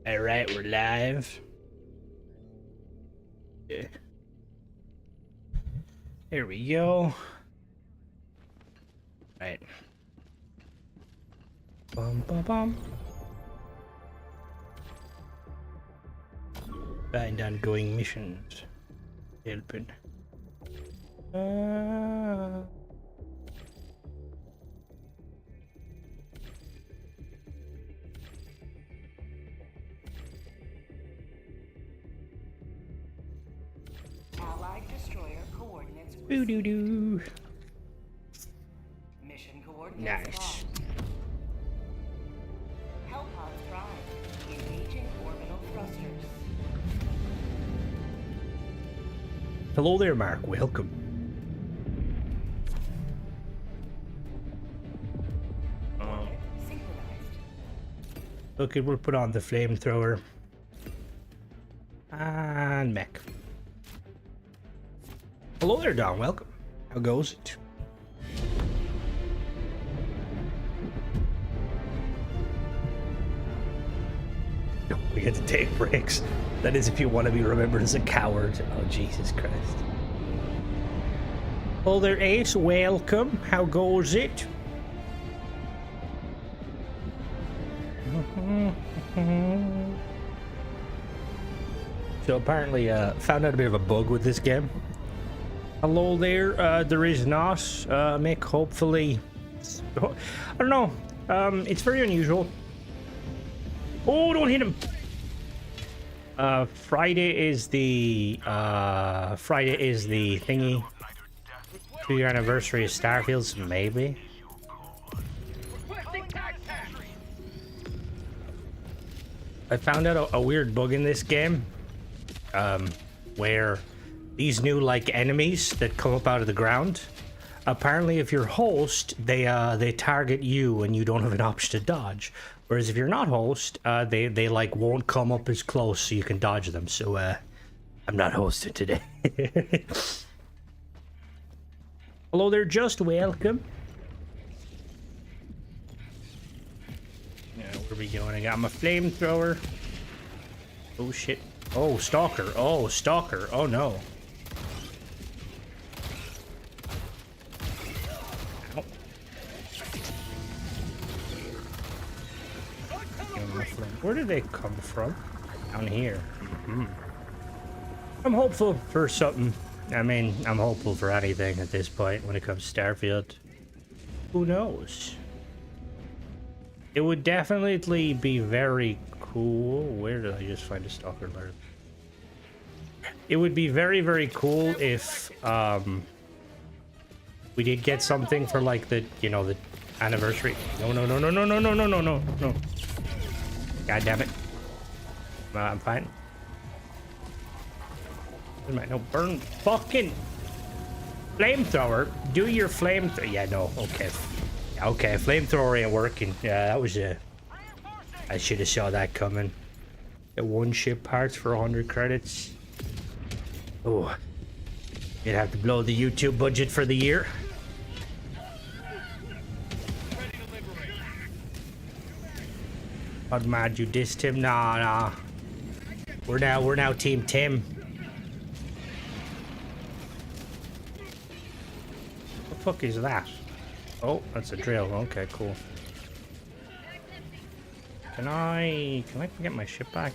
Alright, we're live. Yeah. Here we go. Right. Bum bum bum. Find ongoing missions. Helping. Allied destroyer coordinates. Doo doo doo. Mission coordinates. Nice. Hellpods prime. Engaging orbital thrusters. Hello there, Mark. Welcome. Synchronized. Okay, we'll put on the flamethrower. And mech. Hello there, Don. Welcome. How goes it? We get to take breaks. That is if you want to be remembered as a coward. Oh, Jesus Christ. Hello there, Ace. Welcome. How goes it? So apparently, found out a bit of a bug with this game. Hello there. There is not. Mick, hopefully. I don't know. It's very unusual. Oh, don't hit him. Friday is the thingy. 2-year anniversary of Starfields, maybe. I found out a weird bug in this game, where these new like enemies that come up out of the ground, apparently if you're host, they target you and you don't have an option to dodge. Whereas if you're not host, they like won't come up as close so you can dodge them. So I'm not hosting today. Hello there, just welcome. Now, where are we going? I got my flamethrower. Oh shit. Oh, stalker. Oh, stalker. Oh no. Ow. Where did they come from? Down here. I'm hopeful for something. I mean, I'm hopeful for anything at this point when it comes to Starfield. Who knows? It would definitely be very cool. Where did I just find a stalker alert? It would be very, very cool if we did get something for like the, you know, the anniversary. No, no, no, no, no, no, no, no, no, no, no. God damn it. I'm fine. No, burn fucking flamethrower. Do your flamethrower. Yeah, no. Okay. Okay, flamethrower ain't working. Yeah, that was a. I should have saw that coming. Get one ship parts for 100 credits. Oh, you'd have to blow the YouTube budget for the year. I'm mad you dissed him. Nah. We're now Team Tim. What the fuck is that? Oh, that's a drill. Okay, cool. Can I get my ship back?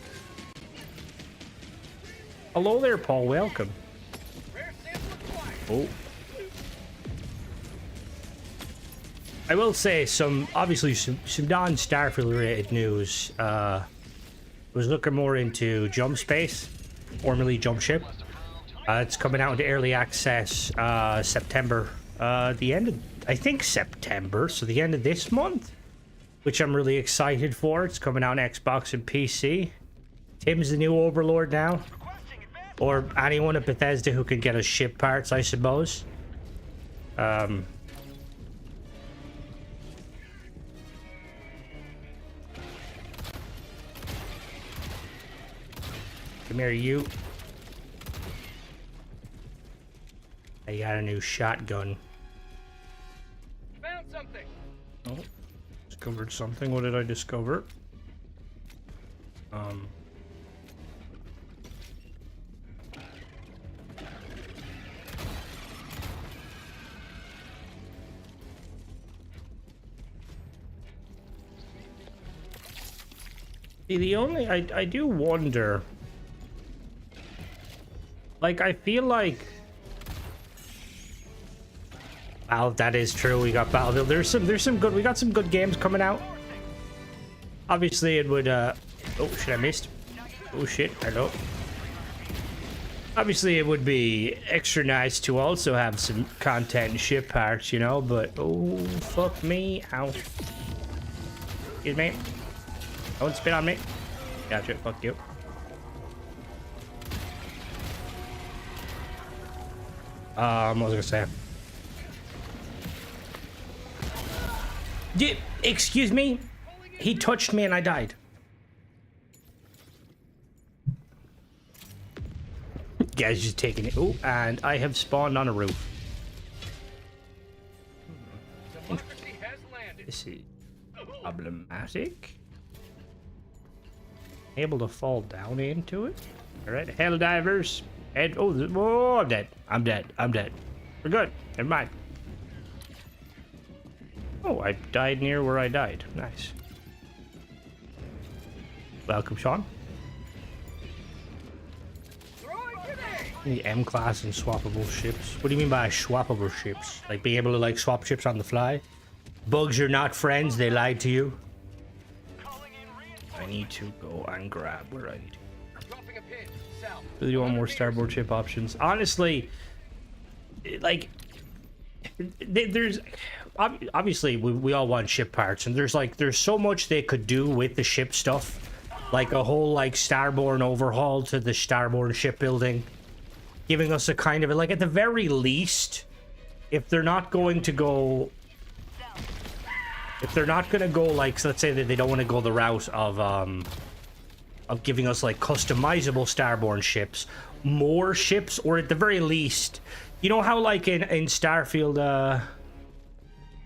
Hello there, Paul. Welcome. Oh. I will say some non-Starfield related news. Was looking more into Jump Space, formerly Jump Ship. It's coming out into early access September. The end of, I think, September, so the end of this month, which I'm really excited for. It's coming out on Xbox and PC. Tim's the new overlord now, or anyone at Bethesda who can get us ship parts, I suppose. Come here, you. I got a new shotgun. Found something. Oh, discovered something. What did I discover? See, the only I do wonder, like, I feel like, wow, that is true. We got Battlefield. There's some good. We got some good games coming out. Obviously, it would. Oh shit! I missed. Oh shit! Hello. Obviously, it would be extra nice to also have some content and ship parts, you know. But oh fuck me! Ow. Excuse me. Don't spit on me. Gotcha. Fuck you. What was I gonna say? Excuse me? He touched me and I died. Guy's just taking it. Oh, and I have spawned on a roof. This is problematic. Able to fall down into it. All right, Helldivers. And oh, I'm dead. I'm dead. I'm dead. We're good. Never mind. Oh, I died near where I died. Nice. Welcome, Sean. The M class and swappable ships. What do you mean by swappable ships? Like being able to like swap ships on the fly? Bugs are not friends. They lied to you. I need to go and grab where I need to. Really want more starboard ship options. Honestly, like, there's obviously we all want ship parts, and there's so much they could do with the ship stuff, like a whole like starborn overhaul to the starborn shipbuilding, giving us a kind of like, at the very least, if they're not going to go like, so let's say that they don't want to go the route of giving us like customizable starborn ships, more ships, or at the very least, you know how like in Starfield,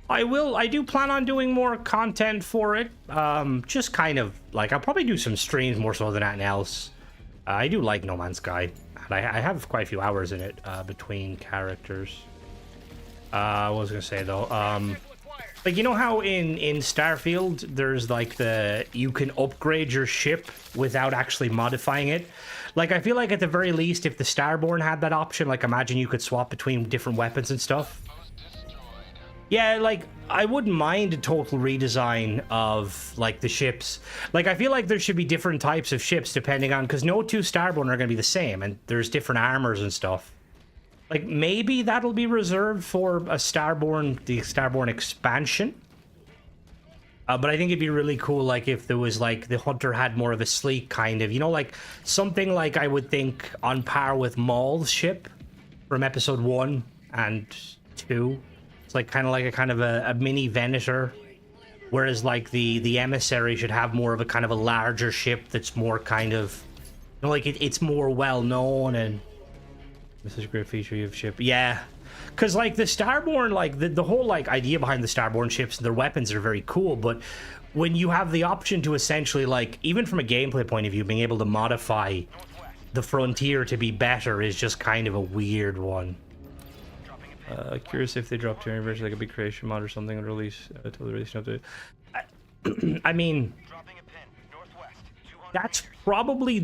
I do plan on doing more content for it. Just kind of like, I'll probably do some streams more so than anything else. I do like No Man's Sky, and I have quite a few hours in it between characters. What was I gonna say though? Like, you know how in Starfield there's like you can upgrade your ship without actually modifying it? Like, I feel like at the very least, if the Starborn had that option, like, imagine you could swap between different weapons and stuff. Yeah, like, I wouldn't mind a total redesign of like the ships. Like, I feel like there should be different types of ships depending on, because no two Starborn are going to be the same, and there's different armors and stuff. Like, maybe that'll be reserved for the Starborn expansion. But I think it'd be really cool, like, if there was, like, the Hunter had more of a sleek kind of, you know, like, something like, I would think, on par with Maul's ship from episode 1 and 2. It's, like, kind of a mini Venator. Whereas, like, the Emissary should have more of a kind of a larger ship that's more kind of, you know, like, it's more well-known and... This is a great feature you have ship. Yeah. Because, like, the Starborn, like, the whole, like, idea behind the Starborn ships and their weapons are very cool, but when you have the option to essentially, like, even from a gameplay point of view, being able to modify the Frontier to be better is just kind of a weird one. Curious if they dropped your version, like a big creation mod or something, and release, until the release update. I mean... That's probably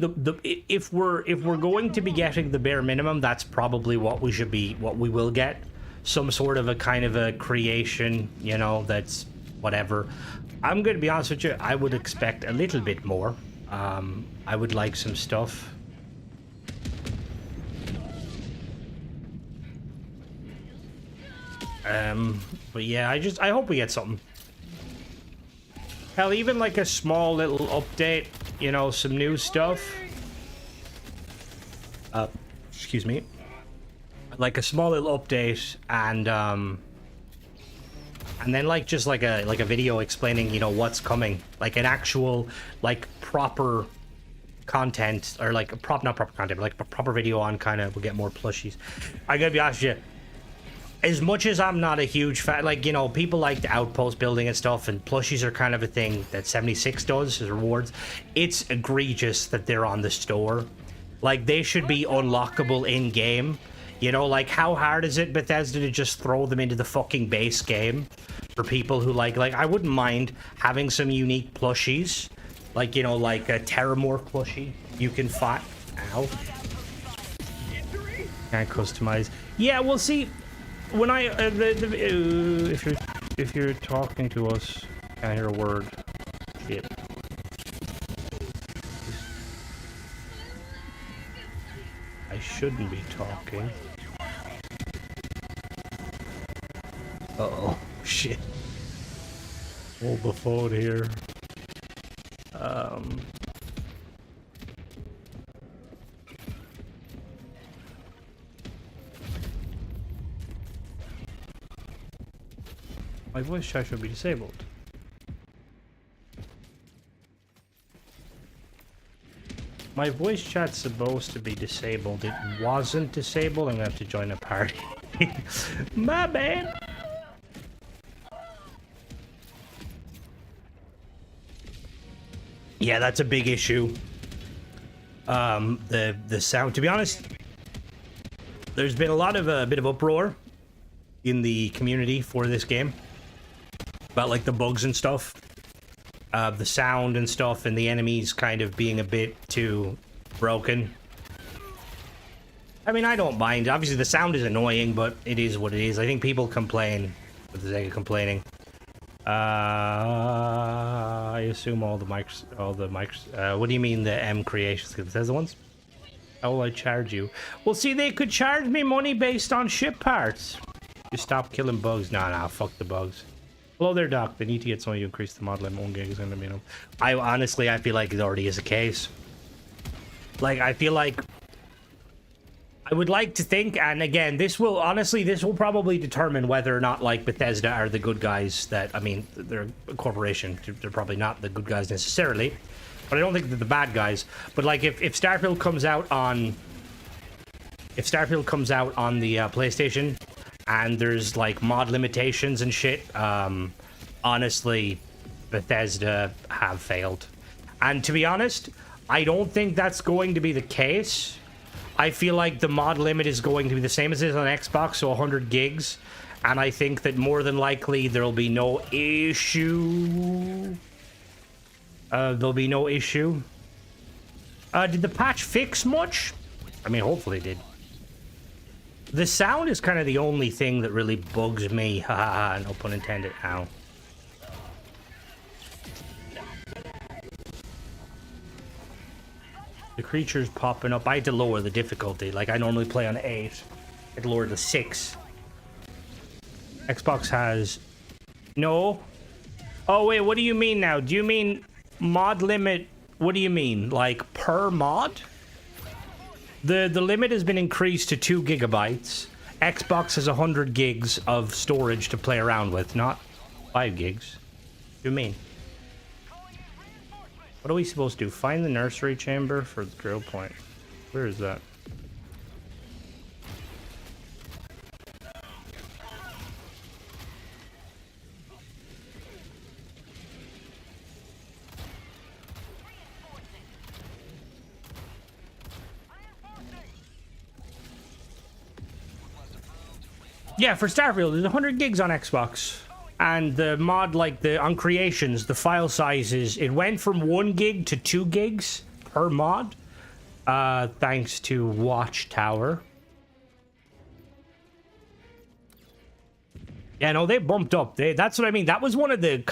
if we're going to be getting the bare minimum, that's probably what we will get. Some sort of a kind of a creation, you know, that's whatever. I'm going to be honest with you, I would expect a little bit more. I would like some stuff. But yeah, I hope we get something. Hell, even like a small little update, you know, some new stuff. Excuse me. Like a small little update, and then like just like a video explaining, you know, what's coming, like an actual like proper content, or like not proper content, but like a proper video on kind of, we'll get more plushies. I gotta be honest with you, as much as I'm not a huge fan, like, you know, people like the outpost building and stuff, and plushies are kind of a thing that 76 does as rewards. It's egregious that they're on the store. Like, they should be unlockable in-game. You know, like, how hard is it, Bethesda, to just throw them into the fucking base game for people who like, I wouldn't mind having some unique plushies. Like, you know, like a Terramorph plushie you can fight. Ow. Can't customize. Yeah, we'll see. When I if you're talking to us, can't hear a word. Shit. I shouldn't be talking. Uh-oh. Shit. Hold the phone here. My voice chat should be disabled. My voice chat's supposed to be disabled. It wasn't disabled. I'm gonna have to join a party. My bad. Yeah, that's a big issue. The sound. To be honest, there's been a bit of uproar in the community for this game about like the bugs and stuff, the sound and stuff, and the enemies kind of being a bit too broken. I mean, I don't mind. Obviously, the sound is annoying, but it is what it is. I think people complain for the sake of complaining. I assume all the mics. What do you mean the M creation skills? There's the ones. How will I charge you? Well, see, they could charge me money based on ship parts. You stop killing bugs. Nah, fuck the bugs. Hello there, Doc. They need to get some of you increase the mod limit. 1 gig is gonna be enough. I honestly feel like it already is a case. Like, I feel like I would like to think, and again, this will probably determine whether or not, like, Bethesda are the good guys that, I mean, they're a corporation. They're probably not the good guys necessarily, but I don't think they're the bad guys. But, like, if Starfield comes out on the PlayStation, and there's like mod limitations and shit, honestly, Bethesda have failed. And to be honest, I don't think that's going to be the case. I feel like the mod limit is going to be the same as it is on Xbox, so 100 gigs. And I think that more than likely there'll be no issue. Did the patch fix much? I mean, hopefully it did. The sound is kind of the only thing that really bugs me. Haha, no pun intended. Ow. The creature's popping up. I had to lower the difficulty. Like, I normally play on 8. I had to lower to 6. Xbox has... No. Oh, wait, what do you mean now? Do you mean mod limit? What do you mean? Like, per mod? The limit has been increased to 2 gigabytes. Xbox has 100 gigs of storage to play around with, not 5 gigs. What do you mean? What are we supposed to do? Find the nursery chamber for the drill point. Where is that? Yeah, for Starfield, there's 100 gigs on Xbox. And the mod, like, on creations, the file sizes, it went from 1 gig to 2 gigs per mod. Thanks to Watchtower. Yeah, no, they bumped up. That's what I mean. That was one of the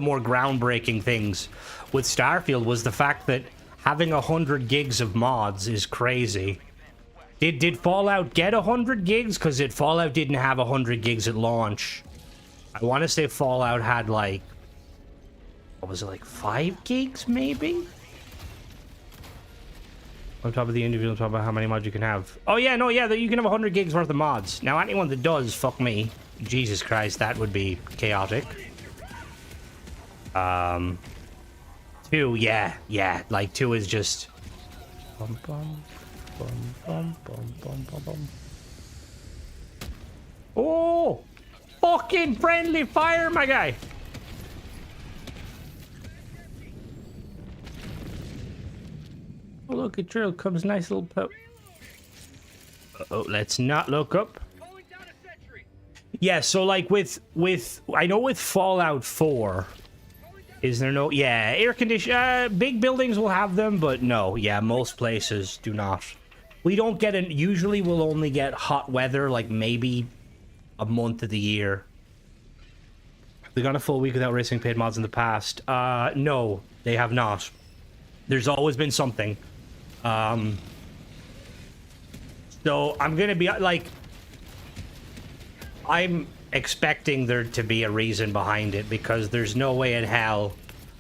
more groundbreaking things with Starfield, was the fact that having 100 gigs of mods is crazy. Did Fallout get 100 gigs? Because Fallout didn't have 100 gigs at launch. I want to say Fallout had, like... What was it, like 5 gigs, maybe? On top of the individual, on top of how many mods you can have. Oh, yeah, no, yeah, you can have 100 gigs worth of mods. Now, anyone that does, fuck me. Jesus Christ, that would be chaotic. 2, yeah. Like, 2 is just... Bum, bum. Bum, bum, bum, bum, bum, bum. Oh, fucking friendly fire, my guy. Oh, look, at drill comes nice little poke. Oh, let's not look up. Yeah, so like with I know with Fallout 4, is there no, yeah, air condition, big buildings will have them, but no, yeah, most places do not. We don't get usually we'll only get hot weather, like maybe a month of the year. They got a full week without racing paid mods in the past. No, they have not. There's always been something. So I'm gonna be like, I'm expecting there to be a reason behind it, because there's no way in hell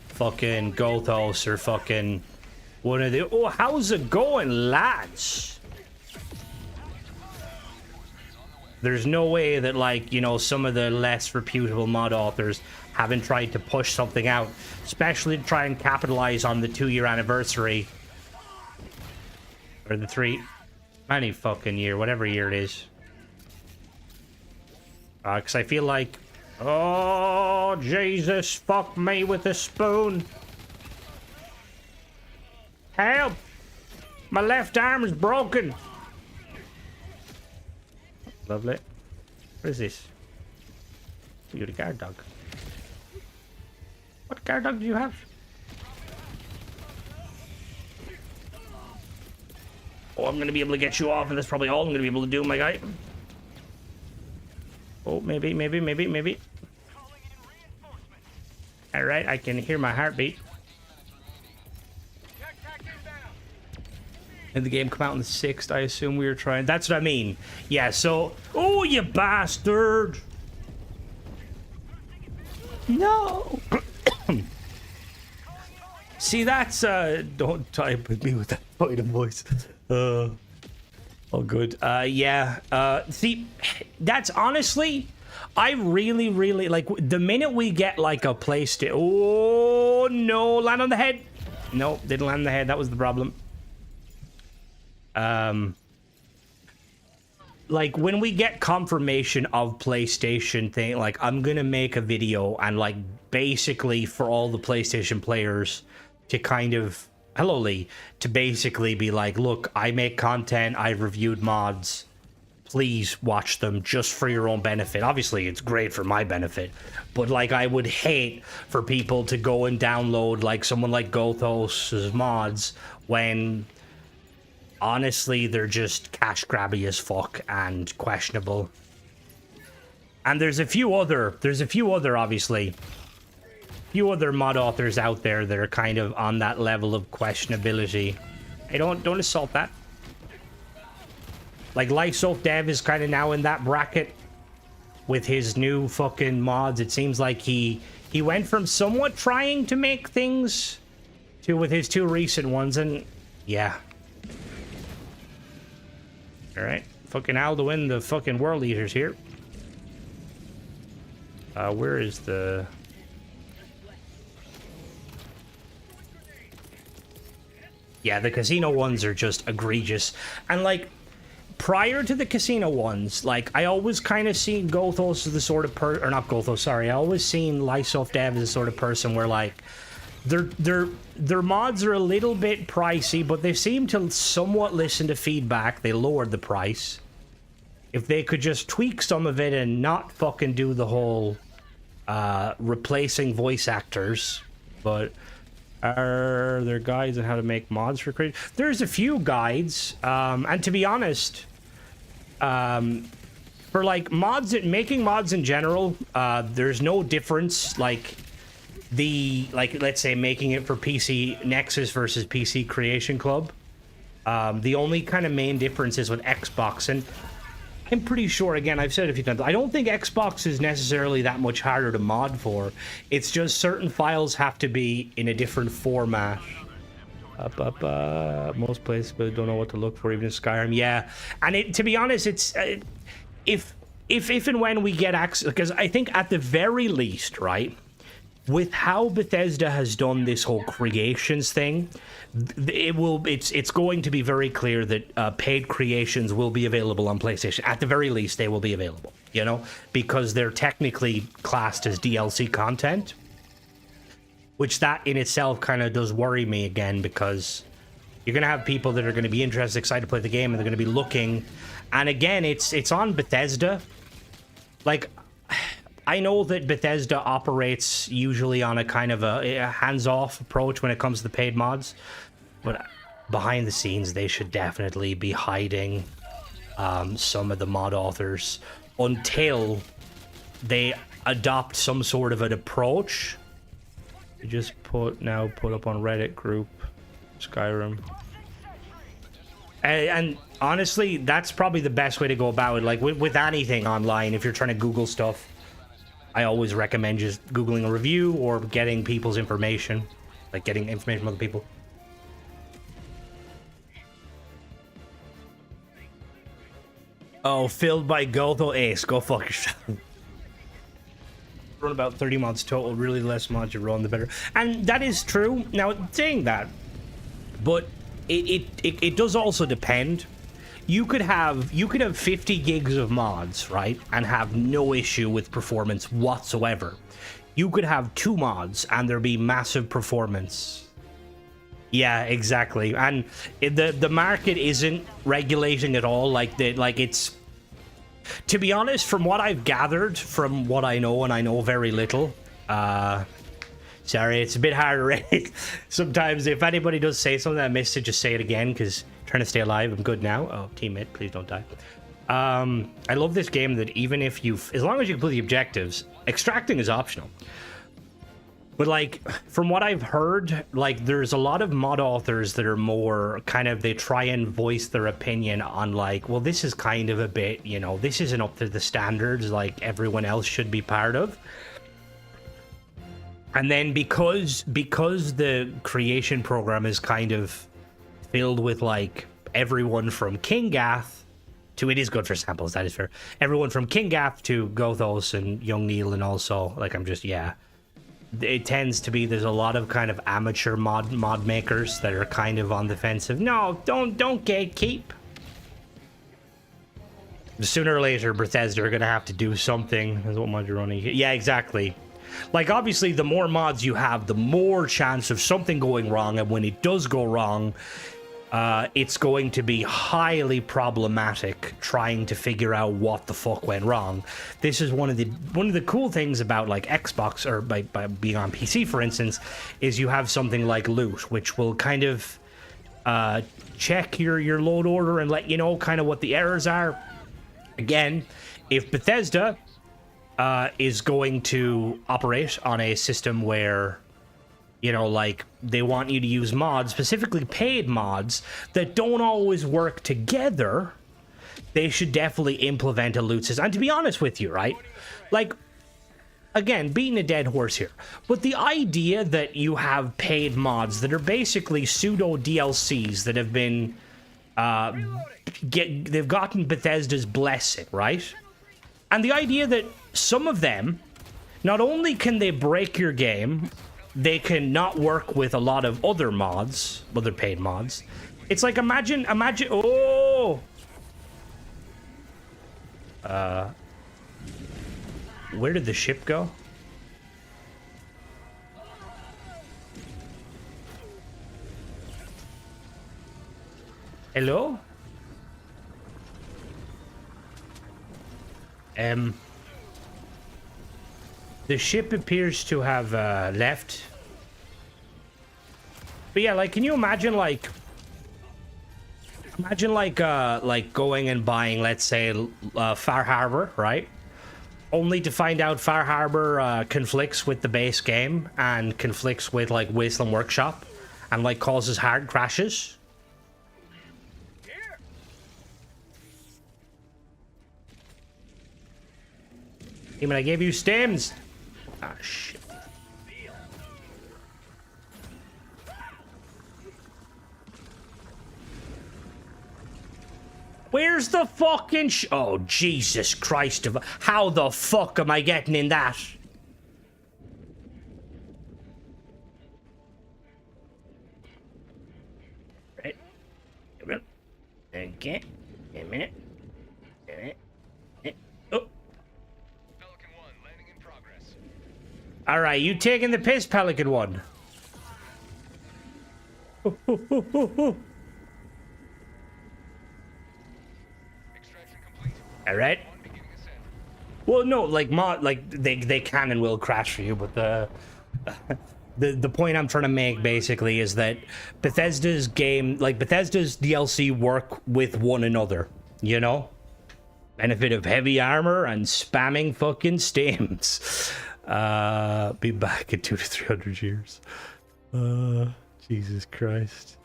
fucking Gothos or fucking one of the... Oh, how's it going, lads? There's no way that, like, you know, some of the less reputable mod authors haven't tried to push something out, especially to try and capitalize on the 2-year anniversary. Or the 3... any fucking year, whatever year it is. Because I feel like... Oh, Jesus, fuck me with a spoon. Help! My left arm is broken. Lovely. What is this? You're the guard dog. What guard dog do you have? Oh, I'm gonna be able to get you off, and that's probably all I'm gonna be able to do, my guy. Oh, maybe. Alright, I can hear my heartbeat. And the game come out on the 6th, I assume we were trying... That's what I mean. Yeah, so... Oh, you bastard! No! See, that's... Don't type with me with that fighting voice. Oh, good. Yeah. See, that's honestly... I really, really... Like, the minute we get, like, a PlayStation... Oh, no! Land on the head! No, didn't land on the head. That was the problem. Like, when we get confirmation of PlayStation thing, like, I'm gonna make a video and, like, basically for all the PlayStation players to kind of... Hello, Lee. To basically be like, look, I make content, I've reviewed mods. Please watch them just for your own benefit. Obviously, it's great for my benefit. But, like, I would hate for people to go and download, like, someone like Gothos' mods when... honestly, they're just cash grabby as fuck and questionable. And there's a few other, obviously, few other mod authors out there that are kind of on that level of questionability. Hey, don't assault that. Like, Lysof Dev is kind of now in that bracket with his new fucking mods. It seems like he went from somewhat trying to make things to with his 2 recent ones, and yeah. Alright, fucking Alduin, the fucking World Eaters here. Where is the... Yeah, the casino ones are just egregious. And, like, prior to the casino ones, like, I always kind of seen Gothos as the sort of or not Gothos, sorry. I always seen Lysof Dev as the sort of person where, like, their mods are a little bit pricey, but they seem to somewhat listen to feedback. They lowered the price. If they could just tweak some of it and not fucking do the whole replacing voice actors. But are there guides on how to make mods for creators? There's a few guides, and to be honest, for like mods, making mods in general, there's no difference. Like let's say making it for PC Nexus versus PC Creation Club. The only kind of main difference is with Xbox, and I'm pretty sure, again, I've said it a few times, I don't think Xbox is necessarily that much harder to mod for. It's just certain files have to be in a different format. Most places but don't know what to look for, even in Skyrim. Yeah, and to be honest, it's if and when we get access, because I think at the very least, right, with how Bethesda has done this whole creations thing, it's going to be very clear that paid creations will be available on PlayStation. At the very least, they will be available, you know, because they're technically classed as DLC content, which that in itself kind of does worry me again, because you're going to have people that are going to be interested, excited to play the game, and they're going to be looking. And again, it's on Bethesda. Like, I know that Bethesda operates usually on a kind of a hands-off approach when it comes to the paid mods, but behind the scenes, they should definitely be hiding some of the mod authors until they adopt some sort of an approach. You just put up on Reddit group Skyrim. And honestly, that's probably the best way to go about it. Like with anything online, if you're trying to Google stuff, I always recommend just Googling a review or getting people's information, like getting information from other people. Oh, filled by Gotho Ace. Go fuck yourself. Run about 30 mods total. Really, the less mods you run, the better. And that is true. Now, saying that, but it does also depend. You could have 50 gigs of mods, right, and have no issue with performance whatsoever. You could have 2 mods and there be massive performance. Yeah, exactly. And the market isn't regulating at all. Like it's, to be honest, from what I've gathered, from what I know, and I know very little. Sorry, it's a bit hard to read. Sometimes if anybody does say something I missed it, just say it again, because trying to stay alive. I'm good now. Oh, teammate, please don't die. I love this game that even if as long as you complete the objectives, extracting is optional. But like, from what I've heard, like there's a lot of mod authors that are more kind of, they try and voice their opinion on like, well, this is kind of a bit, you know, this isn't up to the standards like everyone else should be part of. And then because the creation program is kind of filled with like everyone from King Gath to, it is good for samples, that is fair, everyone from King Gath to Gothos and Young Neil, and also like it tends to be, there's a lot of kind of amateur mod makers that are kind of on the fence of, no, don't gatekeep. Sooner or later Bethesda are gonna have to do something. That's what mod you're running. Yeah, exactly. Like, obviously, the more mods you have, the more chance of something going wrong, and when it does go wrong, it's going to be highly problematic trying to figure out what the fuck went wrong. This is one of the cool things about like Xbox, or by being on PC, for instance, is you have something like loot, which will kind of check your load order and let you know kind of what the errors are. Again, if Bethesda is going to operate on a system where, you know, like, they want you to use mods, specifically paid mods, that don't always work together, they should definitely implement a loot system. And to be honest with you, right? Like, again, beating a dead horse here, but the idea that you have paid mods that are basically pseudo DLCs that have been, they've gotten Bethesda's blessing, right? And the idea that some of them, not only can they break your game, they can not work with a lot of other mods, other paid mods. It's like, imagine, oh! Where did the ship go? Hello? The ship appears to have left. But yeah, like, can you imagine like going and buying, let's say, Far Harbor, right? Only to find out Far Harbor conflicts with the base game and conflicts with like Wasteland Workshop and like causes hard crashes. Even I gave you stems. Ah, shit. Where's the fucking oh, Jesus Christ. How the fuck am I getting in that? Okay. A minute. Oh. Pelican 1 landing in progress. All right, you taking the piss, Pelican 1. Extraction complete. All right. One beginning ascent. Well, no, like they can and will crash for you, but the point I'm trying to make basically is that Bethesda's DLC work with one another, you know? Benefit of heavy armor and spamming fucking steams. Be back in 200 to 300 years. Jesus Christ.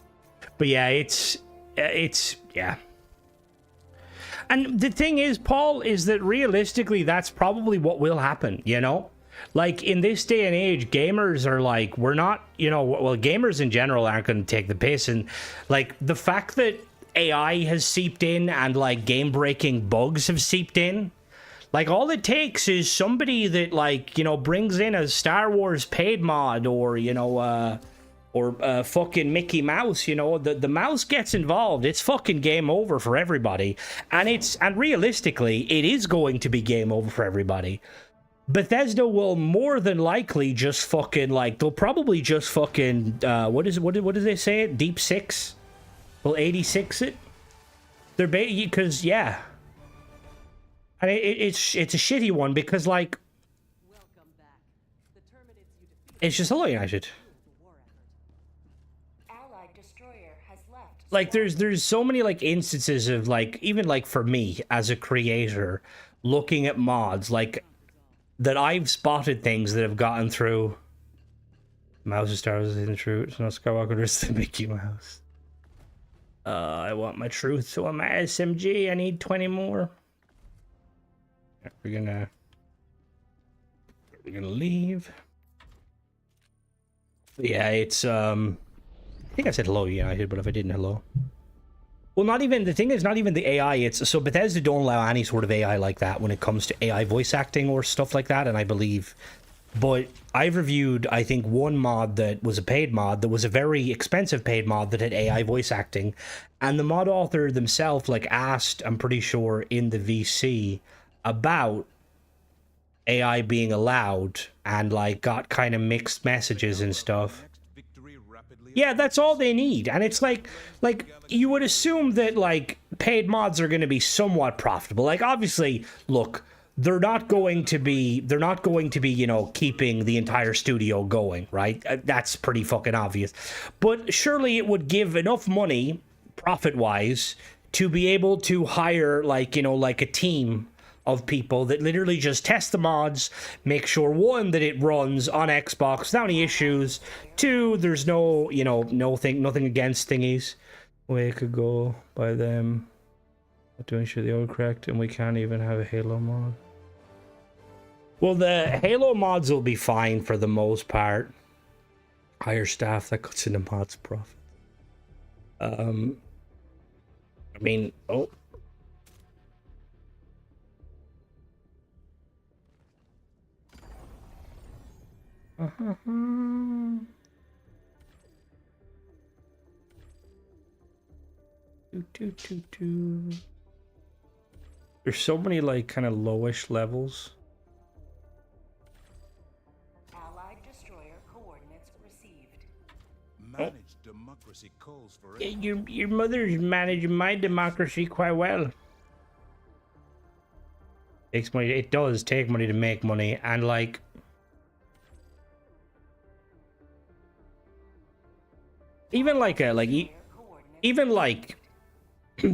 But yeah, it's yeah. And the thing is, Paul, is that realistically, that's probably what will happen, you know? Like, in this day and age, gamers are like, we're not, you know, well, gamers in general aren't going to take the piss. And, like, the fact that AI has seeped in and, like, game-breaking bugs have seeped in, like, all it takes is somebody that, like, you know, brings in a Star Wars paid mod or, you know, or fucking Mickey Mouse, you know, the mouse gets involved, it's fucking game over for everybody. And realistically, it is going to be game over for everybody. Bethesda will more than likely just fucking, like, they'll probably just fucking, what do they say it? Deep Six? Well, 86 it? They're because, yeah. And it's a shitty one because, like, it's just Hello United. Like, there's so many, like, instances of, like, even, like, for me as a creator looking at mods, like, that I've spotted things that have gotten through Mouse and Star Wars in the truth, not Skywalker, just the Mickey Mouse. I want my truth, so I'm my SMG. I need 20 more. We're gonna leave. Yeah, it's I think I said hello United, but if I didn't, hello. Well, not even, the thing is not even the AI, it's, so Bethesda don't allow any sort of AI like that when it comes to AI voice acting or stuff like that, and I believe, but I've reviewed, I think, one mod that was a paid mod, that was a very expensive paid mod that had AI voice acting, and the mod author themselves, like, asked, I'm pretty sure, in the VC, about AI being allowed, and, like, got kind of mixed messages and stuff. Yeah, that's all they need. And it's like you would assume that, like, paid mods are going to be somewhat profitable. Like, obviously, look, they're not going to be, you know, keeping the entire studio going, right? That's pretty fucking obvious. But surely it would give enough money, profit-wise, to be able to hire, like, you know, like a team of people that literally just test the mods, make sure, one, that it runs on Xbox without any issues, two, there's no, you know, nothing against thingies. We could go by them not doing sure they are correct, and we can't even have a Halo mod. Well, the Halo mods will be fine for the most part. Hire staff, that cuts into mods profit. I mean, oh. There's so many, like, kind of lowish levels. Allied destroyer coordinates received. Managed democracy calls for Yeah, your mother's managing my democracy quite well. Takes money. It does take money to make money, and, like, even like even like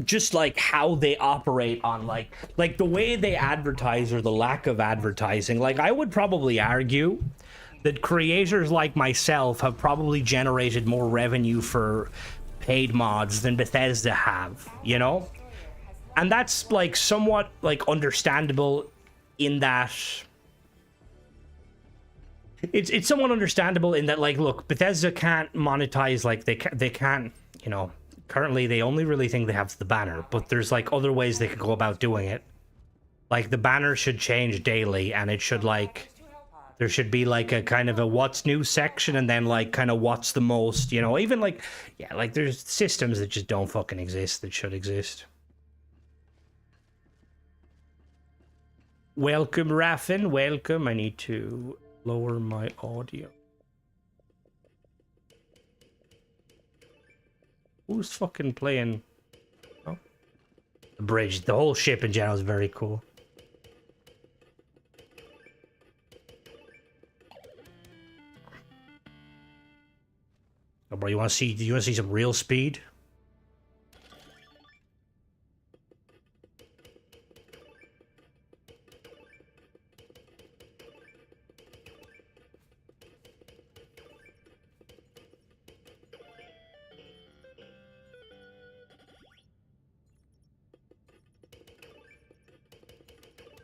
just like how they operate on like the way they advertise or the lack of advertising. Like, I would probably argue that creators like myself have probably generated more revenue for paid mods than Bethesda have, you know? And that's, like, somewhat, like, understandable in that it's somewhat understandable in that, like, look, Bethesda can't monetize, like, they can't, you know, currently they only really think they have the banner, but there's, like, other ways they could go about doing it. Like, the banner should change daily, and it should, like, There should be like a kind of a what's new section and then like kind of what's the most, you know, even like, yeah, like there's systems that just don't fucking exist that should exist. Welcome, Raffin. Welcome. I need to lower my audio. Who's fucking playing? Oh, the bridge. The whole ship in general is very cool. Oh, bro, you want to see? Do you want to see some real speed?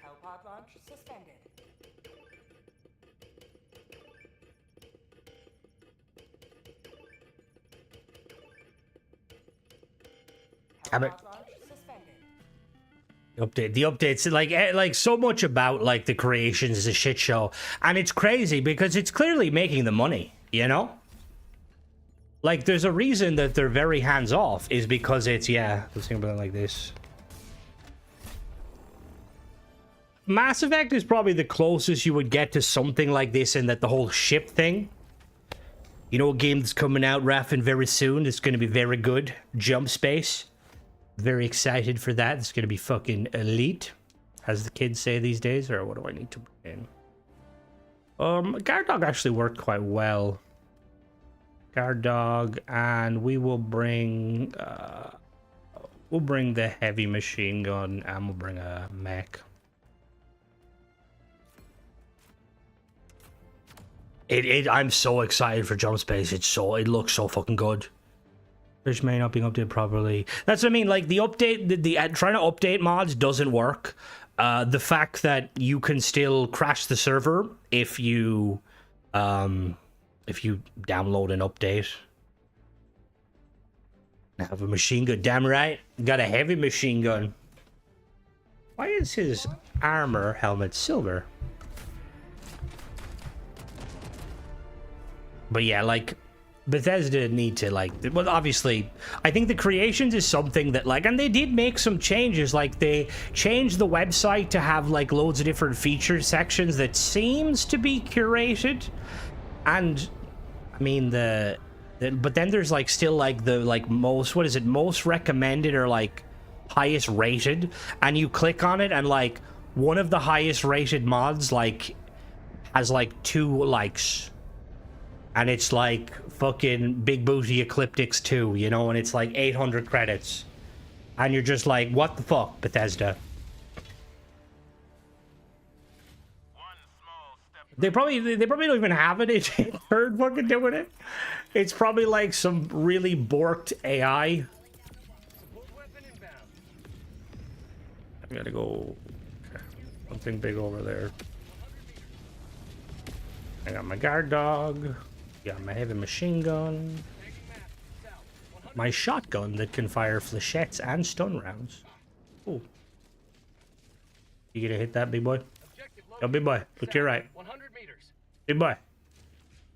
Hellpod launch suspended. Damn it. Hellpod launch suspended. The updates, like so much about like the creations is a shit show, and it's crazy because it's clearly making the money, you know. Like there's a reason that they're very hands off, is because it's let's think about it like this. Mass Effect is probably the closest you would get to something like this, in that the whole ship thing. You know, a game that's coming out, Raffin, very soon. It's going to be very good. Jump Space. Very excited for that. It's gonna be fucking elite, as the kids say these days. Or what do I need to bring in? Guard Dog actually worked quite well. Guard Dog, and we will bring the heavy machine gun, and we'll bring a mech. I'm so excited for Jump Space. It looks so fucking good. Bridge may not being updated properly. That's what I mean. Like the update, the trying to update mods doesn't work. The fact that you can still crash the server if you download an update. I have a machine gun. Damn right, got a heavy machine gun. Why is his armor helmet silver? But yeah, like. Bethesda need to well, obviously I think the creations is something that and they did make some changes. Like they changed the website to have like loads of different feature sections that seems to be curated, and I mean but then there's like still like the most, what is it, most recommended or like highest rated, and you click on it and like one of the highest rated mods like has like 2 likes. And it's like fucking Big Booty Ecliptics 2, you know, and it's like 800 credits. And you're just like, what the fuck, Bethesda? They probably don't even have it in third fucking doing it. It's probably like some really borked AI. I gotta go. Okay. Something big over there. I got my guard dog. Got my heavy machine gun. My shotgun that can fire flechettes and stun rounds. Ooh. You gonna hit that, big boy? Oh, big boy. Look to your right. 100 meters. Big boy.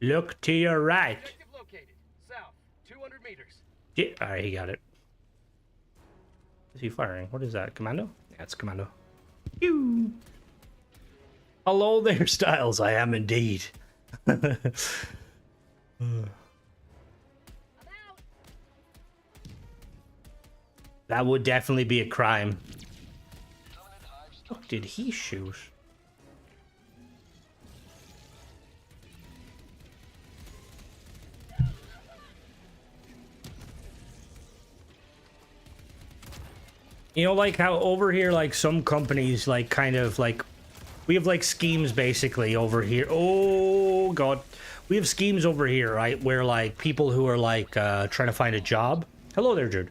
Look to your right. Objective located. South. 200 meters. Yeah. Alright, he got it. Is he firing? What is that? Commando? Yeah, it's commando. Pew! Hello there, Styles. I am indeed. That would definitely be a crime. What did he shoot? You know, like how over here, like some companies, like kind of like, we have like schemes basically over here. Oh God. We have schemes over here, right, where like people who are like trying to find a job. Hello there, Jude.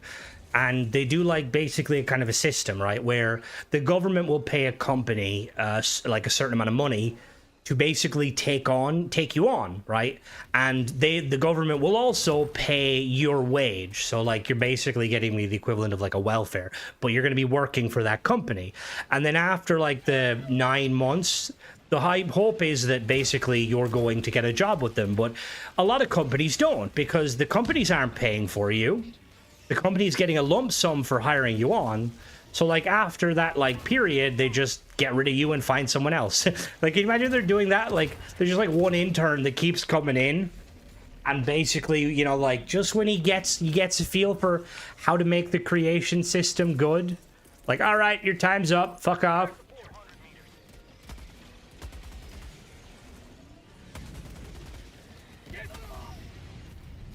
And they do like basically a kind of a system, right, where the government will pay a company like a certain amount of money to basically take you on, right? And the government will also pay your wage. So like you're basically getting the equivalent of like a welfare, but you're going to be working for that company. And then after like the 9 months, the hope is that basically you're going to get a job with them, but a lot of companies don't, because the companies aren't paying for you. The company's getting a lump sum for hiring you on. So, like, after that, like, period, they just get rid of you and find someone else. Like, can you imagine they're doing that? Like, there's just, like, one intern that keeps coming in. And basically, you know, like, just when he gets a feel for how to make the creation system good. Like, all right, your time's up. Fuck off.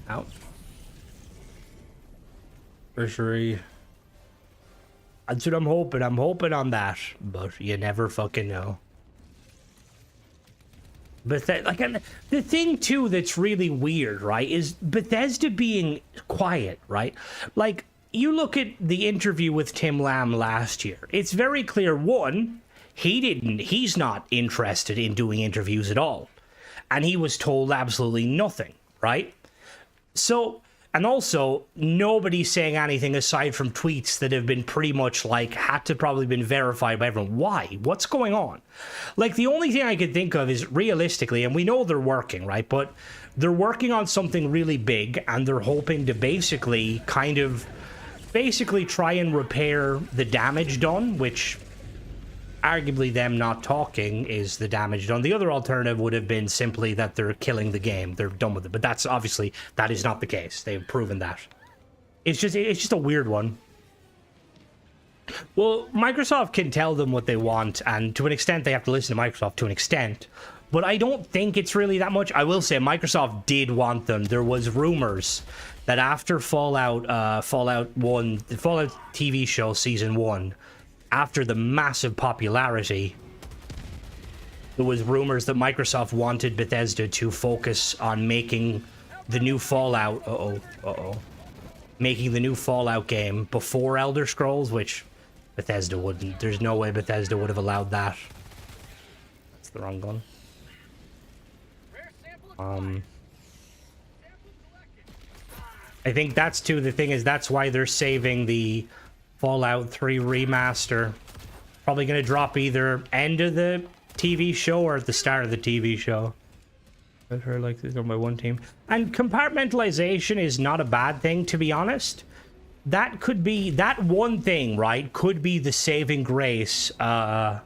Out. Tertiary. That's what I'm hoping. I'm hoping on that, but you never fucking know. But like, the thing too that's really weird, right, is Bethesda being quiet, right? Like, you look at the interview with Tim Lamb last year. It's very clear. One, he's not interested in doing interviews at all, and he was told absolutely nothing, right? So. And also, nobody's saying anything aside from tweets that have been pretty much, like, had to probably been verified by everyone. Why? What's going on? Like, the only thing I could think of is, realistically, and we know they're working, right? But they're working on something really big, and they're hoping to basically try and repair the damage done, which arguably them not talking is the damage done. The other alternative would have been simply that they're killing the game. They're done with it. But that's obviously, that is not the case. They've proven that. It's just a weird one. Well, Microsoft can tell them what they want, and to an extent they have to listen to Microsoft to an extent. But I don't think it's really that much. I will say Microsoft did want them. There was rumors that after Fallout 1, the Fallout TV show Season 1, after the massive popularity, there was rumors that Microsoft wanted Bethesda to focus on making the new Fallout, making the new Fallout game before Elder Scrolls, which Bethesda wouldn't. There's no way Bethesda would have allowed that. That's the wrong gun. I think that's too, the thing is, that's why they're saving the Fallout 3 remaster. Probably going to drop either end of the TV show or at the start of the TV show. I've heard like this done by one team. And compartmentalization is not a bad thing, to be honest. That could be, that one thing, right, could be the saving grace of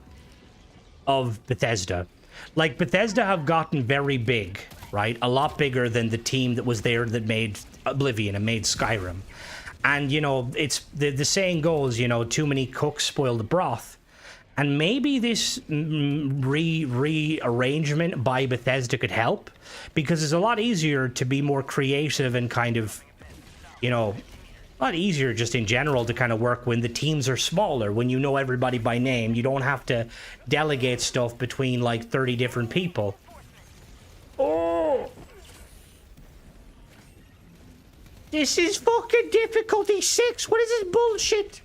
Bethesda. Like, Bethesda have gotten very big, right? A lot bigger than the team that was there that made Oblivion and made Skyrim. And, you know, it's the saying goes, you know, too many cooks spoil the broth. And maybe this rearrangement by Bethesda could help, because it's a lot easier to be more creative and kind of, you know, a lot easier just in general to kind of work when the teams are smaller, when you know everybody by name. You don't have to delegate stuff between like 30 different people. Oh! This is fucking difficulty 6. What is this bullshit?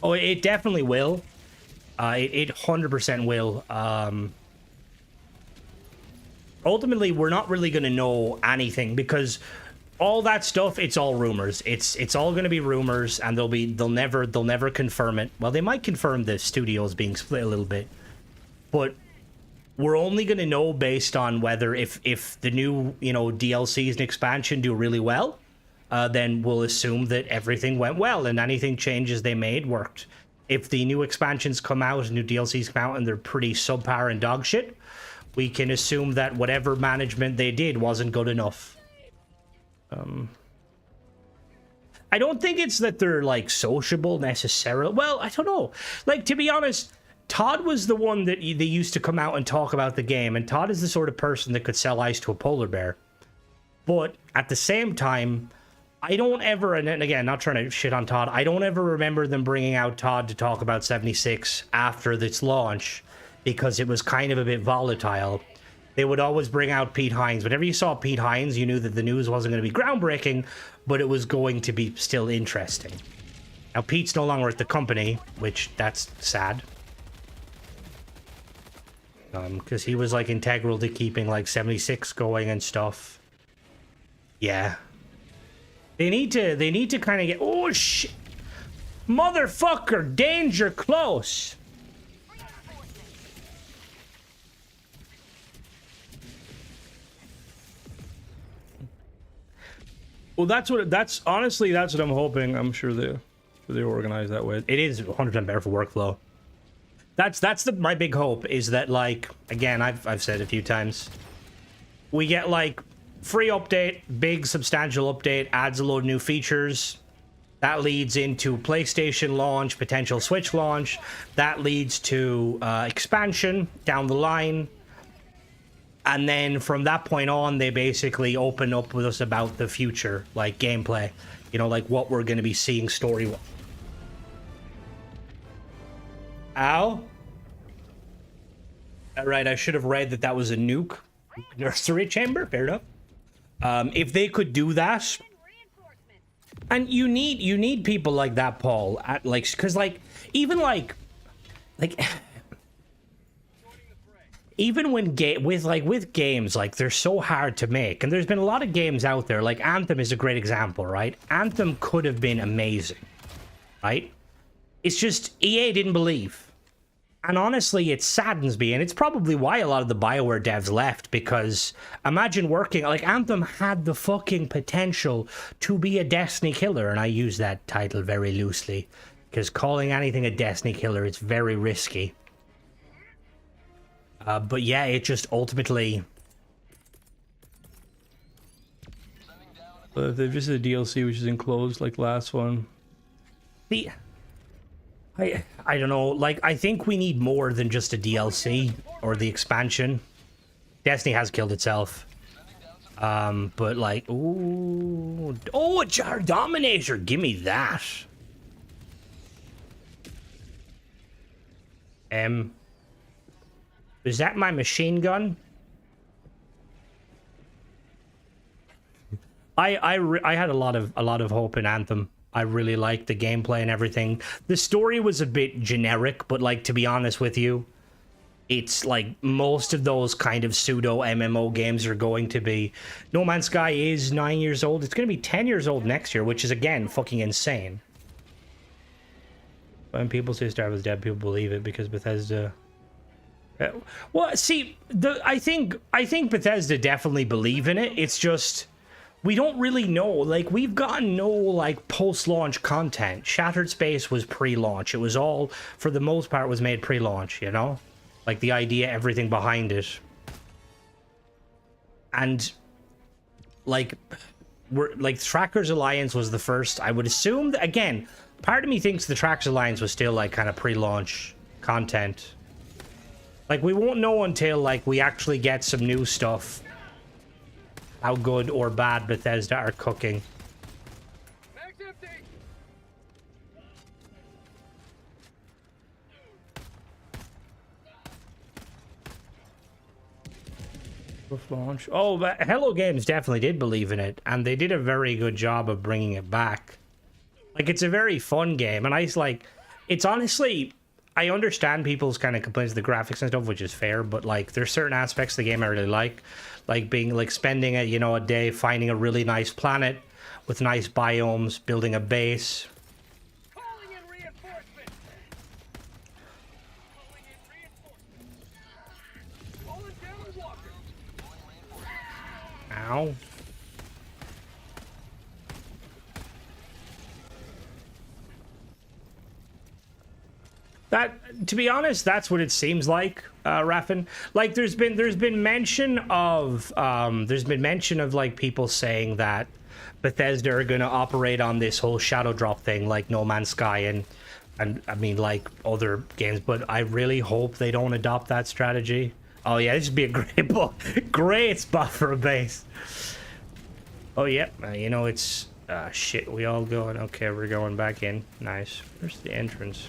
Oh, it definitely will. It 100% will. Ultimately, we're not really going to know anything, because all that stuff, it's all rumors. It's all going to be rumors, and they'll never confirm it. Well, they might confirm the studios being split a little bit, but we're only going to know based on whether if the new, you know, DLCs and expansion do really well, then we'll assume that everything went well and anything changes they made worked. If the new expansions come out, new DLCs come out, and they're pretty subpar and dog shit, we can assume that whatever management they did wasn't good enough. I don't think it's that they're, like, sociable necessarily. Well, I don't know. Like, to be honest, Todd was the one that they used to come out and talk about the game, and Todd is the sort of person that could sell ice to a polar bear. But at the same time, I don't ever, and again, not trying to shit on Todd, I don't ever remember them bringing out Todd to talk about 76 after its launch, because it was kind of a bit volatile. They would always bring out Pete Hines. Whenever you saw Pete Hines, you knew that the news wasn't going to be groundbreaking, but it was going to be still interesting. Now, Pete's no longer at the company, which, that's sad. Because he was, like, integral to keeping, like, 76 going and stuff. Yeah. They need to kind of get... Oh, shit. Motherfucker, danger close. Well, honestly, that's what I'm hoping. I'm sure they organize that way. It is 100% better for workflow. That's my big hope, is that, like, again, I've said a few times, we get like free update, big substantial update, adds a load of new features. That leads into PlayStation launch, potential Switch launch. That leads to expansion down the line. And then from that point on, they basically open up with us about the future, like gameplay. You know, like what we're going to be seeing story-wise. Ow. Right, I should have read that was a nuke. Nursery chamber, fair enough. If they could do that... And you need people like that, Paul, at like, because like even like even when with games, like, they're so hard to make, and there's been a lot of games out there, like Anthem is a great example, right? Anthem could have been amazing, right? It's just EA didn't believe. And honestly, it saddens me, and it's probably why a lot of the BioWare devs left, because imagine working... Like, Anthem had the fucking potential to be a Destiny killer, and I use that title very loosely, because calling anything a Destiny killer is very risky. But yeah, it just ultimately... If they've just a DLC which is enclosed like last one... I don't know, like, I think we need more than just a DLC or the expansion. Destiny has killed itself. But like, ooh, oh, a Jar Dominator, give me that. Is that my machine gun? I had a lot of hope in Anthem. I really liked the gameplay and everything. The story was a bit generic, but like, to be honest with you, it's like most of those kind of pseudo MMO games are going to be. No Man's Sky is 9 years old. It's going to be 10 years old next year, which is again fucking insane. When people say Star Wars dead, people believe it because Bethesda. Well, see, I think Bethesda definitely believe in it. It's just, we don't really know. Like, we've gotten no, like, post-launch content. Shattered Space was pre-launch. It was all, for the most part, was made pre-launch, you know? Like, the idea, everything behind it. And, like, Trackers Alliance was the first. I would assume, that, again, part of me thinks the Trackers Alliance was still, like, kind of pre-launch content. Like, we won't know until, like, we actually get some new stuff. How good or bad Bethesda are cooking. Mag's empty. Launch. Oh, but Hello Games definitely did believe in it, and they did a very good job of bringing it back. Like, it's a very fun game, and it's honestly, I understand people's kind of complaints of the graphics and stuff, which is fair, but like, there's certain aspects of the game I really like being like spending a day finding a really nice planet with nice biomes, building a base. Calling in reinforcements. Calling in reinforcements. Calling down a walker. Ow. That, to be honest, that's what it seems like, Raffin. Like, there's been mention of like people saying that Bethesda are gonna operate on this whole shadow drop thing, like No Man's Sky and I mean, like other games, but I really hope they don't adopt that strategy. Oh yeah, this would be a great spot for a base. Oh yeah, it's shit. We all going. Okay, we're going back in. Nice. Where's the entrance?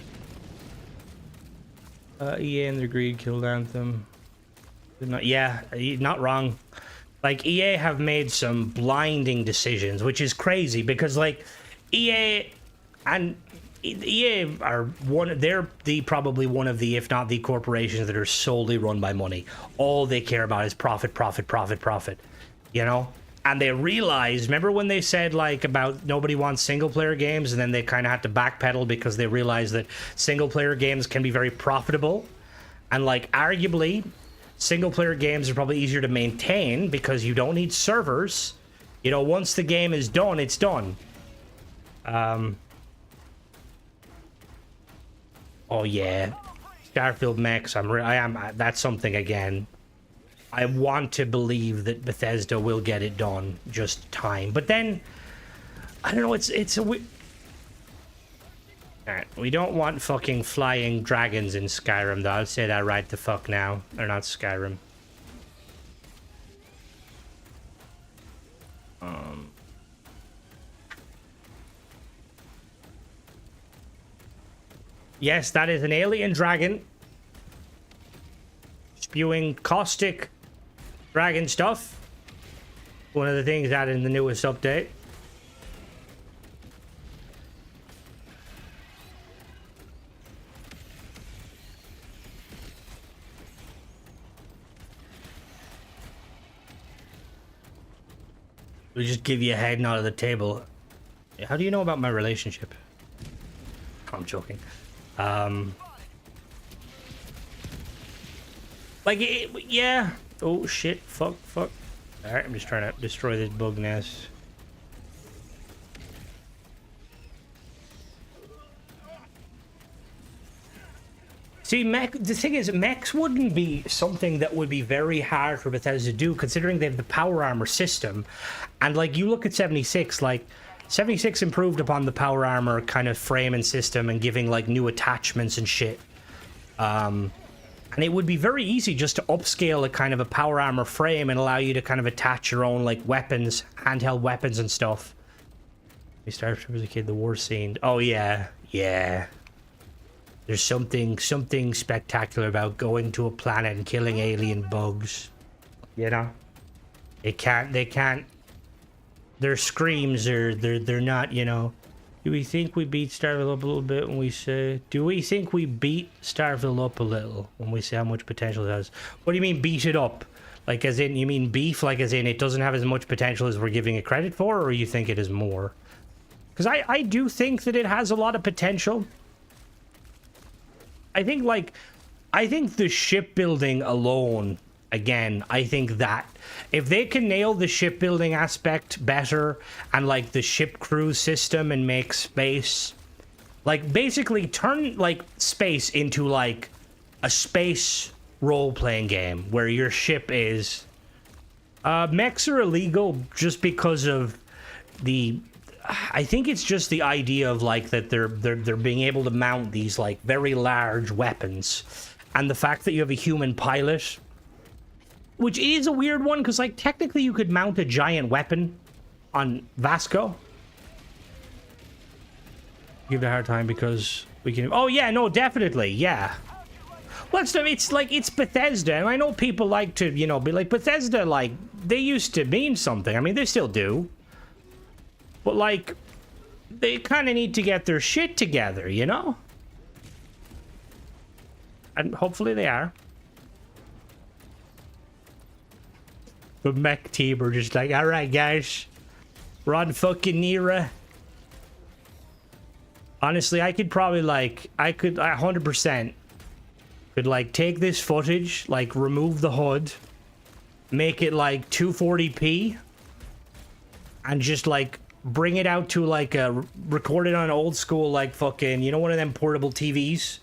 EA and their greed killed Anthem. Not wrong. Like, EA have made some blinding decisions, which is crazy because, like, EA are probably one of the, if not the corporations that are solely run by money. All they care about is profit, profit, profit, profit. You know? and they realized, remember when they said like about nobody wants single player games, and then they kind of had to backpedal because they realized that single player games can be very profitable, and like arguably single player games are probably easier to maintain because you don't need servers. You know, once the game is done, it's done. Oh yeah, Starfield mechs. That's something again. I want to believe that Bethesda will get it done, just time. But then, I don't know. It's a. Alright, we don't want fucking flying dragons in Skyrim, though. I'll say that right the fuck now. They're not Skyrim. Yes, that is an alien dragon. Spewing caustic dragon stuff. One of the things added in the newest update. We just give you a head nod at the table. How do you know about my relationship? I'm joking. Yeah. Oh shit! Fuck! All right, I'm just trying to destroy this bug nest. See, the thing is, mechs wouldn't be something that would be very hard for Bethesda to do, considering they have the power armor system. And, like, you look at 76, like, 76 improved upon the power armor kind of frame and system and giving, like, new attachments and shit. And it would be very easy just to upscale a kind of a power armor frame and allow you to kind of attach your own, like, weapons, handheld weapons and stuff. We started as a kid, the war scene. Oh, yeah. Yeah. There's something spectacular about going to a planet and killing alien bugs. You know? They can't. Their screams are, they're not, you know. Do we think we beat Starfield up a little bit when we say... Do we think we beat Starfield up a little when we say how much potential it has? What do you mean beat it up? Like as in, you mean beef? Like as in it doesn't have as much potential as we're giving it credit for? Or you think it is more? Because I do think that it has a lot of potential. I think the shipbuilding alone, again, I think that if they can nail the shipbuilding aspect better and like the ship crew system and make space, like basically turn like space into like a space role-playing game where your ship is mechs are illegal just because of the I think it's just the idea of like that they're being able to mount these like very large weapons, and the fact that you have a human pilot, which is a weird one because like technically you could mount a giant weapon on Vasco. Give it a hard time because we can. Oh yeah, no, definitely, yeah. Well, it's like it's Bethesda, and I know people like to be like Bethesda, like they used to mean something. I mean, they still do. But, like, they kind of need to get their shit together, you know? And hopefully they are. The mech team are just like, alright, guys. We're on fucking Nira. Honestly, I could probably, like, I 100% could, like, take this footage, like, remove the HUD, make it, like, 240p, and just, like, bring it out to like record it on an old school like fucking, you know, one of them portable TVs,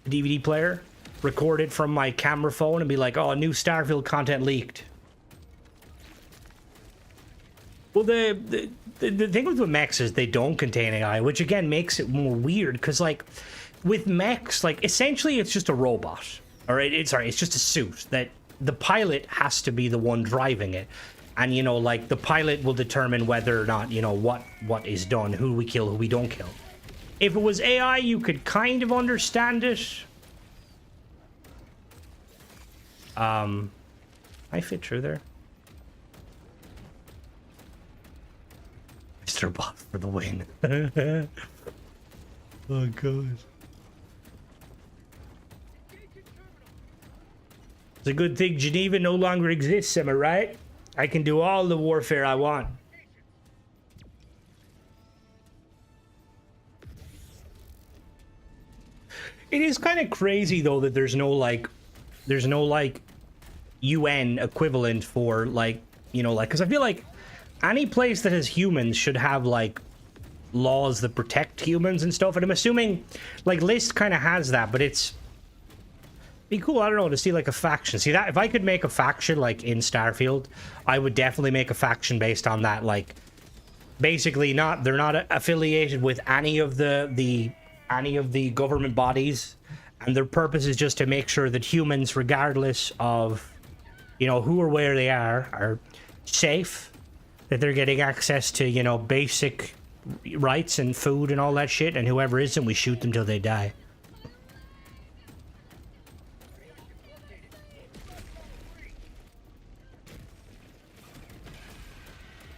DVD player, record it from my camera phone and be like, oh, new Starfield content leaked. Well, the thing with mechs is they don't contain AI, which again makes it more weird because like with mechs, like essentially it's just a robot, or it's just a suit that the pilot has to be the one driving it. And, you know, like, the pilot will determine whether or not, you know, what is done, who we kill, who we don't kill. If it was AI, you could kind of understand it. I fit through there. Mr. Bot for the win. Oh, God. It's a good thing Geneva no longer exists, am I right? I can do all the warfare I want. It is kind of crazy though that there's no like UN equivalent for like, you know, like, because I feel like any place that has humans should have like laws that protect humans and stuff, and I'm assuming like List kind of has that, but it's be cool, I don't know, to see like a faction. See that if I could make a faction like in Starfield, I would definitely make a faction based on that. Like basically they're not affiliated with any of the government bodies, and their purpose is just to make sure that humans, regardless of, you know, who or where they are safe, that they're getting access to, you know, basic rights and food and all that shit, and whoever isn't, we shoot them till they die.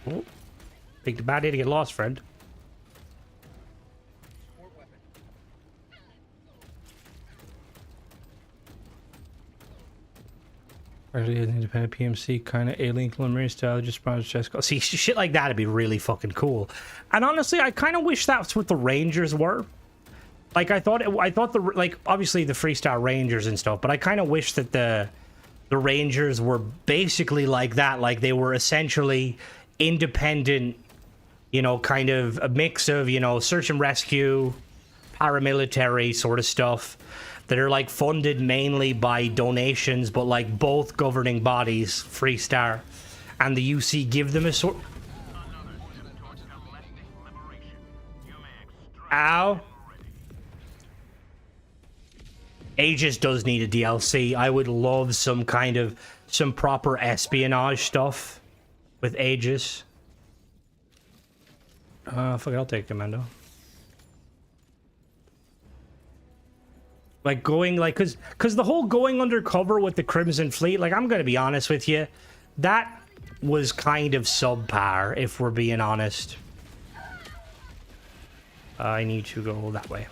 Oh, picked a bad day to get lost, friend. Early independent PMC, kind of alien Marine style, just bronze chest. See, shit like that would be really fucking cool. And honestly, I kind of wish that's what the Rangers were. Like, I thought like, obviously the Freestar Rangers and stuff, but I kind of wish that the Rangers were basically like that. Like, they were essentially independent, you know, kind of a mix of, you know, search and rescue, paramilitary sort of stuff, that are like funded mainly by donations, but like both governing bodies, Freestar and the UC, give them a sort. Ow. Aegis does need a DLC. I would love some proper espionage stuff with Aegis. Fuck it, I'll take Commando. Like going like, cause the whole going undercover with the Crimson Fleet, like, I'm gonna be honest with you, that was kind of subpar, if we're being honest. I need to go that way.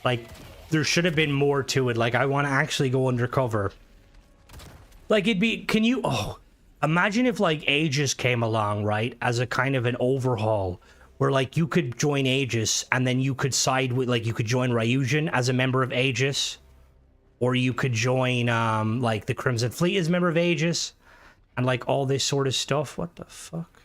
Like, there should have been more to it. Like, I want to actually go undercover. Like, it'd be, imagine if like Aegis came along, right, as a kind of an overhaul, where like you could join Aegis and then you could side with, like, you could join Ryujin as a member of Aegis, or you could join like the Crimson Fleet as a member of Aegis, and like all this sort of stuff. What the fuck?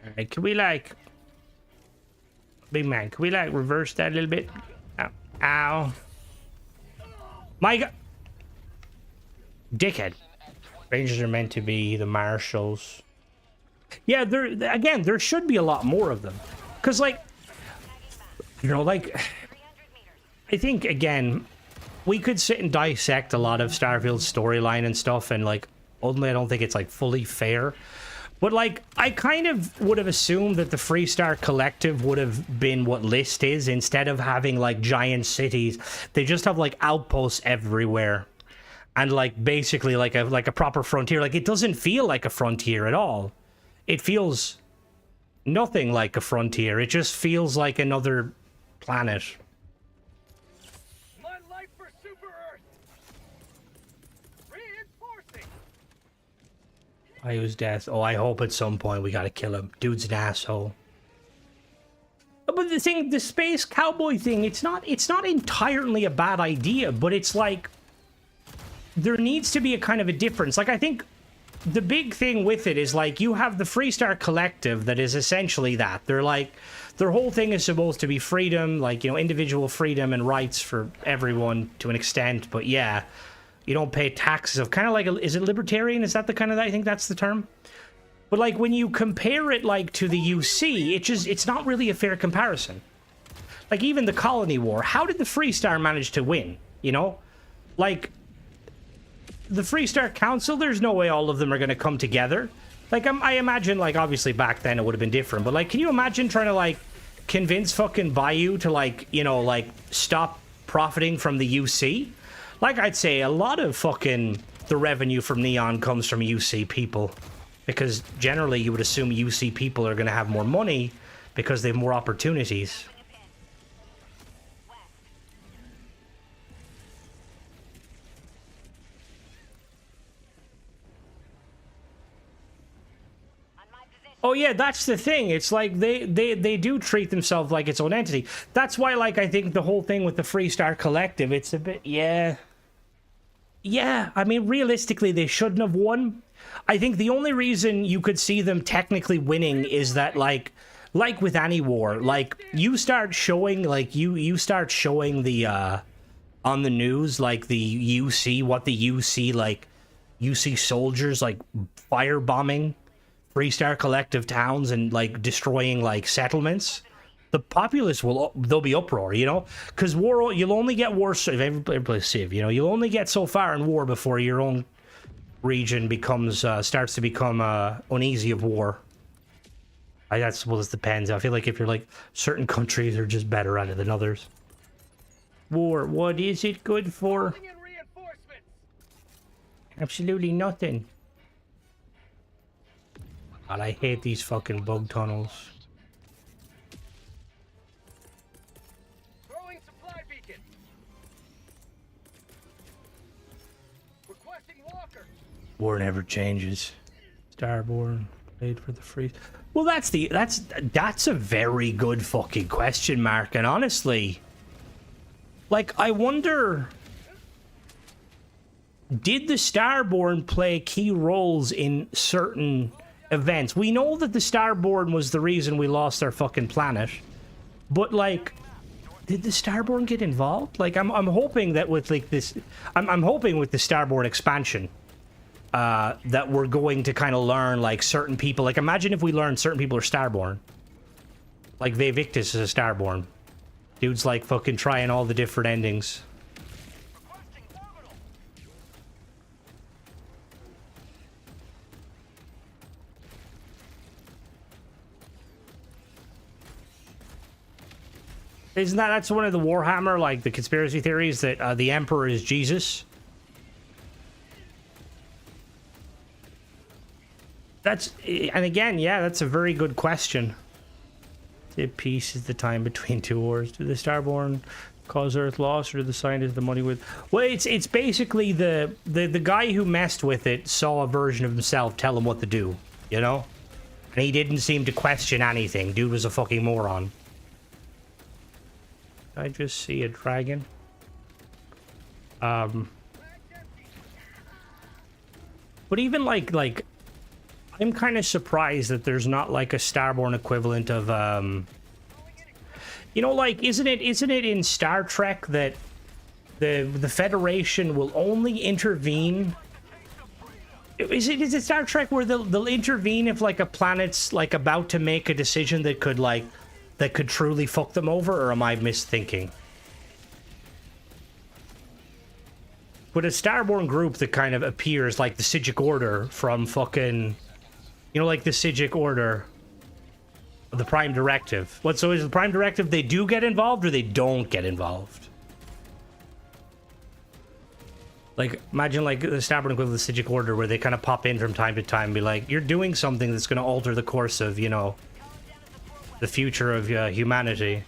Alright, can we like, big man, can we like reverse that a little bit? Ow. Ow. My god. Dickhead. Rangers are meant to be the marshals. Yeah, there should be a lot more of them. Because, like, you know, like, I think, again, we could sit and dissect a lot of Starfield's storyline and stuff, and, like, ultimately I don't think it's, like, fully fair. But, like, I kind of would have assumed that the Freestar Collective would have been what List is, instead of having, like, giant cities. They just have, like, outposts everywhere. And, like, basically like a proper frontier. Like, it doesn't feel like a frontier at all. It feels nothing like a frontier. It just feels like another planet. My life for Super Earth. Reinforcing. Ayu's death. Oh, I hope at some point we gotta kill him. Dude's an asshole. But the thing, the space cowboy thing, it's not entirely a bad idea, but it's like, there needs to be a kind of a difference. Like, I think the big thing with it is, like, you have the Freestar Collective that is essentially that. They're like, their whole thing is supposed to be freedom, like, you know, individual freedom and rights for everyone to an extent. But yeah, you don't pay taxes of kind of like, is it libertarian? Is that the kind of, I think that's the term. But like, when you compare it like to the UC, it's not really a fair comparison. Like, even the Colony War, how did the Freestar manage to win? You know, like, the Freestar Council, there's no way all of them are going to come together. Like, I imagine, like, obviously back then it would have been different, but, like, can you imagine trying to, like, convince fucking Bayou to, like, you know, like, stop profiting from the UC? Like, I'd say a lot of fucking the revenue from Neon comes from UC people, because generally you would assume UC people are going to have more money because they have more opportunities. Oh yeah, that's the thing. It's like they do treat themselves like its own entity. That's why, like, I think the whole thing with the Freestar Collective, it's a bit, yeah. Yeah, I mean, realistically, they shouldn't have won. I think the only reason you could see them technically winning is that, like with any war, like, you start showing, like, you start showing the, on the news, like, the UC, what the UC, like, UC soldiers, like, firebombing Freestar Collective towns and, like, destroying, like, settlements. The populace there'll be uproar, you know? Because war, you'll only get war, if everybody's safe, you know? You'll only get so far in war before your own region becomes, starts to become, uneasy of war. I suppose it depends. I feel like if you're, like, certain countries are just better at it than others. War, what is it good for? Calling in reinforcements. Absolutely nothing. God, I hate these fucking bug tunnels. Throwing supply beacon. Requesting walker. War never changes. Starborn played for the free. Well, that's a very good fucking question, Mark. And honestly, like, I wonder, did the Starborn play key roles in certain events? We know that the Starborn was the reason we lost our fucking planet, but, like, did the Starborn get involved? Like, I'm hoping that with, like, this, I'm hoping with the Starborn expansion, that we're going to kind of learn, like, certain people. Like, imagine if we learned certain people are Starborn. Like, Vevictus is a Starborn. Dude's, like, fucking trying all the different endings. Isn't that's one of the Warhammer, like, the conspiracy theories that the Emperor is Jesus? That's, and again, yeah, that's a very good question. Did peace is the time between two wars? Did the Starborn cause Earth loss, or did the scientists the money with? Well, it's basically the guy who messed with it saw a version of himself tell him what to do, you know? And he didn't seem to question anything. Dude was a fucking moron. I just see a dragon. But even like I'm kind of surprised that there's not like a Starborn equivalent of you know, like, isn't it in Star Trek that the Federation will only intervene? Is it Star Trek where they'll intervene if, like, a planet's, like, about to make a decision that could, like, that could truly fuck them over, or am I misthinking? But a Starborn group that kind of appears like the Psijic Order from fucking, you know, like the Psijic Order, the Prime Directive. What, so is the Prime Directive, they do get involved or they don't get involved? Like, imagine, like, the Starborn equivalent of the Psijic Order, where they kind of pop in from time to time and be like, you're doing something that's going to alter the course of, you know, the future of humanity.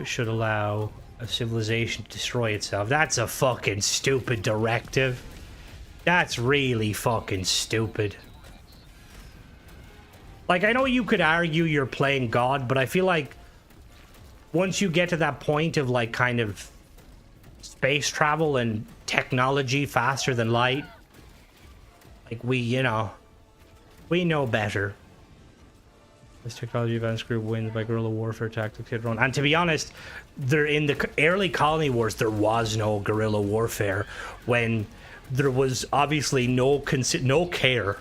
Should allow a civilization to destroy itself. That's a fucking stupid directive. That's really fucking stupid. Like, I know you could argue you're playing God, but I feel like once you get to that point of, like, kind of space travel and technology faster than light, like, you know, we know better. This technology advanced group wins by guerrilla warfare tactics hit run. And to be honest, there in the early colony wars, there was no guerrilla warfare, when there was obviously no care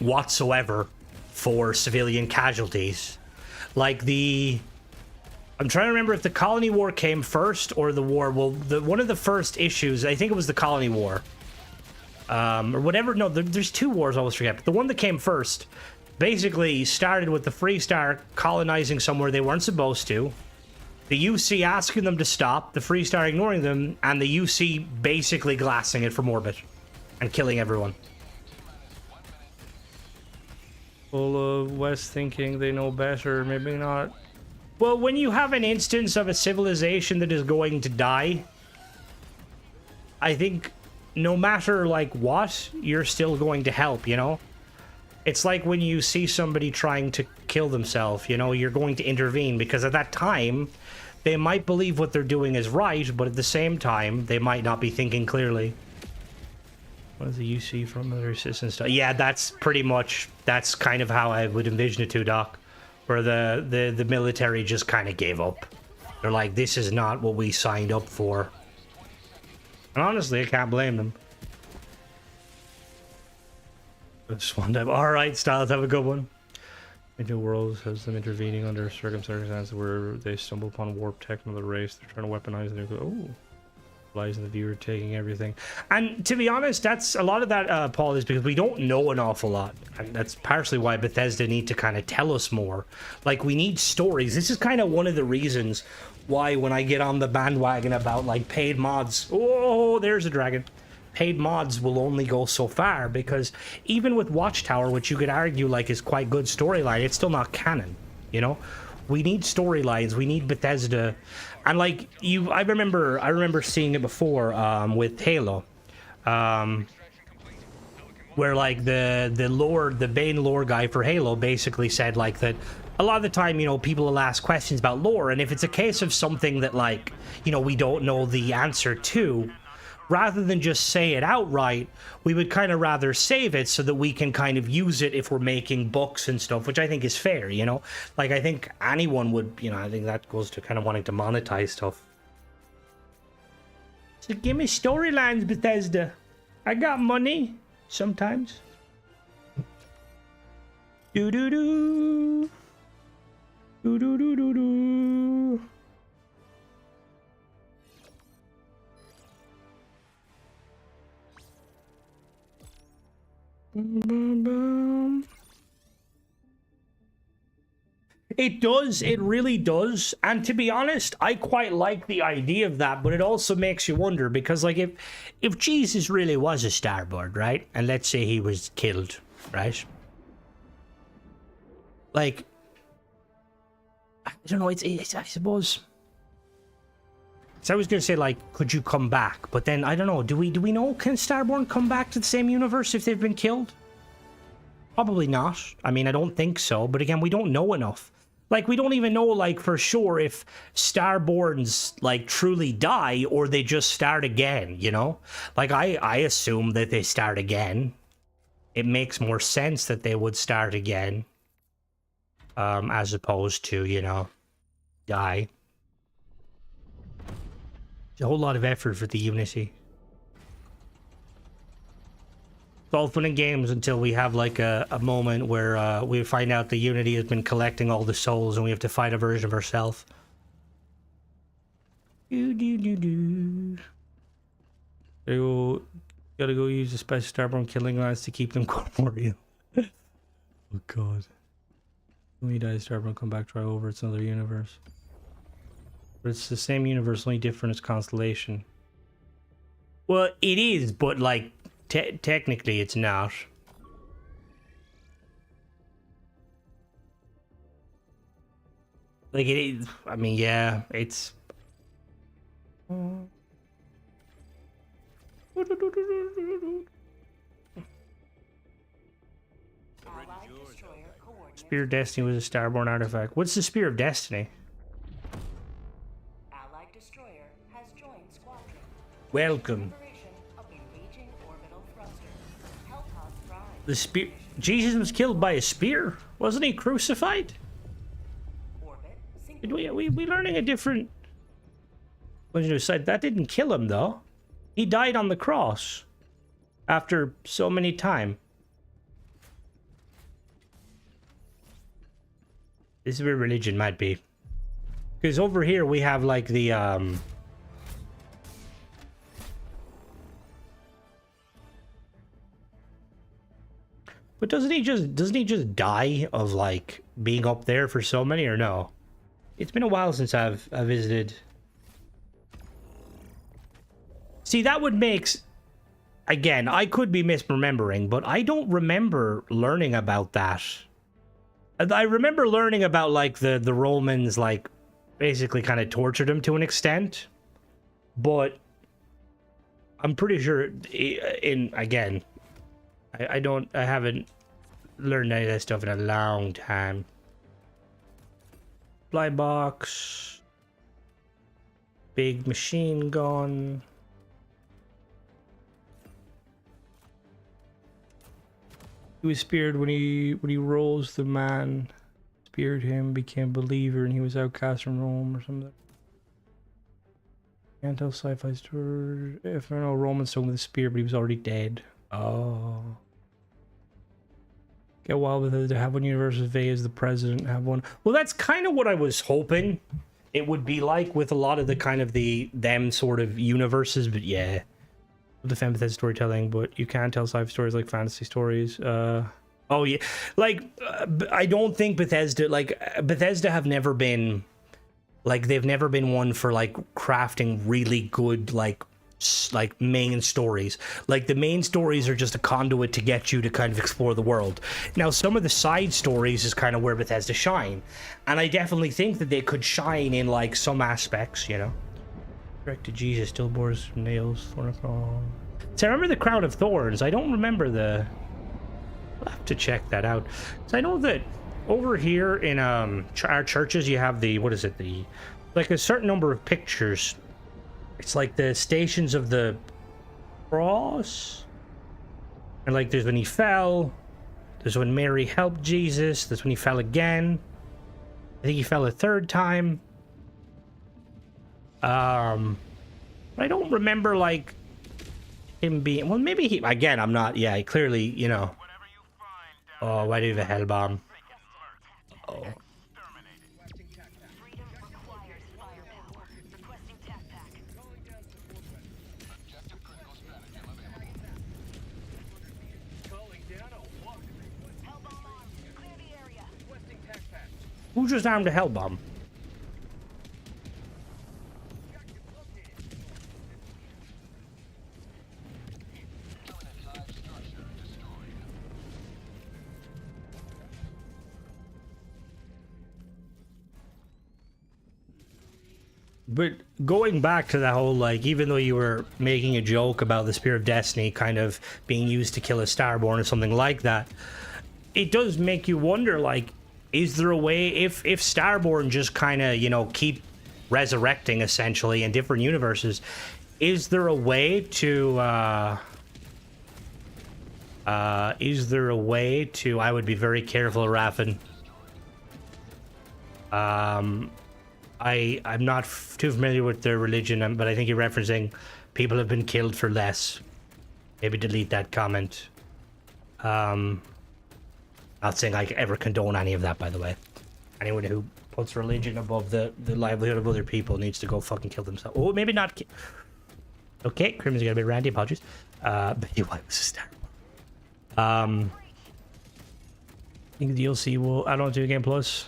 whatsoever for civilian casualties. Like, I'm trying to remember if the colony war came first or the war. Well, one of the first issues, I think it was the colony war, or whatever. No, there's two wars. I always forget. But the one that came first basically started with the Freestar colonizing somewhere they weren't supposed to, the UC asking them to stop, the Freestar ignoring them, and the UC basically glassing it from orbit and killing everyone. Full of West thinking they know better. Maybe not. Well, when you have an instance of a civilization that is going to die, I think no matter like what, you're still going to help, you know? It's like when you see somebody trying to kill themselves, you know, you're going to intervene because at that time, they might believe what they're doing is right, but at the same time, they might not be thinking clearly. What is the UC from military assistance stuff? Yeah, that's pretty much, that's kind of how I would envision it too, Doc. Where the military just kind of gave up. They're like, this is not what we signed up for. And honestly, I can't blame them. Just one time. All right, Styles, have a good one. Into worlds has them intervening under circumstances where they stumble upon warp tech of the race. They're trying to weaponize their. Oh, lies in the viewer taking everything. And to be honest, that's a lot of that, Paul, is because we don't know an awful lot. And that's partially why Bethesda need to kind of tell us more. Like, we need stories. This is kind of one of the reasons why when I get on the bandwagon about, like, paid mods. Oh, there's a dragon. Paid mods will only go so far because even with Watchtower, which you could argue, like, is quite good storyline, it's still not canon, you know? We need storylines. We need Bethesda. And like I remember seeing it before with Halo, where like the Bane lore guy for Halo basically said like that a lot of the time, you know, people will ask questions about lore, and if it's a case of something that like, you know, we don't know the answer to, rather than just say it outright, we would kind of rather save it so that we can kind of use it if we're making books and stuff, which I think is fair, you know? Like, I think anyone would, you know, I think that goes to kind of wanting to monetize stuff. So give me storylines, Bethesda. I got money. Sometimes. Do-do-do. Do-do-do-do-do. It does, it really does. And to be honest, I quite like the idea of that, but it also makes you wonder because like if Jesus really was a starboard, right? And let's say he was killed, right? Like I don't know, it's I suppose. So I was gonna say, like, could you come back? But then I don't know. Do we know, can Starborn come back to the same universe if they've been killed? Probably not. I mean, I don't think so. But again, we don't know enough. Like, we don't even know, like, for sure if Starborns like truly die or they just start again. You know, like I assume that they start again. It makes more sense that they would start again, as opposed to, you know, die. A whole lot of effort for the Unity. It's all fun and games until we have like a moment where we find out the Unity has been collecting all the souls and we have to fight a version of ourselves. You gotta go use the special Starborn killing lines to keep them corporeal. Oh god. When you die, Starborn come back, try over, it's another universe. But it's the same universe, only different as constellation. Well, it is, but like technically it's not. Like it is. I mean, yeah, it's. Spear of Destiny was a Starborn artifact. What's the Spear of Destiny? Allied destroyer has joined squadron. Welcome. Operation of engaging orbital thruster. Hellpod Prime. The spear. Jesus was killed by a spear, wasn't he? Crucified. Orbit sync. Did we learning a different? When you said that didn't kill him though. He died on the cross after so many time. This is where religion might be. Because over here we have like the But doesn't he just die of like being up there for so many, or no? It's been a while since I've visited. See, that would make, again, I could be misremembering, but I don't remember learning about that I remember learning about like the Romans like basically kind of tortured him to an extent, but I'm pretty sure I haven't learned any of that stuff in a long time. Fly box, big machine gun. He was speared when he rose. The man speared him, became a believer, and he was outcast from Rome or something. Can't tell sci-fi story. If I know Roman stone with a spear, but he was already dead. Oh. Get wild with it to have one universe with Vey as the president, have one. Well, that's kind of what I was hoping it would be like with a lot of the kind of them sort of universes, but yeah. Defend Bethesda storytelling, but you can't tell sci-fi stories like fantasy stories. Oh yeah, like I don't think Bethesda have never been like they've never been one for like crafting really good like main stories. Like the main stories are just a conduit to get you to kind of explore the world. Now some of the side stories is kind of where Bethesda shine, and I definitely think that they could shine in like some aspects, you know. Direct to Jesus, still bores nails. So I remember the Crown of Thorns. I don't remember the. I'll have to check that out. So I know that over here in our churches, you have the like a certain number of pictures. It's like the Stations of the Cross, and like there's when he fell. There's when Mary helped Jesus. There's when he fell again. I think he fell a third time. I don't remember like him being. Well, maybe he. Again, I'm not. Yeah, he clearly, you know. Oh, why do you have a hell bomb? Oh. Who just armed a hell bomb? But going back to that whole, like, even though you were making a joke about the Spear of Destiny kind of being used to kill a Starborn or something like that, it does make you wonder, like, is there a way, if Starborn just kind of, you know, keep resurrecting, essentially, in different universes, is there a way to, I would be very careful, Raffin. I'm not too familiar with their religion, but I think you're referencing people have been killed for less. Maybe delete that comment. Not saying I ever condone any of that, by the way. Anyone who puts religion above the livelihood of other people needs to go fucking kill themselves. Oh, maybe not. Okay, Crimson got a bit randy, apologies. But yeah, why was a star? I think the DLC will add on to the Game Plus.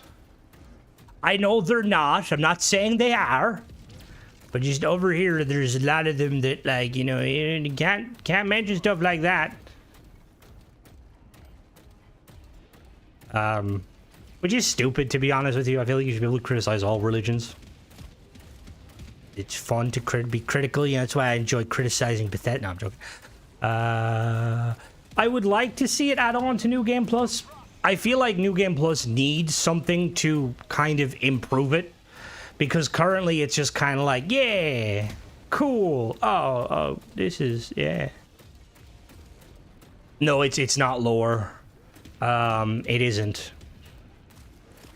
I know they're not. I'm not saying they are. But just over here, there's a lot of them that, like, you know, you can't mention stuff like that. Which is stupid, to be honest with you. I feel like you should be able to criticize all religions. It's fun to be critical. Yeah, that's why I enjoy criticizing Bethesda. No, I'm joking. I would like to see it add on to New Game Plus. I feel like New Game Plus needs something to kind of improve it, because currently it's just kind of like, yeah, cool. Oh, this is, yeah. No, it's not lore. It isn't.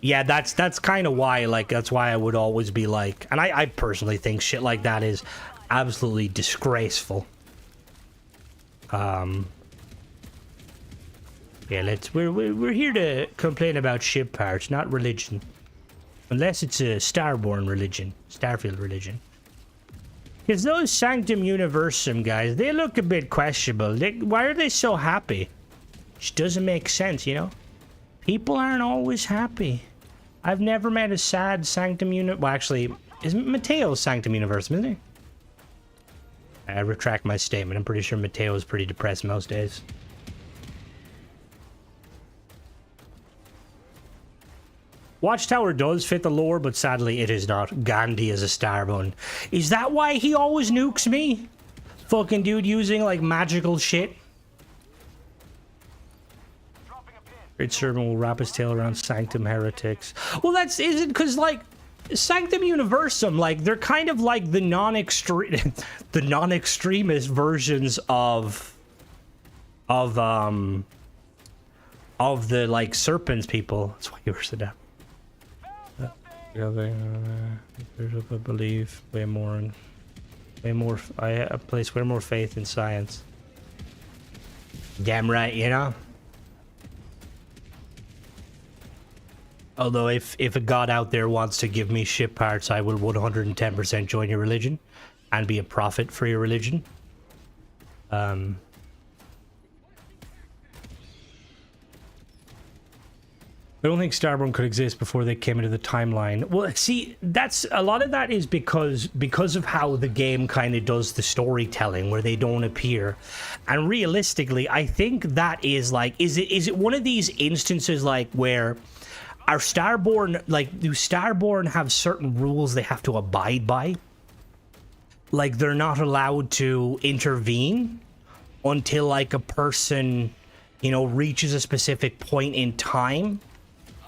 Yeah, that's kind of why, like, that's why I would always be like, and I personally think shit like that is absolutely disgraceful. Yeah, we're here to complain about ship parts, not religion. Unless it's a Starborn religion, Starfield religion. Because those Sanctum Universum guys, they look a bit questionable. Why are they so happy? Which doesn't make sense, you know? People aren't always happy. I've never met a sad Sanctum Well, actually, is Mateo's Sanctum Universum, isn't he? I retract my statement. I'm pretty sure Mateo is pretty depressed most days. Watchtower does fit the lore, but sadly it is not. Gandhi is a Starbone. Is that why he always nukes me? Fucking dude using like magical shit. Great Servant will wrap his tail around Sanctum heretics. Well, that's isn't because like Sanctum Universum, like they're kind of like the non-extreme, the non-extremist versions of the like serpents people. That's why you were so down. There's a belief way more I place way more faith in science. Damn right, you know. Although if a god out there wants to give me ship parts, I will 110% join your religion and be a prophet for your religion. I don't think Starborn could exist before they came into the timeline. Well, see, that's a lot of that is because of how the game kind of does the storytelling, where they don't appear. And realistically, I think that is like, is it one of these instances like where our Starborn, like, do Starborn have certain rules they have to abide by? Like, they're not allowed to intervene until like a person, you know, reaches a specific point in time.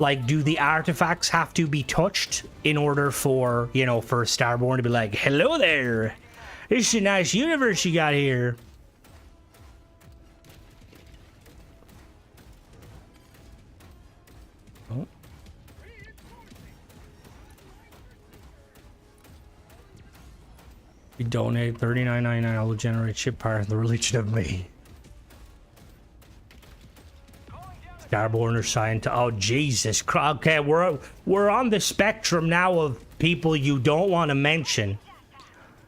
Like, do the artifacts have to be touched in order for, you know, for Starborn to be like, hello there, this is a nice universe you got here. Oh. We donate $39.99, I will generate ship parts in the religion of me. Starborn or scientist. Oh, Jesus Christ. Okay, we're on the spectrum now of people you don't want to mention.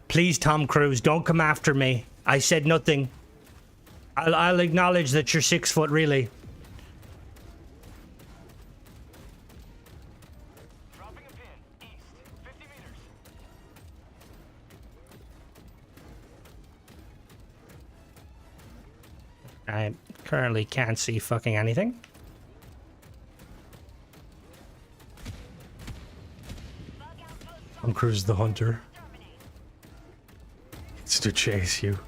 Please, Tom Cruise, don't come after me. I said nothing. I'll acknowledge that you're 6 foot, really. Dropping a pin. East. 50 meters. I currently can't see fucking anything. Tom Cruise the hunter. It's to chase you.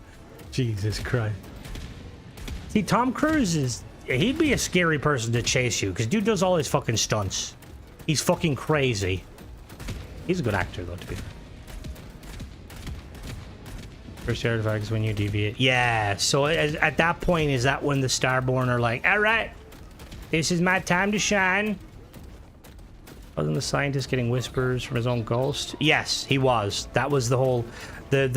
Jesus Christ. See, Tom Cruise is... he'd be a scary person to chase you, because dude does all his fucking stunts. He's fucking crazy. He's a good actor, though, to be fair. First artifact is when you deviate. Yeah, so at that point, is that when the Starborn are like, alright, this is my time to shine? Wasn't the scientist getting whispers from his own ghost? Yes, he was. That was the whole... The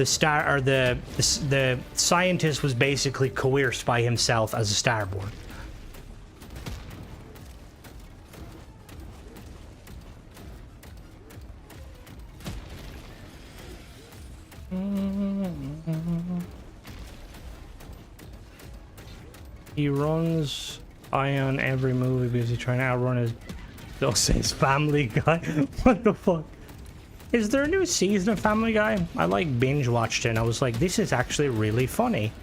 scientist was basically coerced by himself as a Starborn. He runs Ion every movie because he's trying to outrun his... They'll say his Family Guy. What the fuck? Is there a new season of Family Guy? I like binge watched it and I was like, this is actually really funny.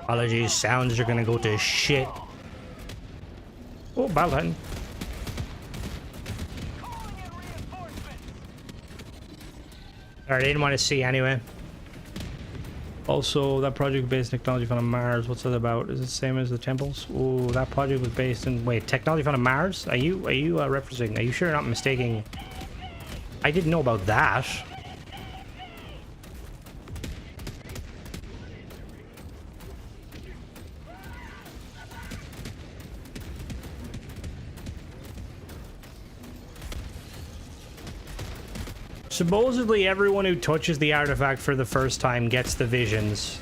Apologies, sounds are gonna go to shit. Oh, Balhan. Alright, I didn't want to see anyway. Also, that project based technology found on Mars. What's that about? Is it the same as the temples? Oh, that project was based in... Wait, technology found on Mars? Are you referencing? Are you sure you're not mistaking? I didn't know about that. Supposedly, everyone who touches the artifact for the first time gets the visions.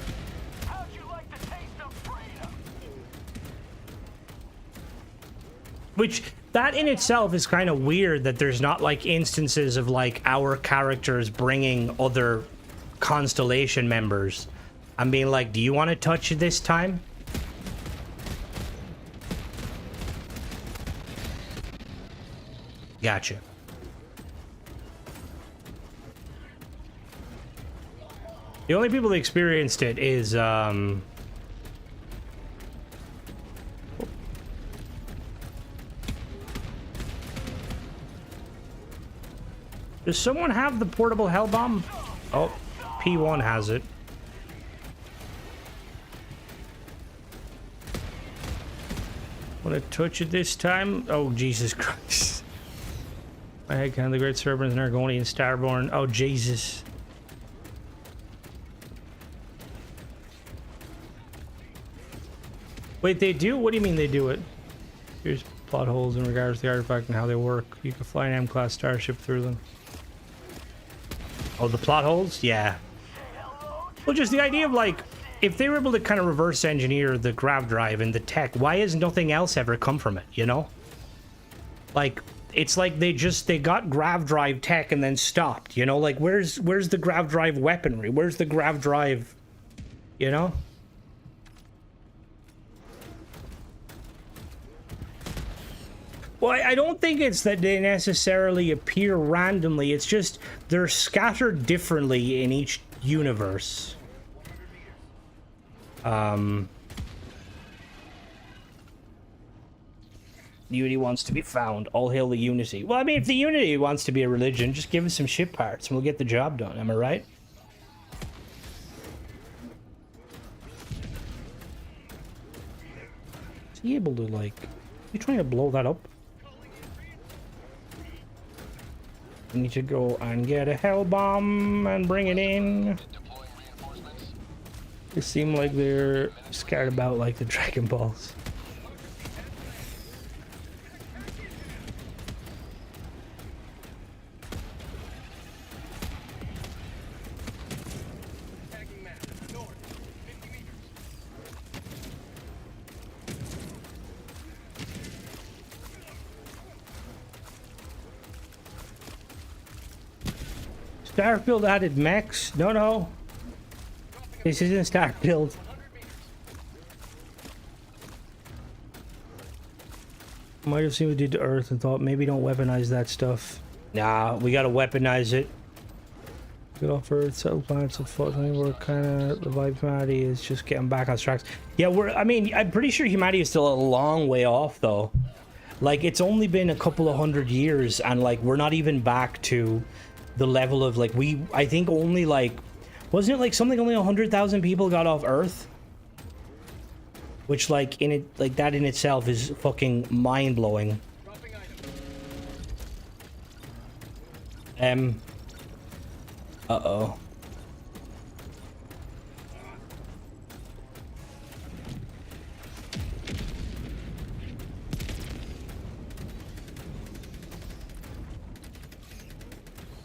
How'd you like the taste of freedom? Which, that in itself is kind of weird that there's not, like, instances of, like, our characters bringing other Constellation members and being like, do you want to touch it this time? Gotcha. The only people that experienced it is does someone have the portable hell bomb? Oh, P1 has it. Want to touch it this time? Oh, Jesus Christ. My head can the Great Serpent and Argonian Starborn. Oh, Jesus. Wait, they do? What do you mean they do it? Here's plot holes in regards to the artifact and how they work. You can fly an M-class starship through them. Oh, the plot holes? Yeah. Well, just the idea of, like, if they were able to kind of reverse engineer the grav drive and the tech, why has nothing else ever come from it, you know? Like, it's like they got grav drive tech and then stopped, you know? Like, where's the grav drive weaponry? Where's the grav drive, you know? Well, I don't think it's that they necessarily appear randomly. It's just they're scattered differently in each universe. Unity wants to be found. All hail the Unity. Well, I mean, if the Unity wants to be a religion, just give us some ship parts and we'll get the job done. Am I right? Is he able to, like... Are you trying to blow that up? We need to go and get a hell bomb and bring it in. They seem like they're scared about like the Dragon Balls. Starfield added mechs? No. This isn't Starfield. Might have seen what we did to Earth and thought maybe don't weaponize that stuff. Nah, we gotta weaponize it. Get off Earth, settle planets and foot. I think we're kind of revive humanity is just getting back on tracks. Yeah, I'm pretty sure humanity is still a long way off though. Like it's only been a couple of 100 years and like we're not even back to the level of like I think only like wasn't it like something only 100,000 people got off Earth, which like in it like that in itself is fucking mind-blowing. Uh-oh.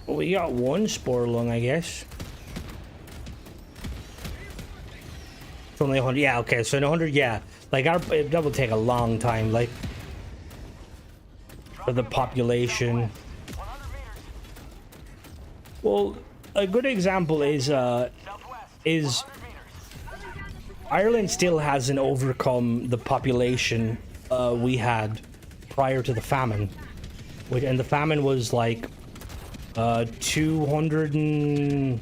Well, we got one spore lung, I guess. It's only 100. Yeah, okay. So in 100, yeah. Like, that would take a long time, like, for the population. Well, a good example is Ireland still hasn't overcome the population we had prior to the famine, and the famine was like 200 and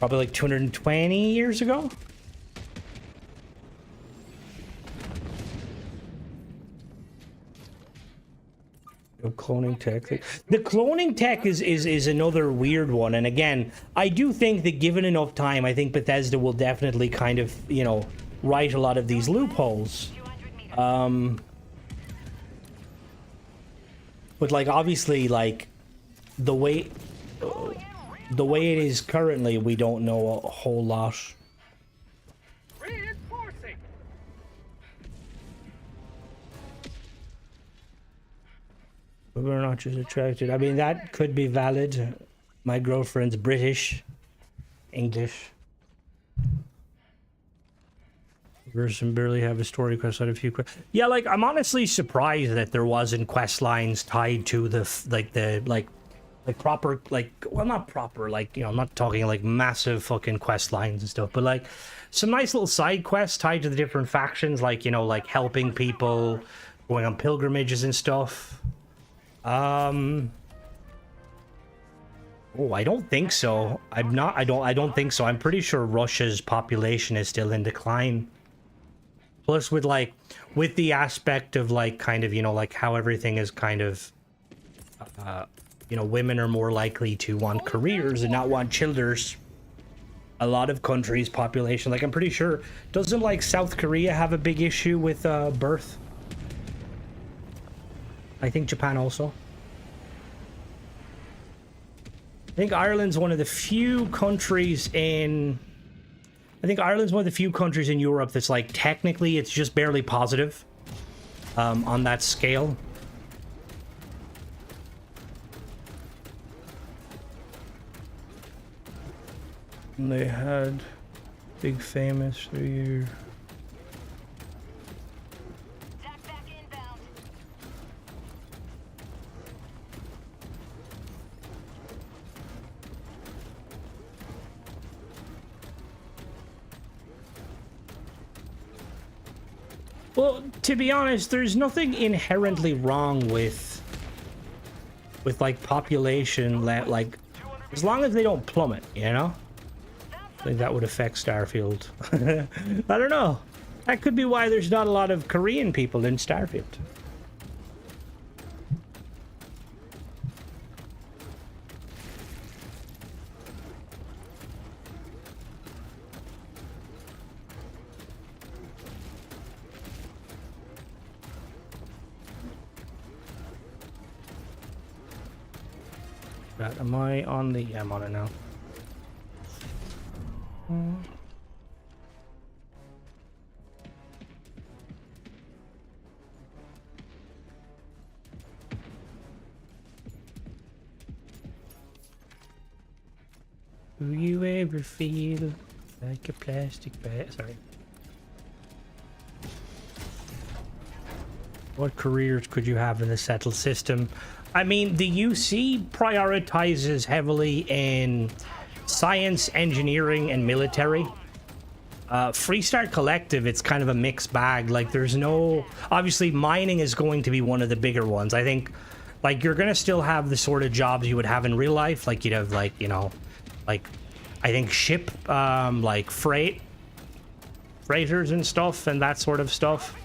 probably like 220 years ago. Cloning tech. The cloning tech is another weird one, and again, I do think that given enough time, I think Bethesda will definitely kind of, you know, right a lot of these loopholes. But like obviously, like the way it is currently, we don't know a whole lot. But we're not just attracted. I mean, that could be valid. My girlfriend's British. English. Person barely have a story quest out of a few quests. Yeah, like, I'm honestly surprised that there wasn't quest lines tied to the, like proper, like, well, not proper, like, you know, I'm not talking, like, massive fucking quest lines and stuff, but, like, some nice little side quests tied to the different factions, like, you know, like, helping people, going on pilgrimages and stuff. Oh, I don't think so. I don't think so. I'm pretty sure Russia's population is still in decline. Plus with like, with the aspect of like kind of, you know, like how everything is kind of, you know, women are more likely to want careers and not want childers. A lot of countries' population, like I'm pretty sure, doesn't like South Korea have a big issue with birth? I think Japan also. I think Ireland's one of the few countries in... I think Ireland's one of the few countries in Europe that's like, technically it's just barely positive on that scale. And they had big famous year. Attack back inbound. Well, to be honest, there's nothing inherently wrong with like population, like as long as they don't plummet, you know? I think that would affect Starfield. I don't know. That could be why there's not a lot of Korean people in Starfield. Right, am I on the... Yeah, I'm on it now. Do you ever feel like a plastic bag? Sorry. What careers could you have in the settled system? I mean, the UC prioritizes heavily in science, engineering, and military. Freestart Collective, it's kind of a mixed bag. Like, there's no... Obviously, mining is going to be one of the bigger ones. I think, like, you're going to still have the sort of jobs you would have in real life. Like, you'd have, like, you know, like, I think ship, like, freighters and stuff, and that sort of stuff.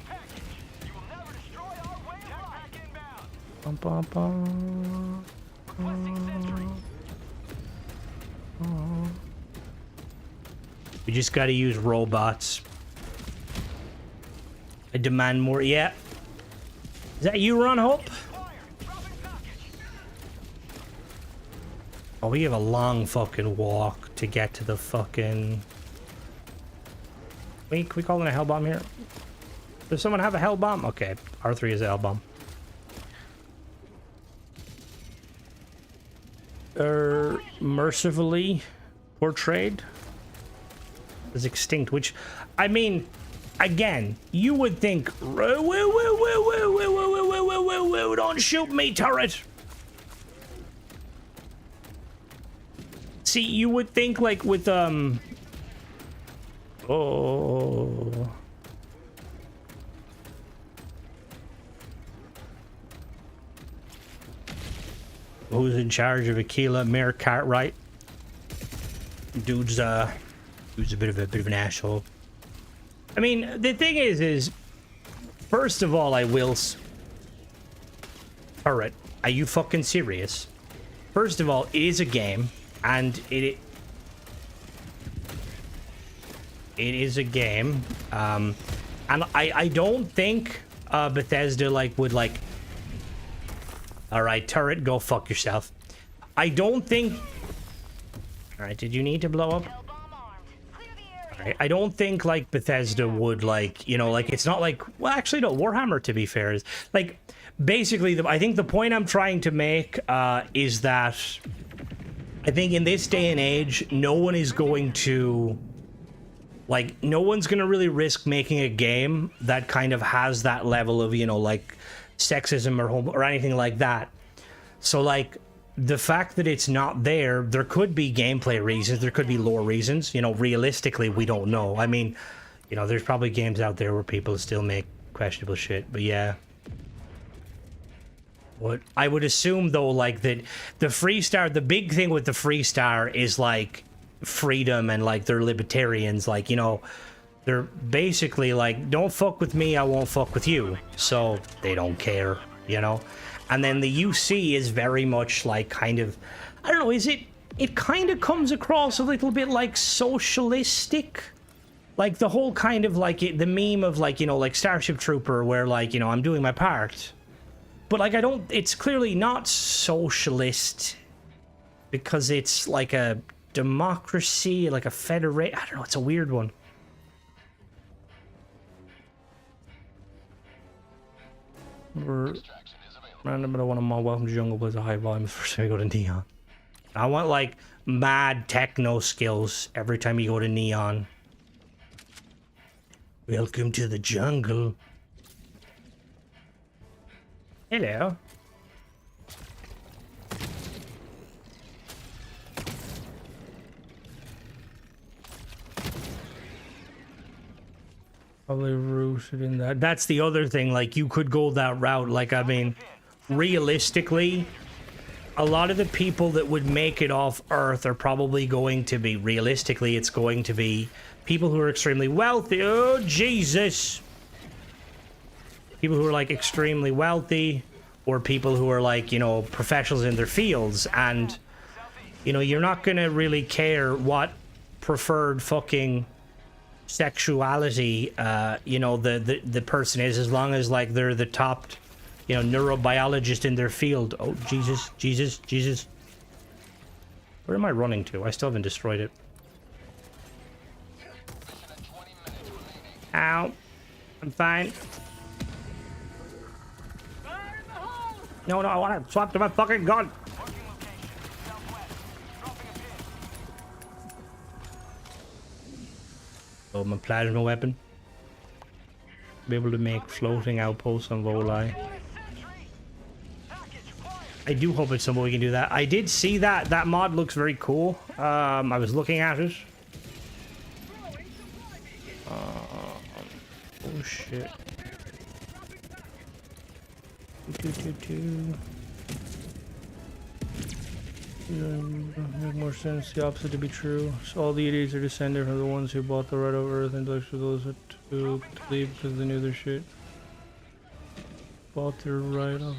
You will never destroy our way of life. Inbound. Bum, bum, bum. We just gotta use robots. I demand more. Yeah. Is that you, Ron Hope? Fire. Dropping package. Oh, we have a long fucking walk to get to the fucking... Wait, can we call it a hell bomb here? Does someone have a hell bomb? Okay, R3 is a hell bomb. Mercifully portrayed as extinct, which, I mean, again, you would think, don't shoot me, turret. See, you would think, like, with, oh... Who's in charge of Aquila? Mayor Cartwright. Dude's a bit of an asshole. I mean, the thing is first of all, I will. Alright, are you fucking serious? First of all, it is a game, and it is a game, and I don't think Bethesda would all right, turret, go fuck yourself. I don't think... All right, did you need to blow up? All right, I don't think, like, Bethesda would, like, you know, like, it's not like... Well, actually, no, Warhammer, to be fair, is... Like, basically, I think the point I'm trying to make is that... I think in this day and age, no one is going to... Like, no one's going to really risk making a game that kind of has that level of, you know, like... sexism or anything like that. So, like, the fact that it's not there could be gameplay reasons, there could be lore reasons, you know. Realistically, we don't know. I mean, you know, there's probably games out there where people still make questionable shit, but yeah. But I would assume though, like that the Freestar, the big thing with the Freestar is like freedom and like they're libertarians, like, you know, they're basically like, don't fuck with me, I won't fuck with you. So they don't care, you know? And then the UC is very much like kind of, I don't know, it kind of comes across a little bit like socialistic. Like the whole kind of like the meme of like, you know, like Starship Trooper where like, you know, I'm doing my part. But like it's clearly not socialist because it's like a democracy, like a federate. I don't know, it's a weird one. Random, but I want a mod. Welcome to Jungle Blitz, a high volume first time you go to Neon. I want like mad techno skills every time you go to Neon. Welcome to the jungle. Hello. Probably rooted in that. That's the other thing, like you could go that route. Like, I mean, realistically, a lot of the people that would make it off Earth are probably going to be, realistically, it's going to be people who are extremely wealthy. Oh, Jesus. People who are like extremely wealthy, or people who are like, you know, professionals in their fields. And, you know, you're not going to really care what preferred fucking sexuality, you know, the person is, as long as like they're the top, you know, neurobiologist in their field. Oh, Jesus, Jesus, Jesus. Where am I running to? I still haven't destroyed it. Ow. I'm fine. No, I want to swap to my fucking gun. Oh, my plasma weapon. Be able to make floating outposts on Volai. I do hope at some point we can do that. I did see that. That mod looks very cool. I was looking at it. Oh shit. Make more sense, the opposite to be true. So all the idiots are descended from the ones who bought the right of Earth, and those that took leave because they knew their shit. Bought their right of.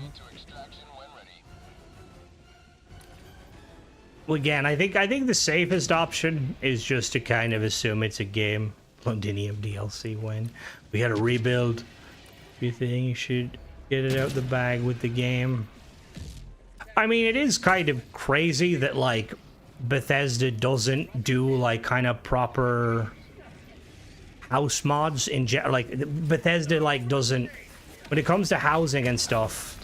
Well, again, I think the safest option is just to kind of assume it's a game. Londinium DLC when we had a rebuild. You think you should get it out the bag with the game? I mean, it is kind of crazy that like Bethesda doesn't do like kind of proper house mods in like Bethesda like doesn't, when it comes to housing and stuff,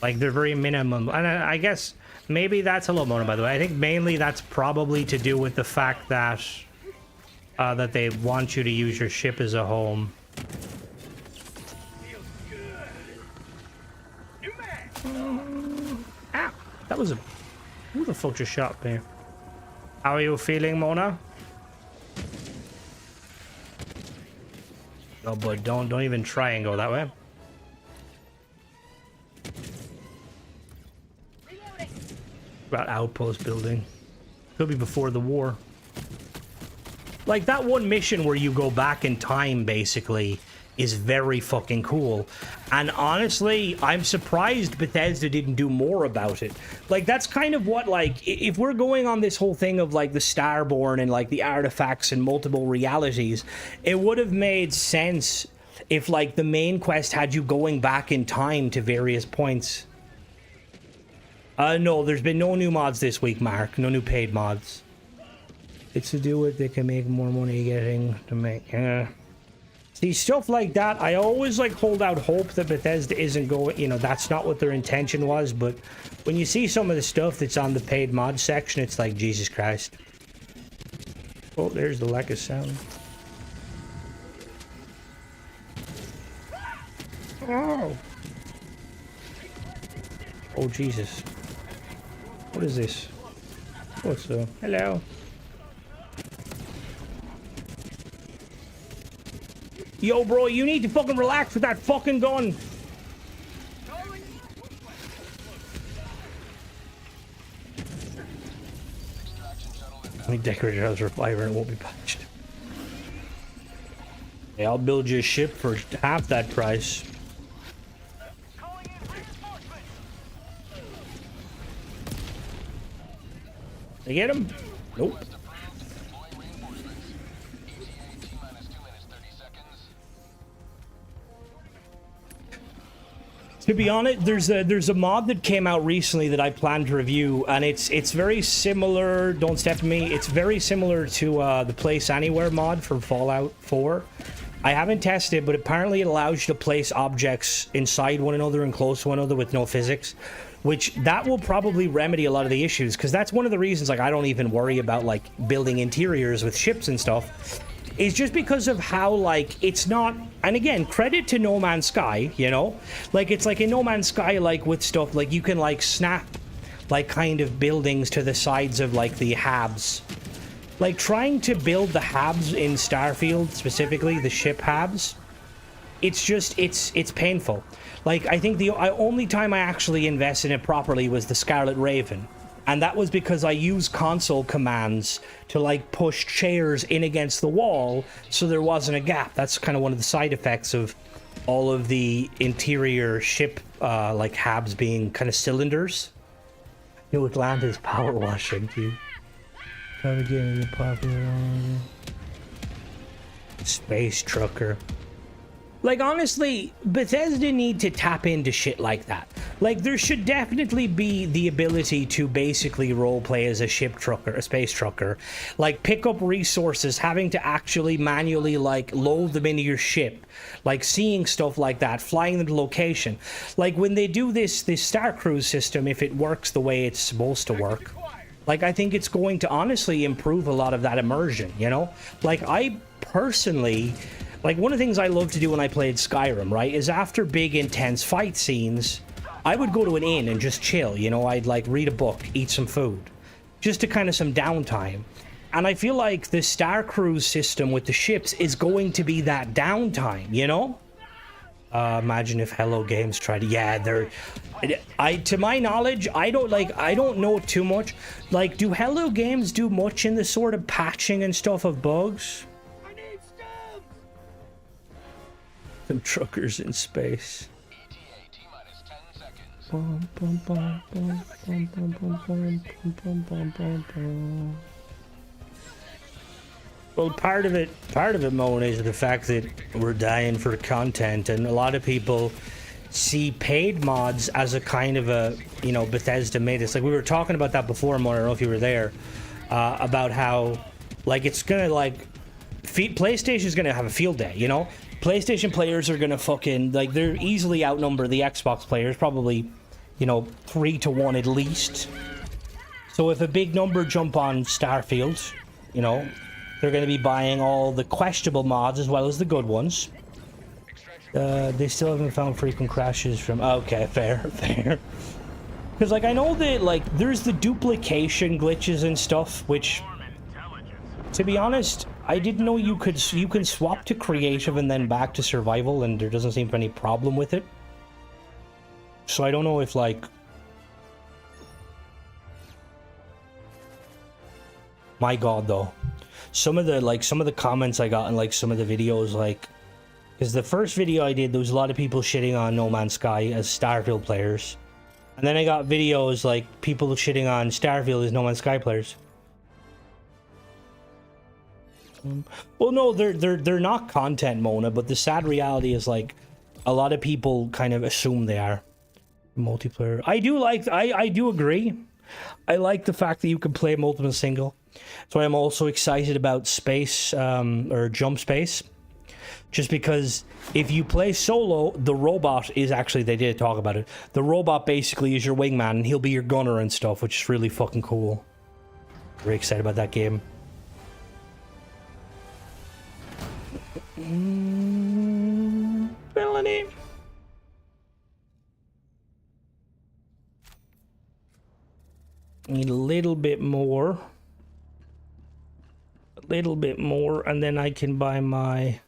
like they're very minimum. And I guess maybe that's a little more, by the way. I think mainly that's probably to do with the fact that that they want you to use your ship as a home. Ow! That was a... Who the fuck just shot me? How are you feeling, Mona? Oh, but don't even try and go that way. About outpost building. Could be before the war. Like, that one mission where you go back in time, basically, is very fucking cool. And honestly, I'm surprised Bethesda didn't do more about it. Like, that's kind of what, like, if we're going on this whole thing of, like, the Starborn and, like, the artifacts and multiple realities, it would have made sense if, like, the main quest had you going back in time to various points. No, there's been no new mods this week, Mark. No new paid mods. It's to do with they can make more money getting to make. See, stuff like that, I always like hold out hope that Bethesda isn't going, you know, that's not what their intention was. But when you see some of the stuff that's on the paid mod section, it's like, Jesus Christ. Oh, there's the lack of sound. Oh. Oh, Jesus. What is this? What's up? Hello. Yo, bro, you need to fucking relax with that fucking gun. Only decorated house for 5 and it won't be patched. Hey, I'll build you a ship for half that price. Calling in reinforcements. They get him? Nope. To be honest, there's a mod that came out recently that I plan to review, and it's very similar. Don't step on me. It's very similar to the Place Anywhere mod from Fallout 4. I haven't tested it, but apparently it allows you to place objects inside one another and close to one another with no physics, which that will probably remedy a lot of the issues, because that's one of the reasons like I don't even worry about like building interiors with ships and stuff. Is just because of how, like, it's not, and again, credit to No Man's Sky, you know? Like, it's like in No Man's Sky, like, with stuff, like, you can, like, snap, like, kind of buildings to the sides of, like, the halves. Like, trying to build the halves in Starfield, specifically, the ship halves, it's just, it's painful. Like, I think the only time I actually invested in it properly was the Scarlet Raven. And that was because I used console commands to, like, push chairs in against the wall so there wasn't a gap. That's kind of one of the side effects of all of the interior ship, like, habs being kind of cylinders. New Atlantis power washing, dude. Navigating popular Space Trucker. Like, honestly, Bethesda need to tap into shit like that. Like, there should definitely be the ability to basically roleplay as a ship trucker, a space trucker. Like, pick up resources, having to actually manually, like, load them into your ship. Like, seeing stuff like that, flying them to location. Like, when they do this Star Cruise system, if it works the way it's supposed to work, like, I think it's going to honestly improve a lot of that immersion, you know? Like, I personally... Like, one of the things I love to do when I played Skyrim, right, is after big, intense fight scenes, I would go to an inn and just chill, you know? I'd, like, read a book, eat some food, just to kind of some downtime. And I feel like the Star Cruise system with the ships is going to be that downtime, you know? Imagine if Hello Games tried to... Yeah, they're... to my knowledge, I don't know too much. Like, do Hello Games do much in the sort of patching and stuff of bugs? Them truckers in space. Well, part of it, Moan, is the fact that we're dying for content, and a lot of people see paid mods as a kind of a, you know, Bethesda made this. Like, we were talking about that before, Moan, I don't know if you were there, about how, like, it's gonna, like, PlayStation's gonna have a field day, you know? PlayStation players are gonna fucking, like, they're easily outnumber the Xbox players, probably, you know, 3 to 1 at least. So if a big number jump on Starfield, you know, they're gonna be buying all the questionable mods as well as the good ones. They still haven't found frequent crashes from... Okay, fair. Because, like, I know that, like, there's the duplication glitches and stuff, which... To be honest, I didn't know you can swap to creative and then back to survival, and there doesn't seem to be any problem with it. So I don't know if, like... My god, though. Some of the comments I got in, like, some of the videos, like... Because the first video I did, there was a lot of people shitting on No Man's Sky as Starfield players. And then I got videos, like, people shitting on Starfield as No Man's Sky players. Well, no, they're not content, Mona, but the sad reality is, like, a lot of people kind of assume they are. Multiplayer. I do agree. I like the fact that you can play multiple single. That's why I'm also excited about Space, or Jump Space. Just because if you play solo, the robot is actually, they did talk about it, the robot basically is your wingman, and he'll be your gunner and stuff, which is really fucking cool. Very excited about that game. Melanie. Need a little bit more. And then I can buy my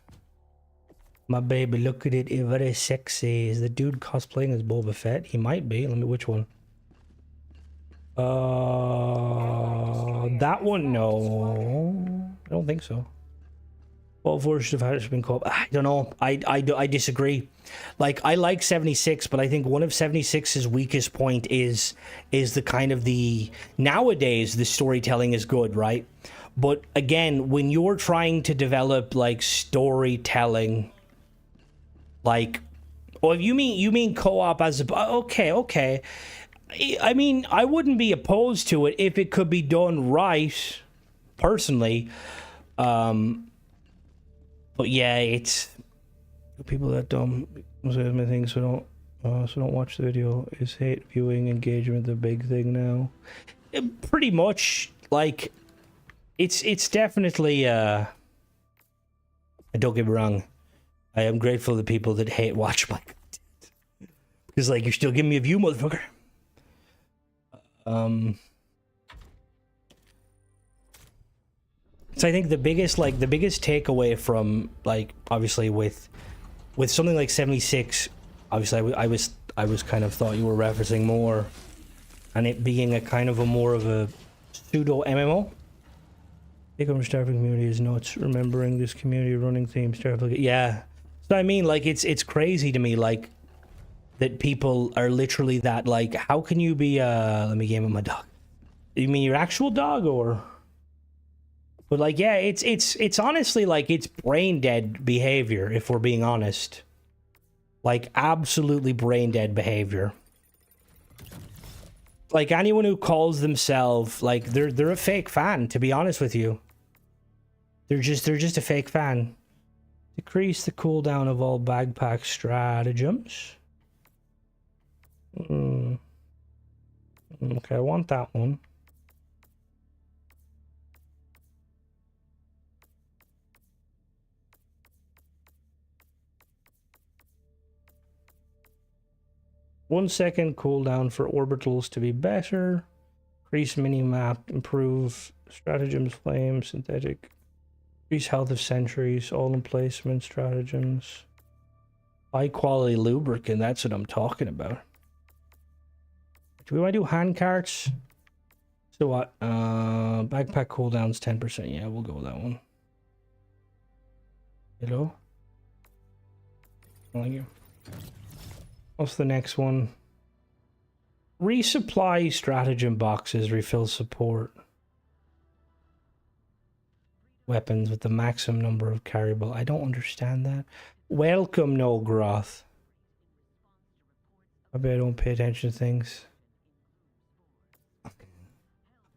baby. Look at it, it's very sexy. Is the dude cosplaying as Boba Fett? He might be. Let me, which one? That one, no. I don't think so. What version of has been called? I don't know. I disagree. Like, I like 76, but I think one of 76's weakest point is the kind of the... Nowadays, the storytelling is good, right? But again, when you're trying to develop, like, storytelling, like... Oh, if you mean co-op as a... Okay. I mean, I wouldn't be opposed to it if it could be done right, personally. But yeah, it's people that dumb things so don't watch the video. Is hate viewing engagement the big thing now? Pretty much, like it's definitely don't get me wrong, I am grateful to people that hate watch my content, because like you're still giving me a view, motherfucker. So I think the biggest takeaway from, like, obviously with something like 76, obviously I was kind of thought you were referencing more, and it being a kind of a more of a pseudo MMO. Takeover Starfield community is nuts. Remembering this community running theme Starfield, yeah. So I mean, like, it's crazy to me, like, that people are literally that, like, how can you be let me game with my dog. You mean your actual dog, or? But like, yeah, it's honestly like it's brain dead behavior, if we're being honest. Like, absolutely brain dead behavior. Like, anyone who calls themselves, like, they're a fake fan, to be honest with you. They're just a fake fan. Decrease the cooldown of all backpack stratagems. Okay, I want that one. One second cooldown for orbitals to be better. Increase mini-map, improve stratagems, flame, synthetic. Increase health of sentries, all emplacement stratagems. High quality lubricant, that's what I'm talking about. Do we want to do hand carts? So what? Backpack cooldowns 10%. Yeah, we'll go with that one. Hello? Thank you. What's the next one? Resupply stratagem boxes, refill support. Weapons with the maximum number of carryable. I don't understand that. Welcome, no Groth. I bet I don't pay attention to things.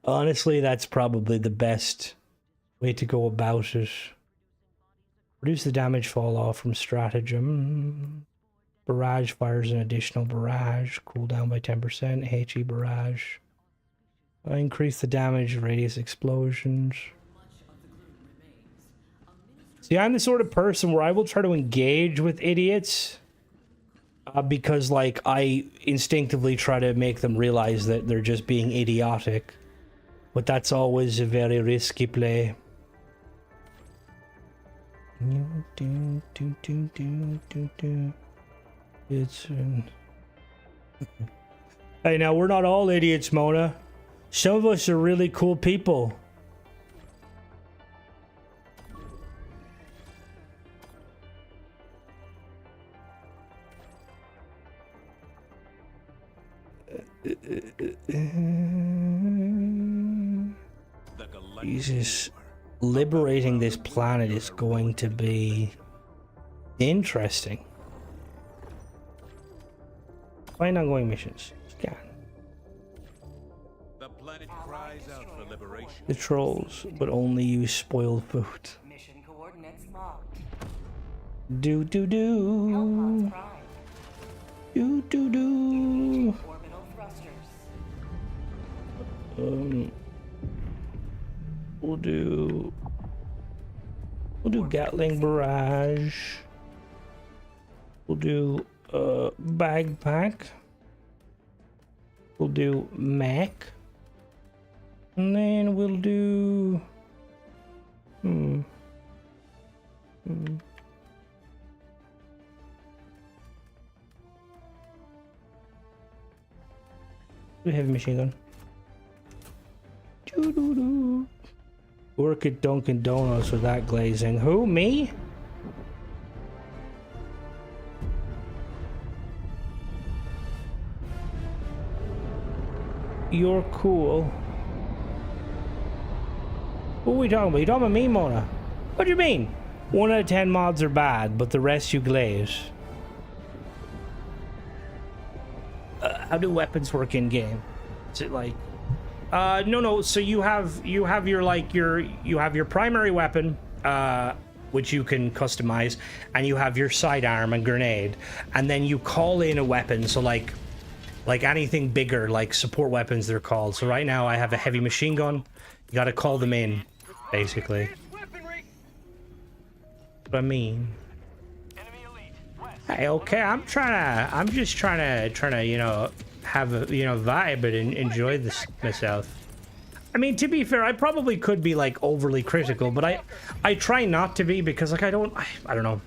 Honestly, that's probably the best way to go about it. Reduce the damage fall off from stratagem. Barrage fires an additional barrage. Cooldown by 10%. HE barrage. Increase the damage radius explosions. See, I'm the sort of person where I will try to engage with idiots. Because, like, I instinctively try to make them realize that they're just being idiotic. But that's always a very risky play. It's Hey, now we're not all idiots, Mona. Some of us are really cool people. Jesus, liberating this planet is going to be interesting. Find ongoing missions. Scan. The planet cries out for liberation. The trolls, but only use spoiled food. Mission coordinates locked. Do. Hellpods prime. Do. Orbital thrusters. We'll do Gatling barrage. We'll do bagpack. We'll do mech. And then we'll do We have a machine gun. Doo-doo-doo. Work at Dunkin' Donuts with that glazing. Who, me? You're cool. What are we talking about? You talking about me, Mona? What do you mean? 1 out of 10 mods are bad, but the rest you glaze. How do weapons work in game? Is it like no, so you have your like you have your primary weapon, which you can customize, and you have your sidearm and grenade, and then you call in a weapon. So like anything bigger, like support weapons they're called. So right now I have a heavy machine gun. You gotta call them in, basically. What I mean. Hey, okay, I'm just trying to, you know, have a, you know, vibe and enjoy this myself. I mean, to be fair, I probably could be like overly critical, but I try not to be, because like I don't know.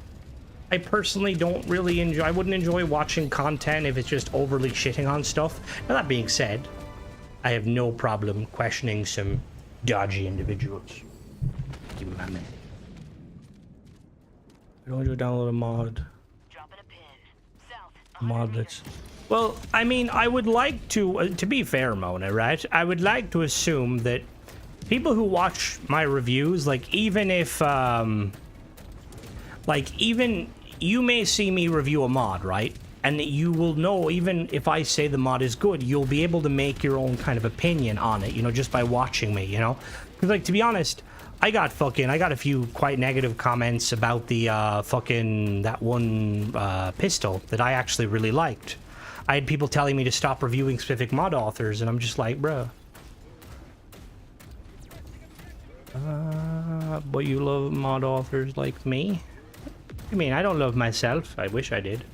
I personally don't really enjoy, I wouldn't enjoy watching content if it's just overly shitting on stuff. Now that being said, I have no problem questioning some dodgy individuals. Give me my man. I don't want to download a mod. Modlets. Well, I mean, I would like to be fair, Mona, right? I would like to assume that people who watch my reviews, like, even if, even you may see me review a mod, right? And you will know, even if I say the mod is good, you'll be able to make your own kind of opinion on it, you know, just by watching me, you know? Because, like, to be honest, I got a few quite negative comments about the that one pistol that I actually really liked. I had people telling me to stop reviewing specific mod authors, and I'm just like, bruh. But you love mod authors like me? I mean, I don't love myself. I wish I did.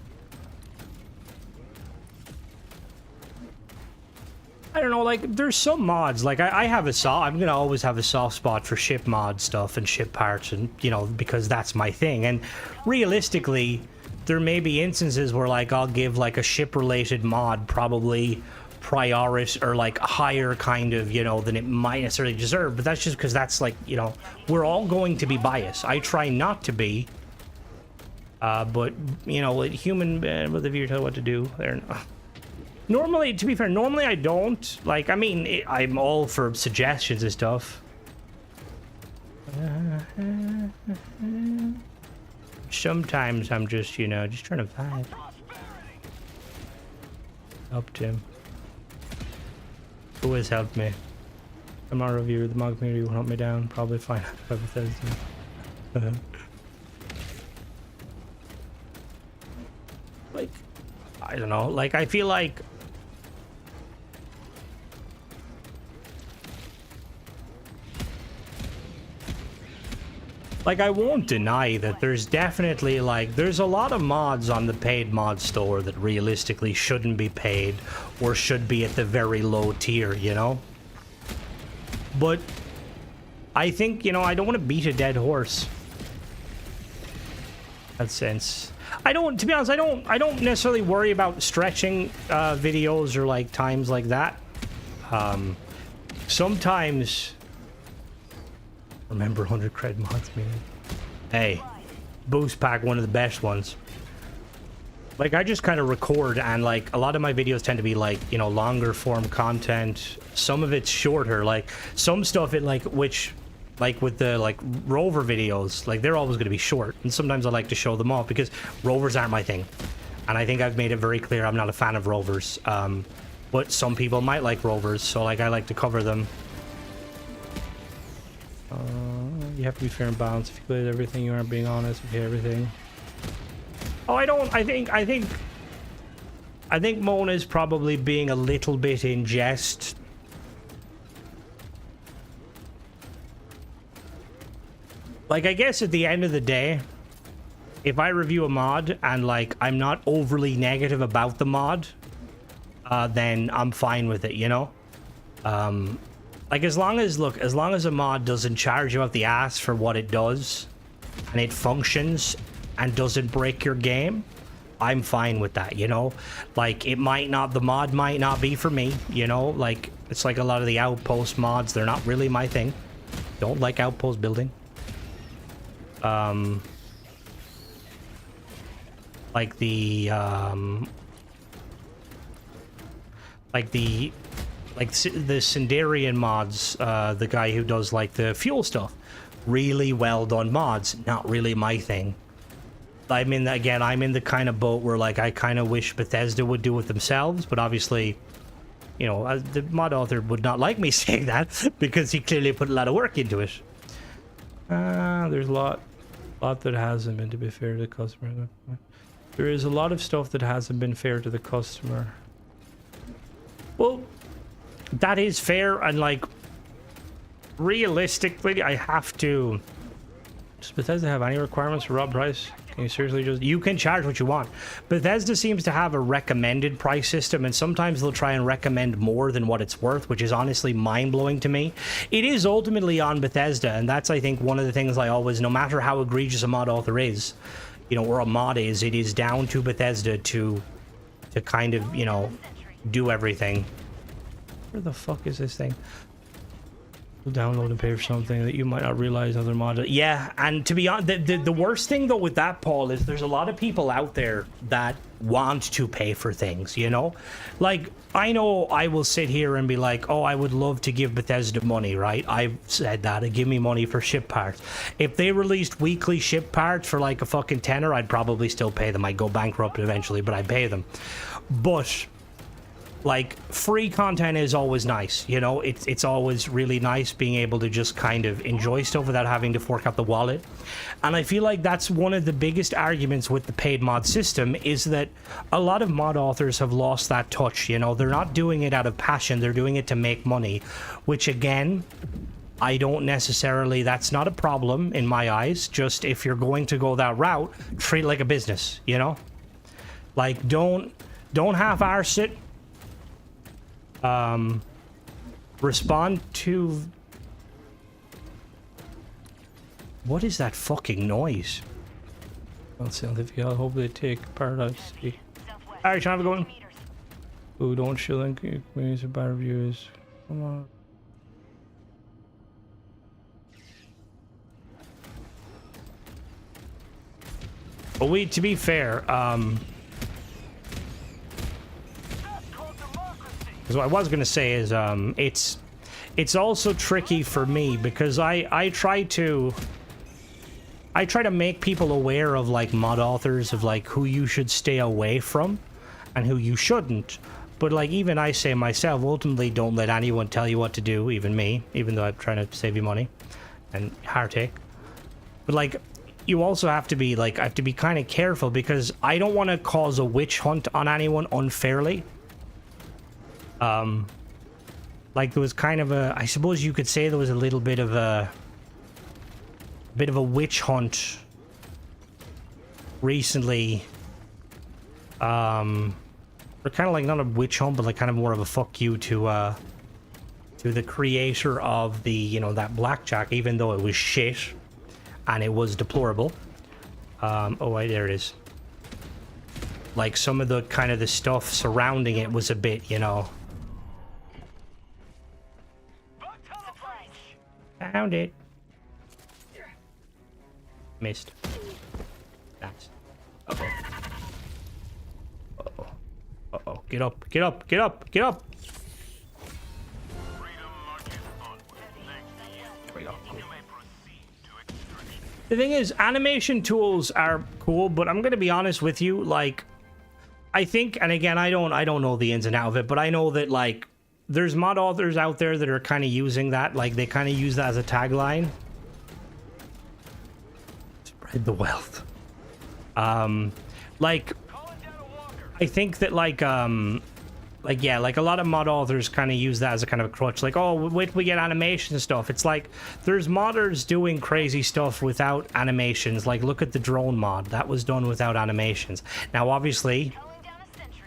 I don't know, like, there's some mods, like, I'm gonna always have a soft spot for ship mod stuff and ship parts, and, you know, because that's my thing. And realistically, there may be instances where, like, I'll give, like, a ship-related mod probably priority, or, like, higher kind of, you know, than it might necessarily deserve, but that's just because that's, like, you know, we're all going to be biased. I try not to be, but, you know, human, with the view to what to do, they're not. Normally, to be fair, normally I don't. Like, I mean, I'm all for suggestions and stuff. Sometimes I'm just, you know, just trying to vibe. Helped him. Who has helped me? I'm not a reviewer. The mod community will hunt me down. Probably fine. Like, I don't know. Like, I feel like... Like, I won't deny that there's definitely, like, there's a lot of mods on the paid mod store that realistically shouldn't be paid or should be at the very low tier, you know? But I think, you know, I don't want to beat a dead horse. In that sense. To be honest, I don't necessarily worry about stretching videos or, like, times like that. Sometimes... Remember 100 cred mods, man. Hey, boost pack, one of the best ones. Like, I just kind of record, and like a lot of my videos tend to be like, you know, longer form content. Some of it's shorter, like some stuff it like, which like with the like rover videos, like they're always going to be short, and sometimes I like to show them off because rovers aren't my thing, and I think I've made it very clear I'm not a fan of rovers. But some people might like rovers, so like I like to cover them. You have to be fair and balanced. If you play everything, you aren't being honest. If you hate everything. Oh, I think Mona's probably being a little bit in jest. Like, I guess at the end of the day, if I review a mod and like I'm not overly negative about the mod, then I'm fine with it, you know? Like, as long as a mod doesn't charge you up the ass for what it does, and it functions and doesn't break your game, I'm fine with that, you know? Like, the mod might not be for me, you know? Like, It's like a lot of the outpost mods. They're not really my thing. Don't like outpost building. Like the Sindarian mods, the guy who does like the fuel stuff, really well done mods. Not really my thing. I'm in the kind of boat where like I kind of wish Bethesda would do it themselves, but obviously, you know, the mod author would not like me saying that because he clearly put a lot of work into it. There's a lot that hasn't been, to be fair to the customer. There is a lot of stuff that hasn't been fair to the customer. Well, that is fair, and like realistically, I have to. Does Bethesda have any requirements for Rob price? Can you seriously just... You can charge what you want. Bethesda seems to have a recommended price system, and sometimes they'll try and recommend more than what it's worth, which is honestly mind-blowing to me. It is ultimately on Bethesda, and that's, I think, one of the things I always... No matter how egregious a mod author is, you know, or a mod is, it is down to Bethesda to kind of, you know, do everything. Where the fuck is this thing? Download and pay for something that you might not realize other mods. Yeah, and to be honest, the worst thing though with that, Paul, is there's a lot of people out there that want to pay for things, you know? Like, I know I will sit here and be like, oh, I would love to give Bethesda money, right? I've said that, give me money for ship parts. If they released weekly ship parts for like a fucking tenner, I'd probably still pay them. I'd go bankrupt eventually, but I'd pay them. But like, free content is always nice, you know? It's always really nice being able to just kind of enjoy stuff without having to fork out the wallet. And I feel like that's one of the biggest arguments with the paid mod system, is that a lot of mod authors have lost that touch, you know? They're not doing it out of passion, they're doing it to make money, which again, I don't necessarily... That's not a problem in my eyes. Just if you're going to go that route, treat it like a business, you know? Like, don't half-arse it. Respond to... What is that fucking noise? I'll send if you hope they take Paradise City. Alright, Sean, have a good one. Ooh, don't show them communities of bad reviews. Come on. But to be fair, because what I was gonna say is, it's also tricky for me because I try to make people aware of like mod authors, of like who you should stay away from and who you shouldn't. But like even I say myself, ultimately don't let anyone tell you what to do, even me, even though I'm trying to save you money and heartache. But like, you also have to be like, I have to be kind of careful because I don't want to cause a witch hunt on anyone unfairly. Like there was kind of a, I suppose you could say there was a little bit of a witch hunt recently. Or kind of like not a witch hunt, but like kind of more of a fuck you to the creator of the, you know, that blackjack, even though it was shit and it was deplorable. Oh wait, there it is. Like some of the kind of the stuff surrounding it was a bit, you know. Found it. Missed. Nice. Uh-oh. Uh-oh. Uh-oh. Get up. Get up. Get up. Get up. There we go. Cool. The thing is, animation tools are cool, but I'm gonna be honest with you, like, I think, and again, I don't know the ins and outs of it, but I know that, like, there's mod authors out there that are kind of using that, like they kind of use that as a tagline. Spread the wealth. Like, I think that like yeah, like a lot of mod authors kind of use that as a kind of a crutch. Like, oh, wait till we get animation and stuff. It's like there's modders doing crazy stuff without animations. Like, look at the drone mod. That was done without animations. Now, obviously,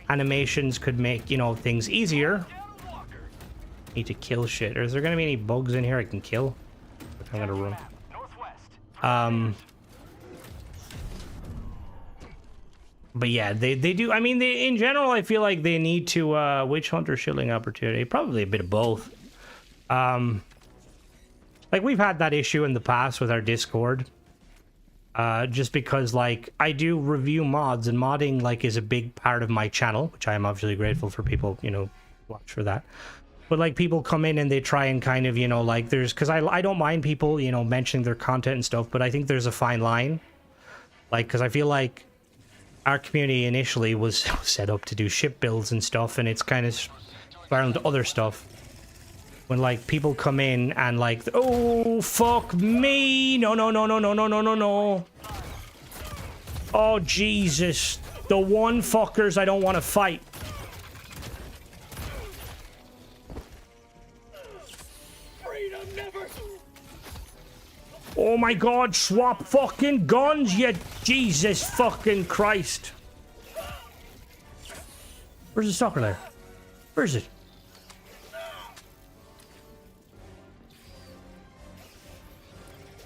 animations could make, you know, things easier. Need to kill shit. Or is there gonna be any bugs in here I can kill? I'm gonna run. But yeah, they do. I mean, they, in general, I feel like they need to witch hunter shilling opportunity. Probably a bit of both. Like we've had that issue in the past with our Discord. Just because like I do review mods, and modding like is a big part of my channel, which I am obviously grateful for people, you know, watch for that. But like people come in and they try and kind of, you know, like there's, because I don't mind people, you know, mentioning their content and stuff, but I think there's a fine line. Like, because I feel like our community initially was set up to do ship builds and stuff, and it's kind of spiraled into other stuff. When like people come in and like, oh fuck me, no no no no no no no no no, oh Jesus, the one fuckers I don't want to fight. Oh my god, swap fucking guns, you Jesus fucking Christ. Where's the stalker there? Where is it?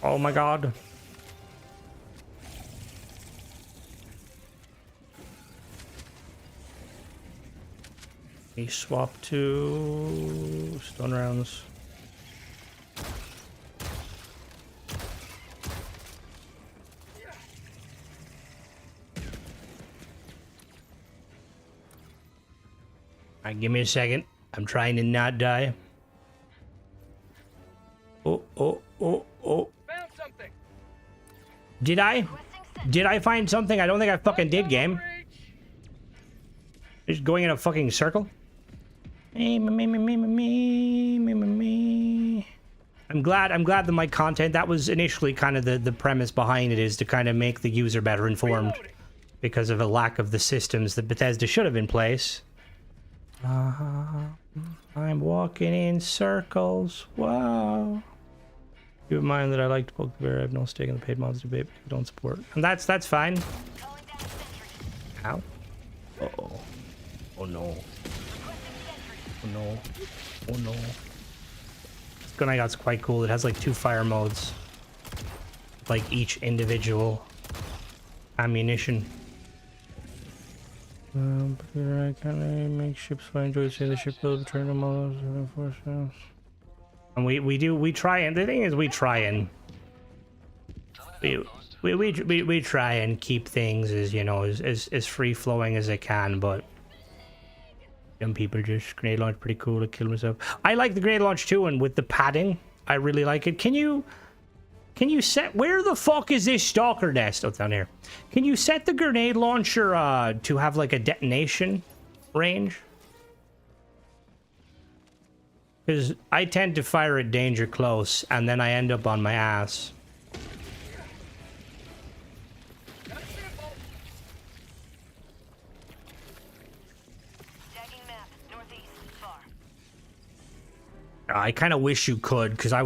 Oh my god. He swapped to stun rounds. Alright, give me a second. I'm trying to not die. Oh, oh, oh, oh. Found something. Did I? Did I find something? I don't think I fucking did, game. Just going in a fucking circle. I'm glad that my content, that was initially kind of the premise behind it, is to kind of make the user better informed because of a lack of the systems that Bethesda should have in place. I'm walking in circles. Wow. Keep in mind that I like to poke the bear. I have no stake in the paid mods debate. But don't support, and that's fine. Ow. Uh oh. Oh no. Oh no. Oh no. This gun I got's quite cool. It has like 2 fire modes, like each individual ammunition. But I kind of make ships fly. Enjoy seeing the ship build, return them all those. And we try, and the thing is, we try and we try and keep things as, you know, as free flowing as they can, but some people just grenade launch pretty cool to kill myself. I like the grenade launch too, and with the padding, I really like it. Can you set, where the fuck is this stalker nest? Oh, it's down here. Can you set the grenade launcher to have like a detonation range? Because I tend to fire at danger close, and then I end up on my ass. I kind of wish you could, because I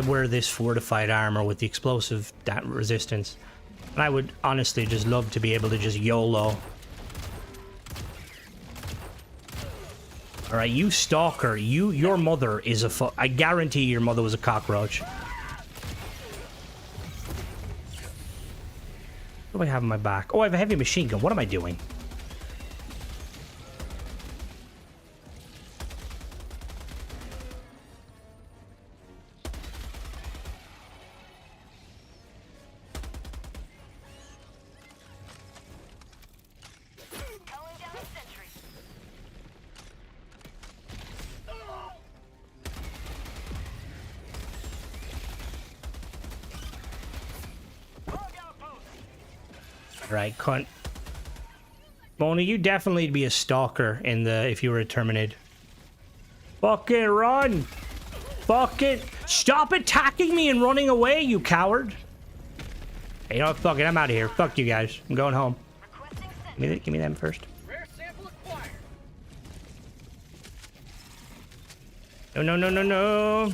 wear this fortified armor with the explosive resistance, and I would honestly just love to be able to just YOLO. All right, you stalker, your mother is a I guarantee your mother was a cockroach. What do I have in my back? Oh, I have a heavy machine gun. What am I doing? Right, cunt. Mona, you definitely be a stalker in the, if you were a Terminid. Fucking run! Fucking stop attacking me and running away, you coward! Hey, you know what? Fuck it, I'm out of here. Fuck you guys. I'm going home. Give me them first. No, no, no, no, no.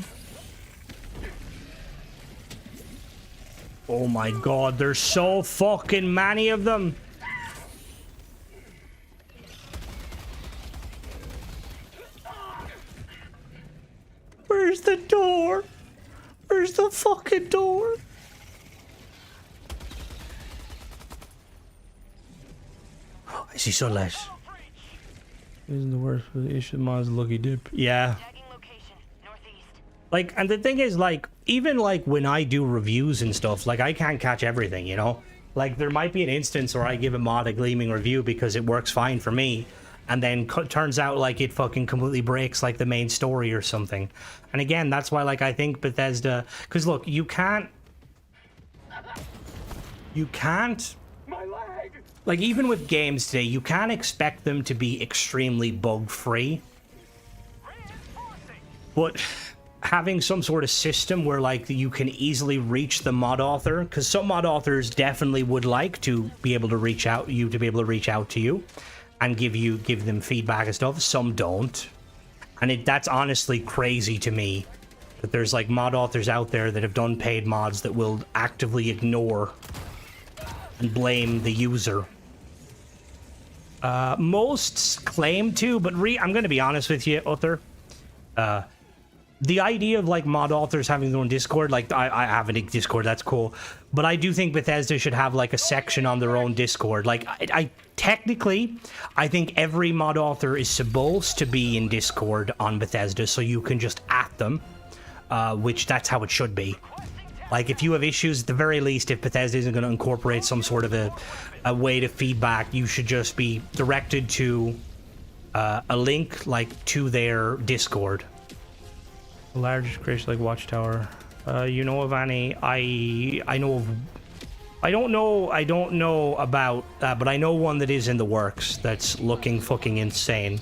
Oh my god, there's so fucking many of them. Where's the door? Where's the fucking door? I see sunlight. Isn't the worst for the issue mods lucky dip. Yeah. Tagging location. Northeast. Like, and the thing is, like, even like when I do reviews and stuff, like I can't catch everything, you know? Like there might be an instance where I give a mod a gleaming review because it works fine for me, and then turns out like it fucking completely breaks like the main story or something. And again, that's why like I think Bethesda, because look, you can't like, even with games today, you can't expect them to be extremely bug free, but having some sort of system where like you can easily reach the mod author, because some mod authors definitely would like to be able to reach out to you and give them feedback and stuff. Some don't, and that's honestly crazy to me that there's like mod authors out there that have done paid mods that will actively ignore and blame the user. Most claim to, but I'm going to be honest with you, Uther. The idea of like mod authors having their own Discord, like I have a Discord, that's cool, but I do think Bethesda should have like a section on their own Discord. Like I technically, I think every mod author is supposed to be in Discord on Bethesda, so you can just at them, which that's how it should be. Like if you have issues, at the very least, if Bethesda isn't going to incorporate some sort of a way to feedback, you should just be directed to a link like to their Discord. The largest creation like Watchtower. You know of any? I know of. I don't know about that, but I know one that is in the works that's looking fucking insane.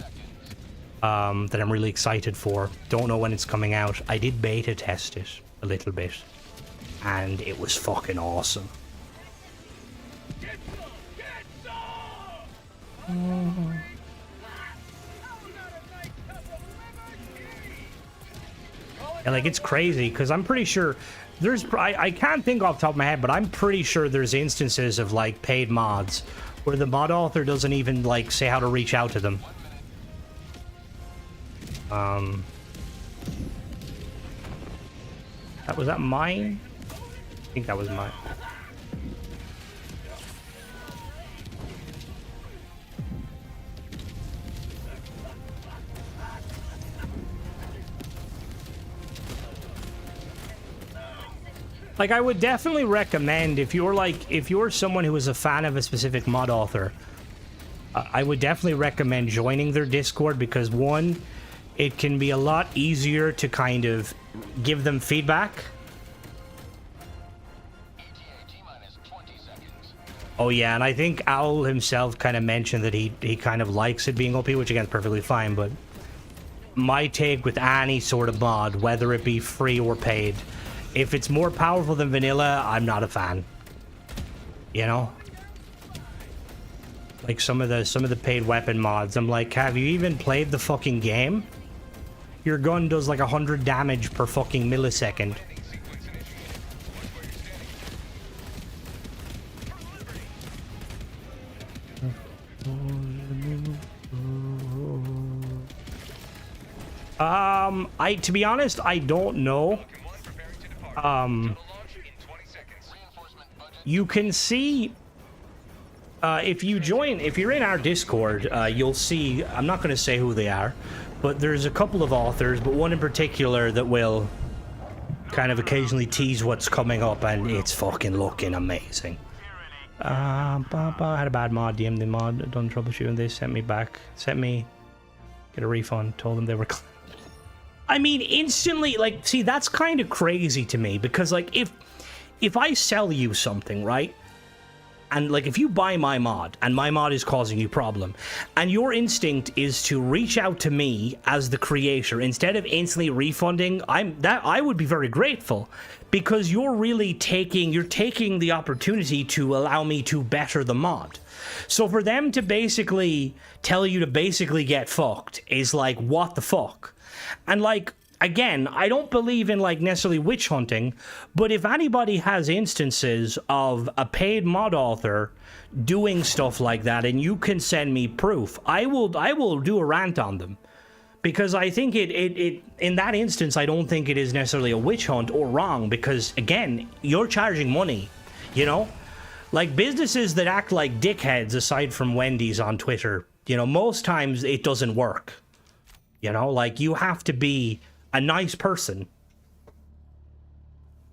That I'm really excited for. Don't know when it's coming out. I did beta test it a little bit, and it was fucking awesome. And like it's crazy because I'm pretty sure there's I can't think off the top of my head, but I'm pretty sure there's instances of like paid mods where the mod author doesn't even like say how to reach out to them. Was that mine? I think that was mine. Like, I would definitely recommend if you're someone who is a fan of a specific mod author, I would definitely recommend joining their Discord because one, it can be a lot easier to kind of give them feedback. Oh yeah, and I think Owl himself kind of mentioned that he kind of likes it being OP, which again is perfectly fine, but my take with any sort of mod, whether it be free or paid, if it's more powerful than vanilla, I'm not a fan. You know? Like some of the paid weapon mods, I'm like, have you even played the fucking game? Your gun does like 100 damage per fucking millisecond. To be honest, I don't know. You can see if you're in our Discord, you'll see, I'm not going to say who they are, but there's a couple of authors, but one in particular that will kind of occasionally tease what's coming up, and it's fucking looking amazing. I had a bad mod, DM'd the mod, done troubleshooting, they sent me get a refund, told them they were I mean, instantly, like, see, that's kind of crazy to me, because, like, if I sell you something, right, and, like, if you buy my mod, and my mod is causing you problem, and your instinct is to reach out to me as the creator, instead of instantly refunding, I would be very grateful, because you're really taking the opportunity to allow me to better the mod. So for them to basically tell you to basically get fucked is like, what the fuck? And like, again, I don't believe in like necessarily witch hunting, but if anybody has instances of a paid mod author doing stuff like that and you can send me proof, I will do a rant on them. Because I think it in that instance, I don't think it is necessarily a witch hunt or wrong, because again, you're charging money, you know? Like, businesses that act like dickheads, aside from Wendy's on Twitter, you know, most times it doesn't work. You know, like, you have to be a nice person.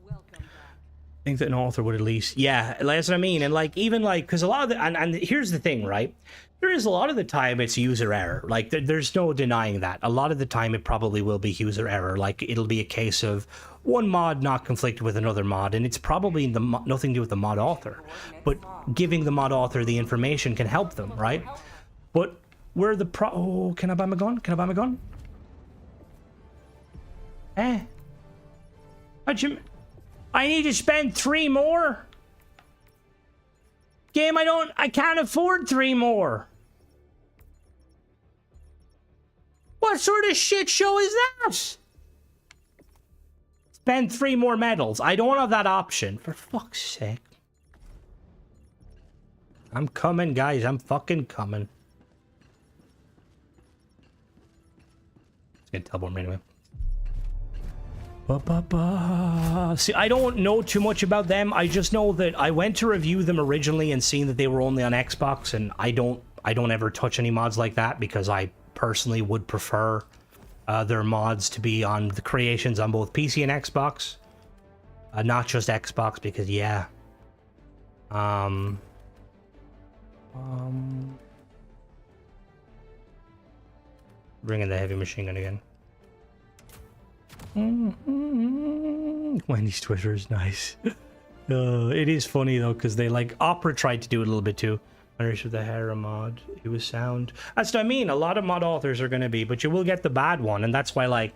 Welcome back. I think that an author would at least, yeah, that's what I mean. And like, even like, because a lot of the, and here's the thing, right? There is a lot of the time it's user error. Like, there's no denying that. A lot of the time it probably will be user error. Like, it'll be a case of one mod not conflicted with another mod, and it's probably nothing to do with the mod author. But giving the mod author the information can help them, right? But where the oh, can I buy my gun? Can I buy my gun? Eh? How'd you... I need to spend 3 more? Game, I can't afford 3 more. What sort of shit show is that? Spend 3 more medals. I don't have that option. For fuck's sake. I'm coming, guys. I'm fucking coming. It's gonna teleport me anyway. See, I don't know too much about them. I just know that I went to review them originally and seen that they were only on Xbox, and I don't ever touch any mods like that because I personally would prefer their mods to be on the creations on both PC and Xbox, not just Xbox, because yeah. Bringing the heavy machine gun again. Wendy's Twitter is nice. It is funny though, because they like Opera tried to do it a little bit too. Irish with the Hera mod, it was sound. That's what I mean. A lot of mod authors are gonna be, but you will get the bad one, and that's why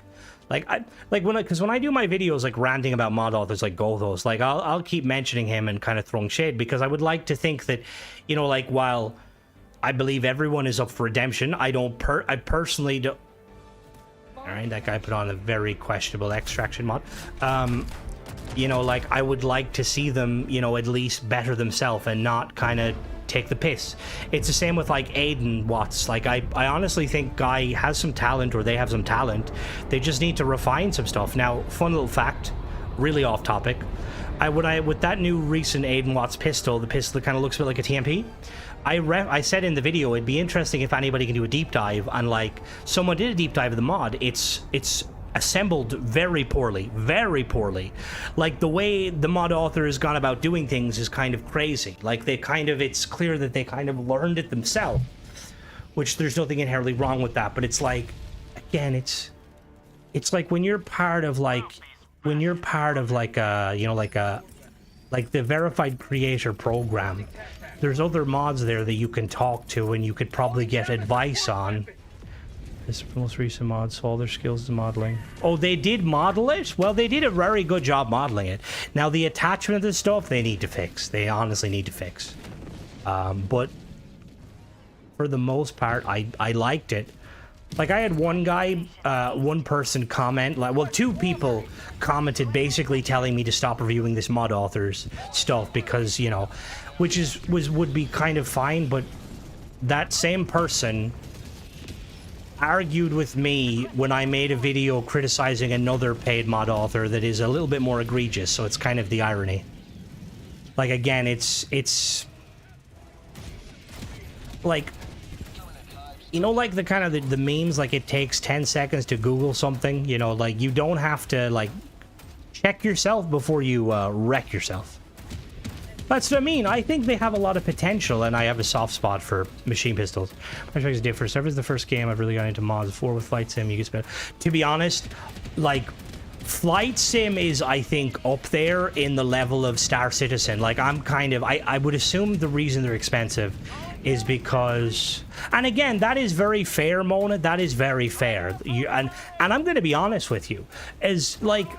because when I do my videos like ranting about mod authors like Gothos, like I'll keep mentioning him and kind of throwing shade, because I would like to think that, you know, like, while I believe everyone is up for redemption, I personally don't. Alright, that guy put on a very questionable extraction mod. You know, like, I would like to see them, you know, at least better themselves and not kind of take the piss. It's the same with, like, Aiden Watts. Like, I honestly think Guy has some talent, or they have some talent. They just need to refine some stuff. Now, fun little fact, really off topic. With that new recent Aiden Watts pistol, the pistol that kind of looks a bit like a TMP, I said in the video it'd be interesting if anybody can do a deep dive, and like, someone did a deep dive of the mod. It's assembled very poorly. Like, the way the mod author has gone about doing things is kind of crazy. Like, it's clear that they kind of learned it themselves, which there's nothing inherently wrong with that. But it's like, again, it's like when you're part of like a, you know, like the verified creator program, there's other mods there that you can talk to and you could probably get advice on. This most recent mod saw their skills to modeling. Oh, they did model it? Well, they did a very good job modeling it. Now, the attachment of this stuff, they need to fix. They honestly need to fix. But for the most part, I liked it. Like, I had one guy, one person comment, like, well, 2 people commented basically telling me to stop reviewing this mod author's stuff because, you know, which would be kind of fine, but that same person argued with me when I made a video criticizing another paid mod author that is a little bit more egregious, so it's kind of the irony. Like, again, it's like, you know, like the kind of the memes, like, it takes 10 seconds to Google something, you know, like, you don't have to, like, check yourself before you wreck yourself. That's what I mean. I think they have a lot of potential, and I have a soft spot for machine pistols. My is different. Ever is the first game I've really got into mods. 4 with Flight Sim, you can spend. To be honest, like, Flight Sim is, I think, up there in the level of Star Citizen. Like, I'm kind of, I would assume the reason they're expensive is because, and again, that is very fair, Mona. That is very fair. And I'm going to be honest with you, as like,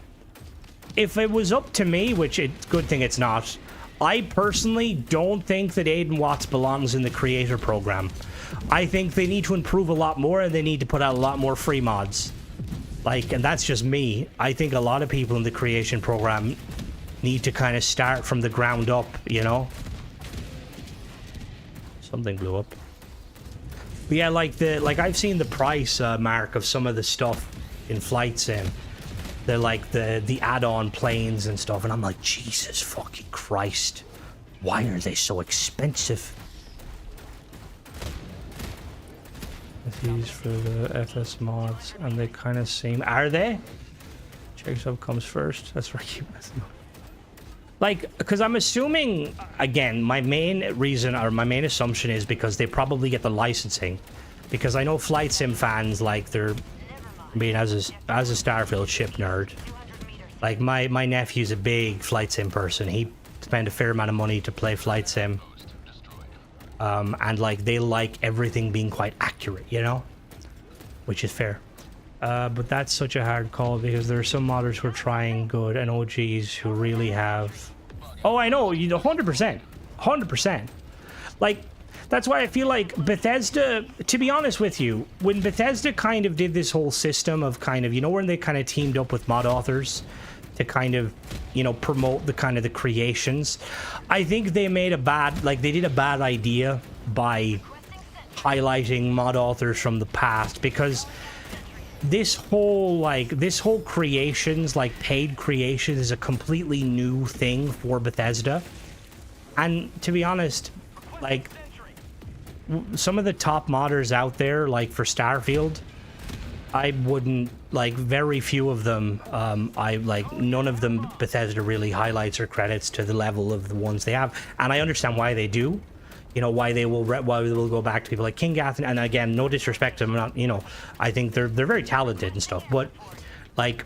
if it was up to me, which it's good thing it's not. I personally don't think that Aiden Watts belongs in the creator program. I think they need to improve a lot more, and they need to put out a lot more free mods. Like, and that's just me. I think a lot of people in the creation program need to kind of start from the ground up, you know? Something blew up. But yeah, like I've seen the price mark of some of the stuff in Flight Sim. They're like the add-on planes and stuff, and I'm like, Jesus fucking Christ. Why are they so expensive? These for the FS mods, and they kind of seem. Are they? Check sub comes first. That's where I keep messing up. Like, because I'm assuming, again, my main reason or my main assumption is because they probably get the licensing. Because I know flight sim fans, like, they're, I mean, as a Starfield ship nerd, like, my nephew's a big flight sim person. He spent a fair amount of money to play flight sim. And, like, they like everything being quite accurate, you know? Which is fair. But that's such a hard call because there are some modders who are trying good and OGs who really have... Oh, I know, 100%. 100%. Like, that's why I feel like Bethesda, to be honest with you, when Bethesda kind of did this whole system of kind of, you know, when they kind of teamed up with mod authors to kind of, you know, promote the kind of the creations, I think they made a bad, like, they did a bad idea by highlighting mod authors from the past, because this whole creations, like paid creation, is a completely new thing for Bethesda. And to be honest, like, some of the top modders out there, like for Starfield, I wouldn't, like, very few of them, none of them Bethesda really highlights or credits to the level of the ones they have. And I understand why they do. You know, why they will go back to people like King Gath, and again, no disrespect to them, not, you know, I think they're very talented and stuff, but like,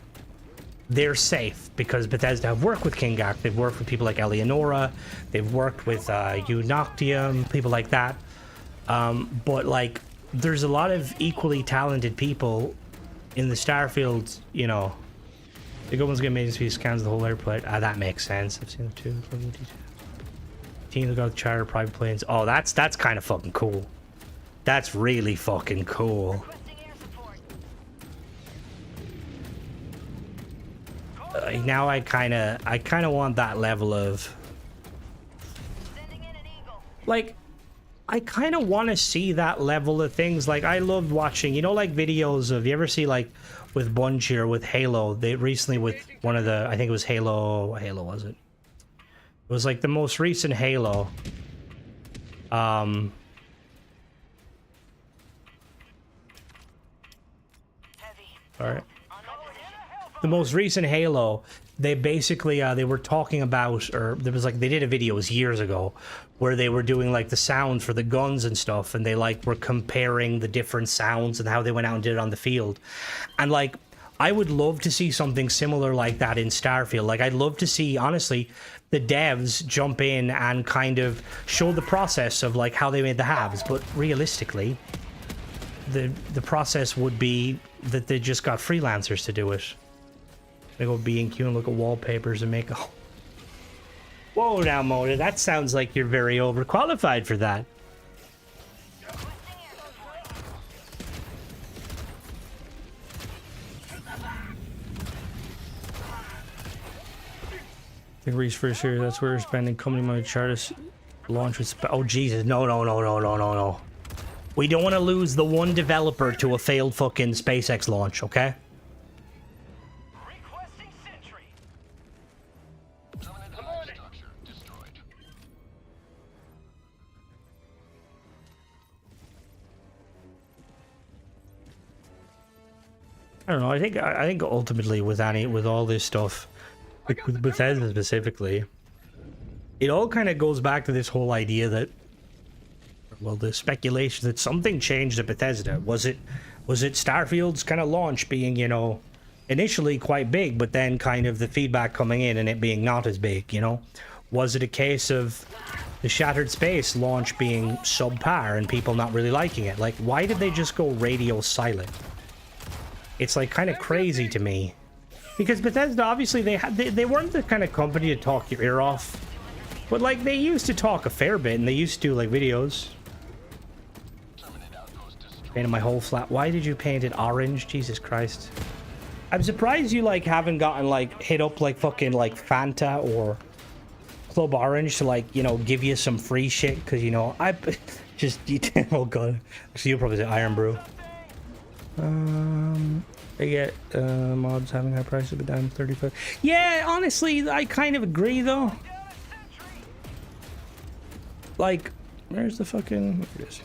they're safe because Bethesda have worked with King Gath, they've worked with people like Eleonora, they've worked with Noctium, people like that. But like, there's a lot of equally talented people in the Starfield, you know. The good ones get amazing speed scans the whole airplane. That makes sense. I've seen the two from the detail. Team that got charter private planes. Oh, that's kind of fucking cool. That's really fucking cool. Now I kind of want that level of, like, I kind of want to see that level of things. Like, I loved watching, you know, like videos of, you ever see, like, with Bungie or with Halo, they recently with one of the, I think it was Halo, what Halo was it? It was like the most recent Halo. All right. The most recent Halo, they basically they were talking about, or there was like, they did a video, it was years ago, where they were doing like the sound for the guns and stuff, and they like were comparing the different sounds and how they went out and did it on the field. And like, I would love to see something similar like that in Starfield. Like, I'd love to see, honestly, the devs jump in and kind of show the process of like how they made the halves, but realistically, the process would be that they just got freelancers to do it. They go B&Q and look at wallpapers and make a... Whoa now, Mona, that sounds like you're very overqualified for that. I think Reese first year, that's where we're spending company money to chart us launch with... Oh, Jesus, no. We don't want to lose the one developer to a failed fucking SpaceX launch, okay? Requesting sentry. Structure destroyed. I don't know, I think ultimately with all this stuff, like with Bethesda specifically, it all kind of goes back to this whole idea that, well, the speculation that something changed at Bethesda. Was it Starfield's kind of launch being, you know, initially quite big, but then kind of the feedback coming in and it being not as big, you know? Was it a case of the Shattered Space launch being subpar and people not really liking it? Like, why did they just go radio silent? It's like kind of crazy to me. Because Bethesda, obviously, they weren't the kind of company to talk your ear off. But, like, they used to talk a fair bit, and they used to do, like, videos. Painted my whole flat. Why did you paint it orange? Jesus Christ. I'm surprised you, like, haven't gotten, like, hit up, like, fucking, like, Fanta or Club Orange to, like, you know, give you some free shit. Because, you know, I just... Oh, God. So you'll probably say Iron Brew. They get mods having high prices, but down 35. Yeah, honestly, I kind of agree though. like, where's the fucking... Here it is.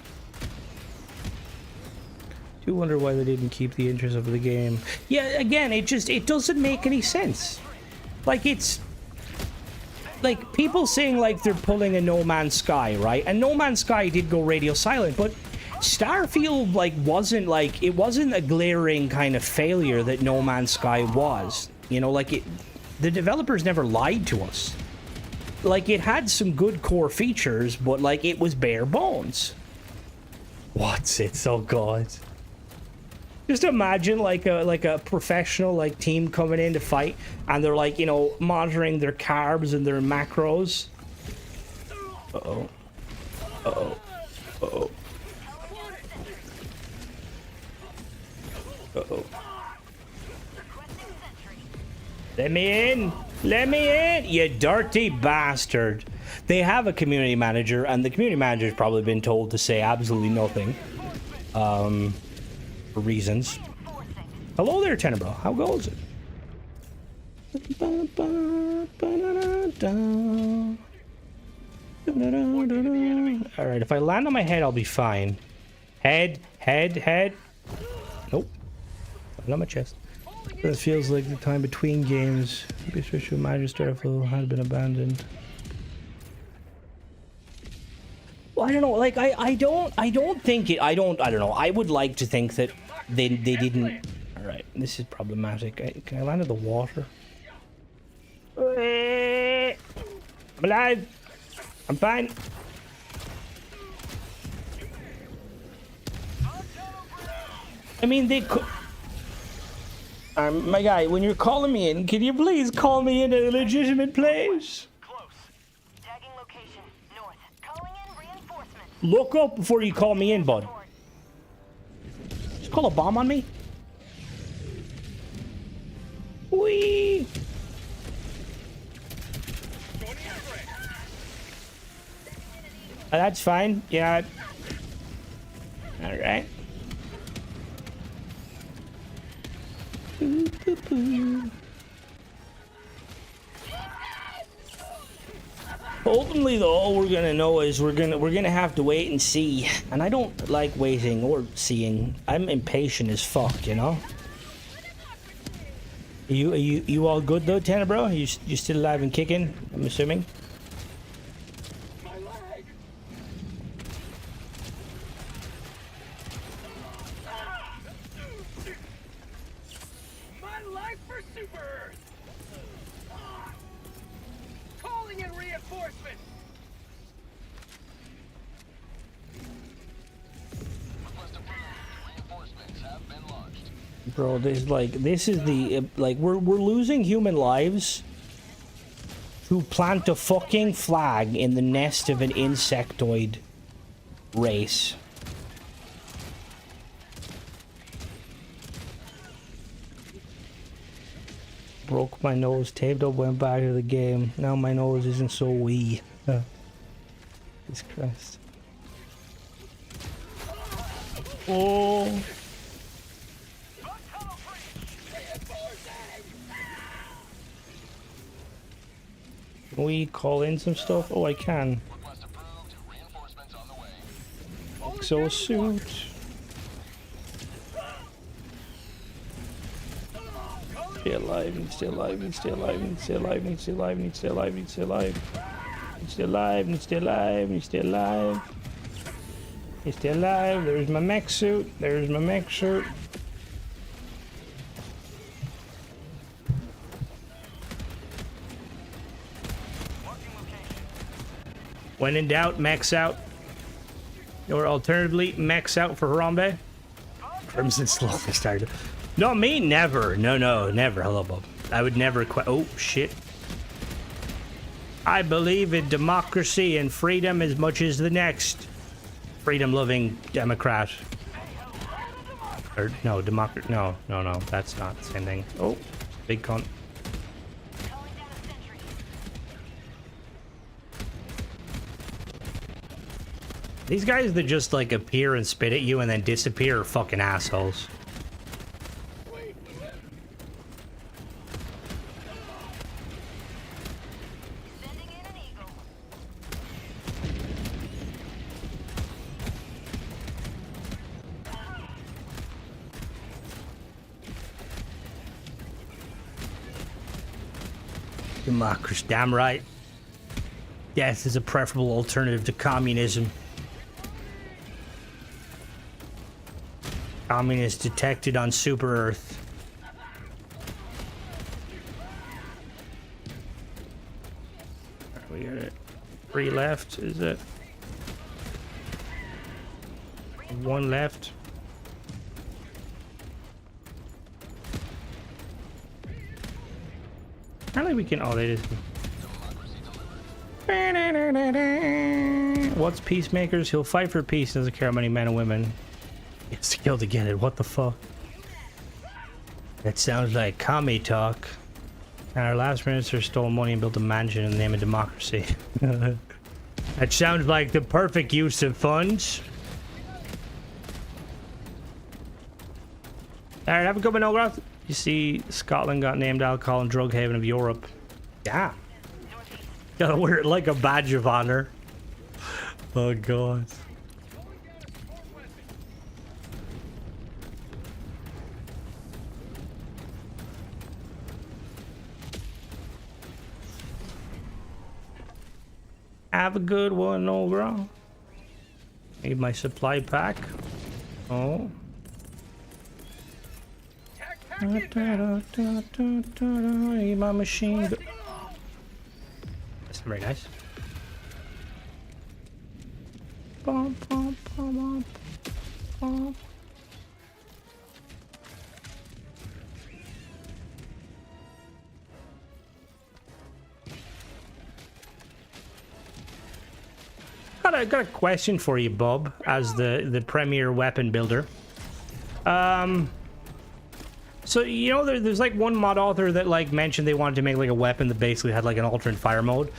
Do wonder why they didn't keep the interest of the game. Yeah, again, it doesn't make any sense. Like, it's... Like, people saying, like, they're pulling a No Man's Sky, right? And No Man's Sky did go radio silent, but Starfield, like, wasn't, like... It wasn't a glaring kind of failure that No Man's Sky was. You know, like, it... The developers never lied to us. Like, it had some good core features, but, like, it was bare bones. What's it so good? Just imagine like a professional like team coming in to fight, and they're like, you know, monitoring their carbs and their macros. Uh-oh. Uh-oh. Uh-oh. Uh-oh. Let me in! Let me in! You dirty bastard! They have a community manager, and the community manager's probably been told to say absolutely nothing. For reasons. Hello there, Tenebro. How goes it? Alright, if I land on my head, I'll be fine. Head, head, head. Nope. Not my chest. It feels like the time between games. Be sure to imagine Starfield had been abandoned. Well, I don't know. Like, I don't think it. I don't know. I would like to think that they didn't. All right, this is problematic. Can I land in the water? I'm alive. I'm fine. I mean, they could. My guy, when you're calling me in, can you please call me in at a legitimate place? Close. Tagging location. North. Calling in reinforcements. Look up before you call me in, bud. Just call a bomb on me? Whee! That's fine. Yeah. All right. Ultimately, though, all we're gonna know is we're gonna have to wait and see. And I don't like waiting or seeing. I'm impatient as fuck, you know. You all good though, Tanner, bro? You still alive and kicking? I'm assuming. Bro, this is the like we're losing human lives to plant a fucking flag in the nest of an insectoid race. Broke my nose, taped up, went back to the game. Now my nose isn't so wee. Jesus Christ. Oh. Can we call in some stuff? Oh, I can. Exosuit. Stay alive, need to stay alive, need to stay alive, need to stay alive, need to stay alive, need to stay alive, need to stay alive. Need to stay alive, need to stay alive, need to stay alive. Need to stay alive. There's my mech suit. There's my mech suit. When in doubt, mechs out. Or alternatively, mechs out for Harambe. Crimson slowly started. No, me, never. No, never. Hello, Bob. I would never quit. Oh, shit. I believe in democracy and freedom as much as the next freedom-loving Democrat. Or, no, Democrat. No, that's not the same thing. Oh, big cunt. These guys that just like appear and spit at you and then disappear are fucking assholes. Democracy, damn right. Death is a preferable alternative to communism. Communist detected on Super Earth. We got it. 3 left, is it? 1 left. Apparently we can. Oh, they just. What's peacemakers? He'll fight for peace. Doesn't care how many men and women he has to kill to get it. What the fuck? That sounds like commie talk. And our last minister stole money and built a mansion in the name of democracy. That sounds like the perfect use of funds. Alright, have a good one, Ograth. You see, Scotland got named alcohol and drug haven of Europe. Yeah. Gotta wear it like a badge of honor. Oh, God. Have a good one, Ograth. Need my supply pack. Oh. Need my machine gun. That's very nice. Bum, bum, bum, bum, bum. Got a question for you, Bob, as the premier weapon builder. So, you know, there's like one mod author that like mentioned they wanted to make like a weapon that basically had like an alternate fire mode.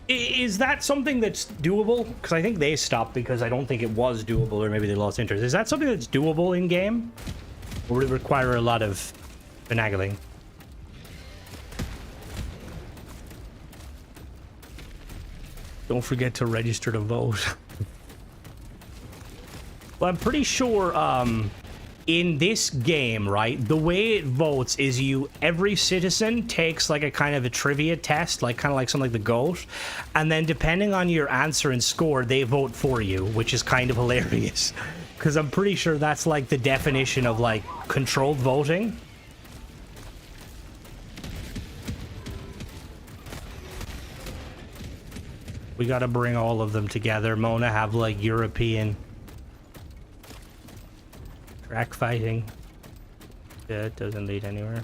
Is that something that's doable? Because I think they stopped because I don't think it was doable, or maybe they lost interest. Is that something that's doable in game? Or would it require a lot of finagling? Don't forget to register to vote. Well, I'm pretty sure, in this game, right, the way it votes is every citizen takes like a kind of a trivia test, like kind of like something like the GOAT, and then depending on your answer and score, they vote for you, which is kind of hilarious. Because I'm pretty sure that's like the definition of like controlled voting. We gotta bring all of them together. Mona have like European track fighting. Yeah, it doesn't lead anywhere.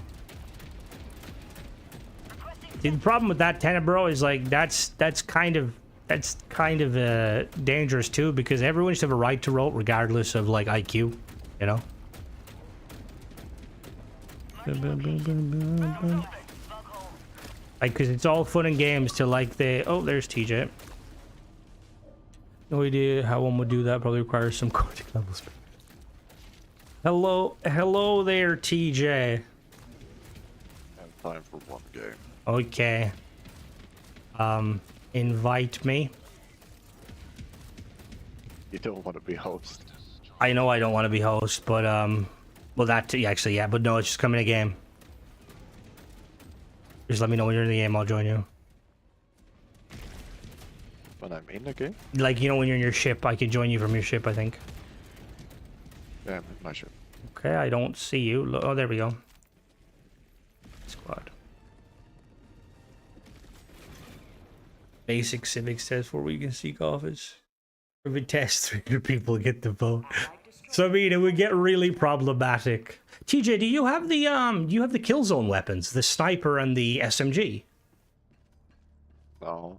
See, the problem with that Tenebro is like that's kind of dangerous too, because everyone should have a right to vote regardless of like IQ, you know. Like, because it's all fun and games to like oh, there's TJ. No idea how one would do that. Probably requires some coding levels. Hello there, TJ. I have time for one game. Okay. Invite me. You don't want to be host. I know I don't want to be host, but well, that actually, yeah, but no, it's just come in a game. Just let me know when you're in the game. I'll join you. When I'm in the game? Like, you know, when you're in your ship, I can join you from your ship, I think. Yeah, I'm in my ship. Okay, I don't see you. Oh, there we go. Squad. Basic civics test where we can seek office. If we test 300 people get the vote. So I mean, it would get really problematic. TJ, do you have the Killzone weapons, the sniper and the SMG? No.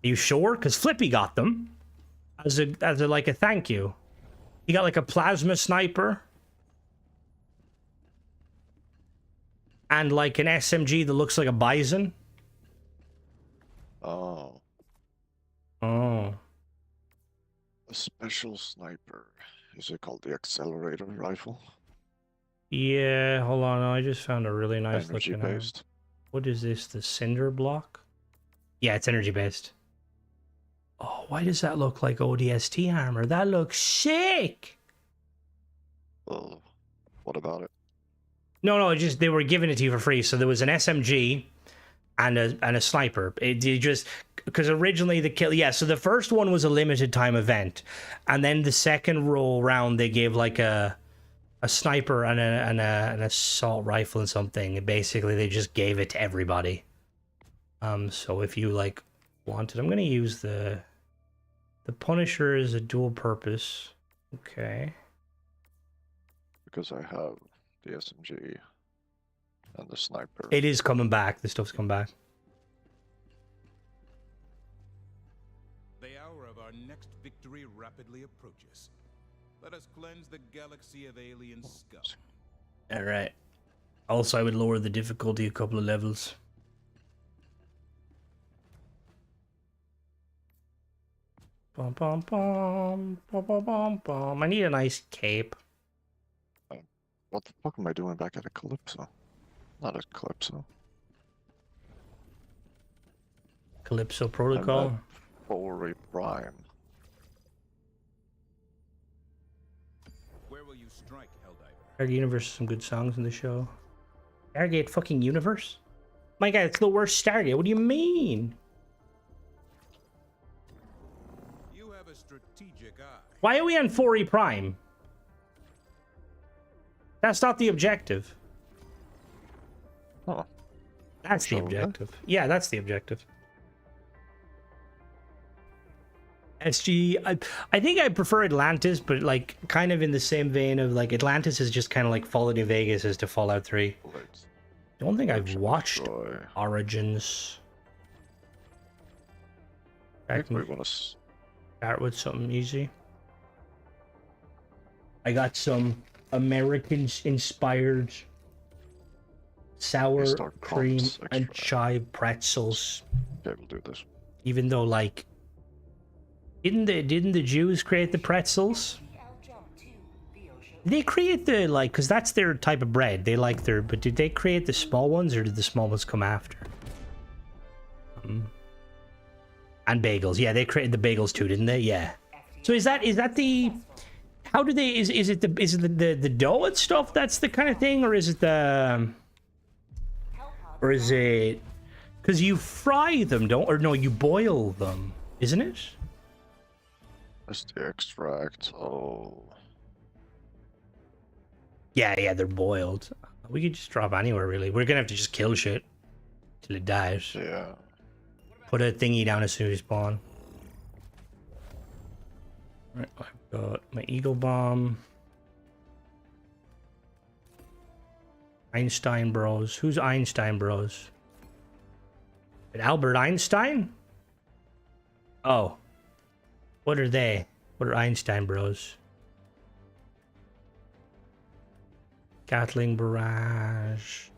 Are you sure? Because Flippy got them as a like a thank you. He got like a plasma sniper and like an SMG that looks like a bison. Oh. Oh. A special sniper. Is it called the accelerator rifle? Yeah, hold on. I just found a really nice Energy looking. based. What is this? The cinder block? Yeah, it's energy based. Oh, why does that look like ODST armor? That looks sick. Well, what about it? No, just they were giving it to you for free. So there was an SMG and a sniper. You just because originally the kill, yeah. So the first one was a limited time event, and then the second roll round they gave like a sniper and an assault rifle and something. And basically, they just gave it to everybody. So if you like wanted, I'm gonna use the Punisher as a dual purpose. Okay. Because I have the SMG and the sniper. It is coming back. The stuff's come back. The hour of our next victory rapidly approaches. Let us cleanse the galaxy of alien scum. All right. Also, I would lower the difficulty a couple of levels. Bum, bum, bum, bum, bum, bum, bum. I need a nice cape. What the fuck am I doing back at a Calypso? Not a Calypso. Calypso Protocol. Forey Prime. Where will you strike, Helldiver? Stargate Universe has some good songs in the show. Stargate fucking Universe? My God, it's the worst Stargate. What do you mean? You have a strategic eye. Why are we on 4E Prime? That's not the objective. Huh. That's the So, objective. Yeah, that's the objective. SG, I think I prefer Atlantis, but like kind of in the same vein of like Atlantis is just kind of like Fallout New Vegas is to Fallout 3. Let's Don't think I've watched destroy. Origins. I I think we can want to. start with something easy. I got some American-inspired sour Start cream comps and extra. chive pretzels. Okay, we'll do this. Even though, like, didn't the Jews create the pretzels? Did they create the like? Because that's their type of bread. They like their. But did they create the small ones, or did the small ones come after? And bagels. Yeah, they created the bagels too, didn't they? Yeah. So is that the? How do they? Is it the dough and stuff? That's the kind of thing, or is it the? Or is it? Because you fry them, don't? Or no, you boil them, isn't it? That's the extract. Oh. Yeah, they're boiled. We could just drop anywhere, really. We're gonna have to just kill shit till it dies. Yeah. Put a thingy down as soon as you spawn. Alright, I've got my Eagle Bomb. Einstein Bros. Who's Einstein Bros? Albert Einstein? Oh. What are they? What are Einstein Bros? Gatling Barrage.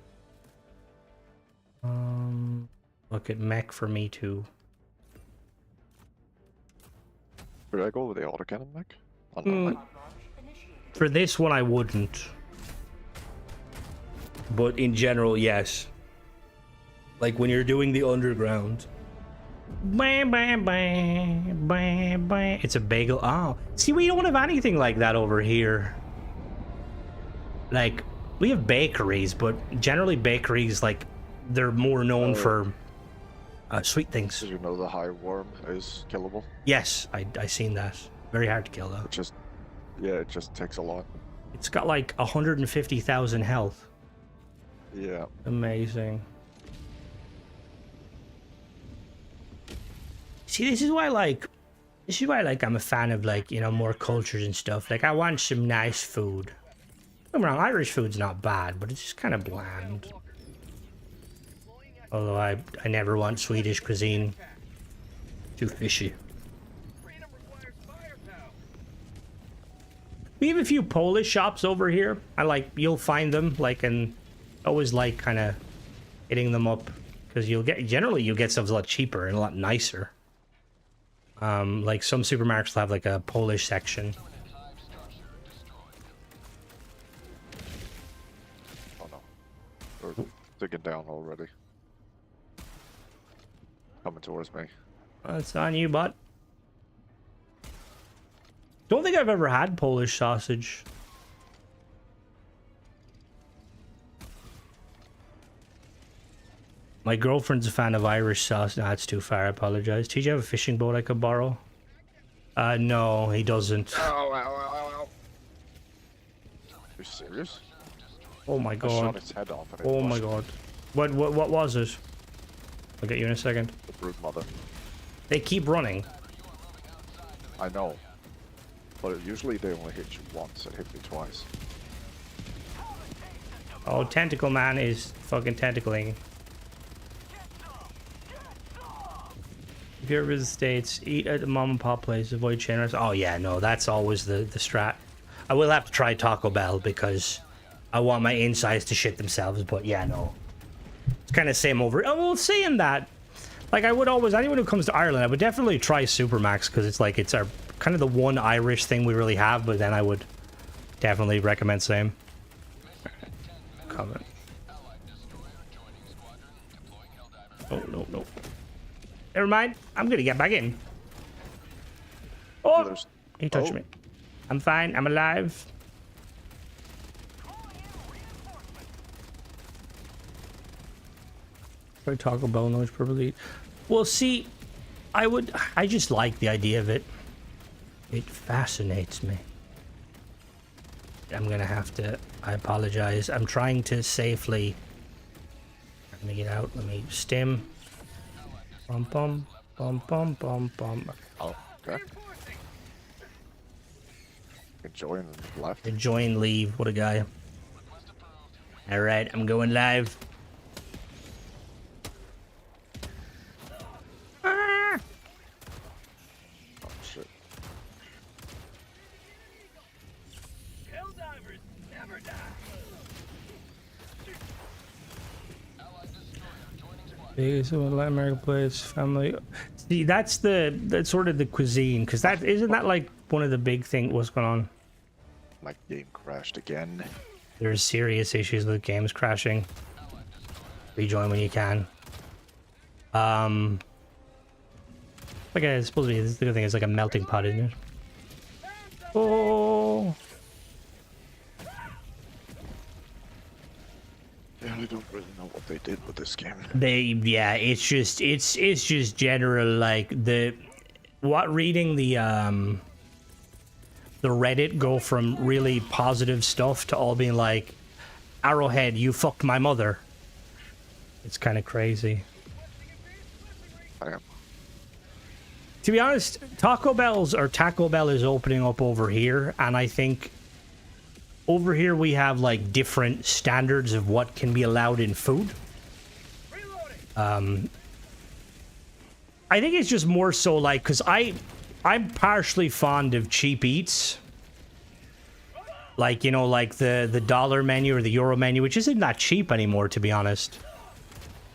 Look at mech for me too. Should I go with the autocannon mech? For this one, I wouldn't. But in general, yes. Like when you're doing the underground. Bam, bam, bam, bam, bam. It's a bagel. Oh, see, we don't have anything like that over here. Like, we have bakeries, but generally bakeries, like, they're more known for sweet things. Did you know the high worm is killable? Yes, I seen that. Very hard to kill, though. It just takes a lot. It's got like 150,000 health. Yeah. Amazing. See, this is why I'm a fan of, like, you know, more cultures and stuff. Like, I want some nice food. Don't get me wrong, Irish food's not bad, but it's just kind of bland. Although I never want Swedish cuisine. Too fishy. We have a few Polish shops over here. You'll find them, like, and always like kind of hitting them up. Because you'll get stuff a lot cheaper and a lot nicer. Like some supermarkets will have like a Polish section. Oh no. They're digging down already. Coming towards me. That's on you, bud. Don't think I've ever had Polish sausage. My girlfriend's a fan of Irish sauce. No, that's too far. I apologize. Did you have a fishing boat I could borrow? No, he doesn't. Ow, ow, ow, ow. You serious? Oh my I shot god. its head off. And it Oh my wasn't. god. What was it? I'll get you in a second. The brood mother. They keep running. I know. But usually they only hit you once. It hit me twice. Oh, Tentacle Man is fucking tentacling. If you ever visit the States, eat at the mom and pop place, avoid chain restaurants. Oh yeah, no, that's always the strat. I will have to try Taco Bell because I want my insides to shit themselves, but yeah, no. It's kind of same over. Oh, well, saying that, like I would always, anyone who comes to Ireland, I would definitely try Supermax because it's like, it's our kind of the one Irish thing we really have, but then I would definitely recommend same. Comment. Oh, no, no. Never mind. I'm gonna get back in. Oh! There's- He touched oh. me. I'm fine. I'm alive. Try Taco Bell noise purposely. Well, see, I just like the idea of it. It fascinates me. I'm gonna have to, I apologize. I'm trying to safely, let me get out, let me stim. Bum bum, bum bum bum bum. Oh, okay. Join and left. Join, leave, what a guy. Alright, I'm going live. Ah! Oh shit. Helldivers never die. Biggest Latin American place, family. See, that's sort of the cuisine, because that isn't that like one of the big things. What's going on? My game crashed again. There's serious issues with games crashing. Rejoin when you can. Like I suppose this the good thing is like a melting pot, isn't it? Oh. Yeah, I don't really know what they did with this game. Yeah, it's just general like reading the Reddit go from really positive stuff to all being like, Arrowhead, you fucked my mother. It's kind of crazy. I am. To be honest, Taco Bell is opening up over here, and I think over here we have like different standards of what can be allowed in food. I think it's just more so like, because I'm partially fond of cheap eats. Like, you know, like the dollar menu or the euro menu, which isn't that cheap anymore, to be honest.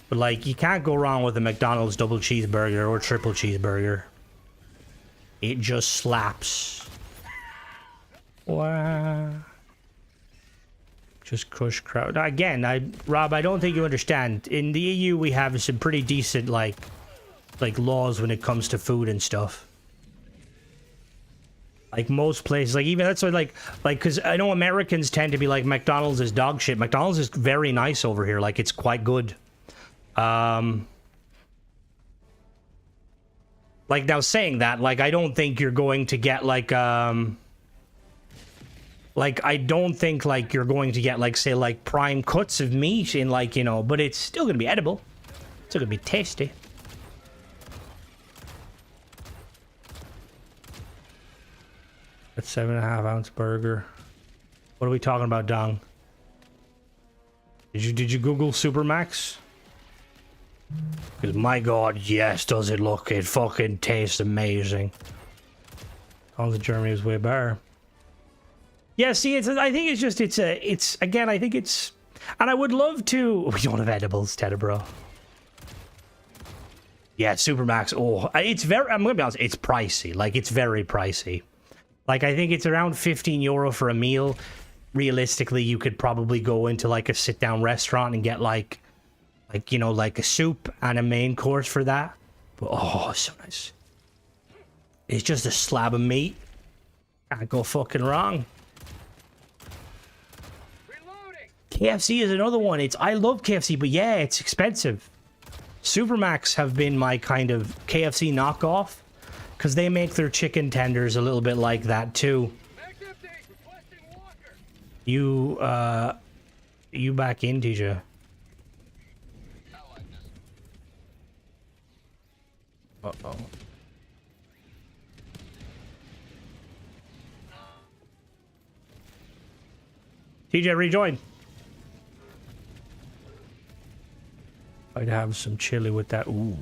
But like, you can't go wrong with a McDonald's double cheeseburger or triple cheeseburger. It just slaps. Wow. Just crush crowd. Again, Rob, I don't think you understand. In the EU, we have some pretty decent, like laws when it comes to food and stuff. Like most places, like even that's what like because I know Americans tend to be like McDonald's is dog shit. McDonald's is very nice over here. Like it's quite good. Like now saying that, like I don't think you're going to get like I don't think like you're going to get like say like prime cuts of meat in like, you know, but it's still gonna be edible. It's still gonna be tasty. That 7.5 ounce burger. What are we talking about, Dong? Did you Google Supermax? Because my god, yes, does it look, it fucking tastes amazing. All the Germany is way better. Yeah, see, I think it's just, again, I think it's, and I would love to, we don't have edibles, Teddybro. Yeah, Supermax, oh, it's very, I'm gonna be honest, it's pricey, like, it's very pricey. Like, I think it's around €15 for a meal. Realistically, you could probably go into, like, a sit-down restaurant and get, like, you know, like a soup and a main course for that. But, oh, so nice. It's just a slab of meat. Can't go fucking wrong. KFC is another one. I love KFC, but yeah, it's expensive. Supermax have been my kind of KFC knockoff, because they make their chicken tenders a little bit like that too. You back in, TJ. Uh-oh. TJ, rejoin. I'd have some chili with that. Ooh.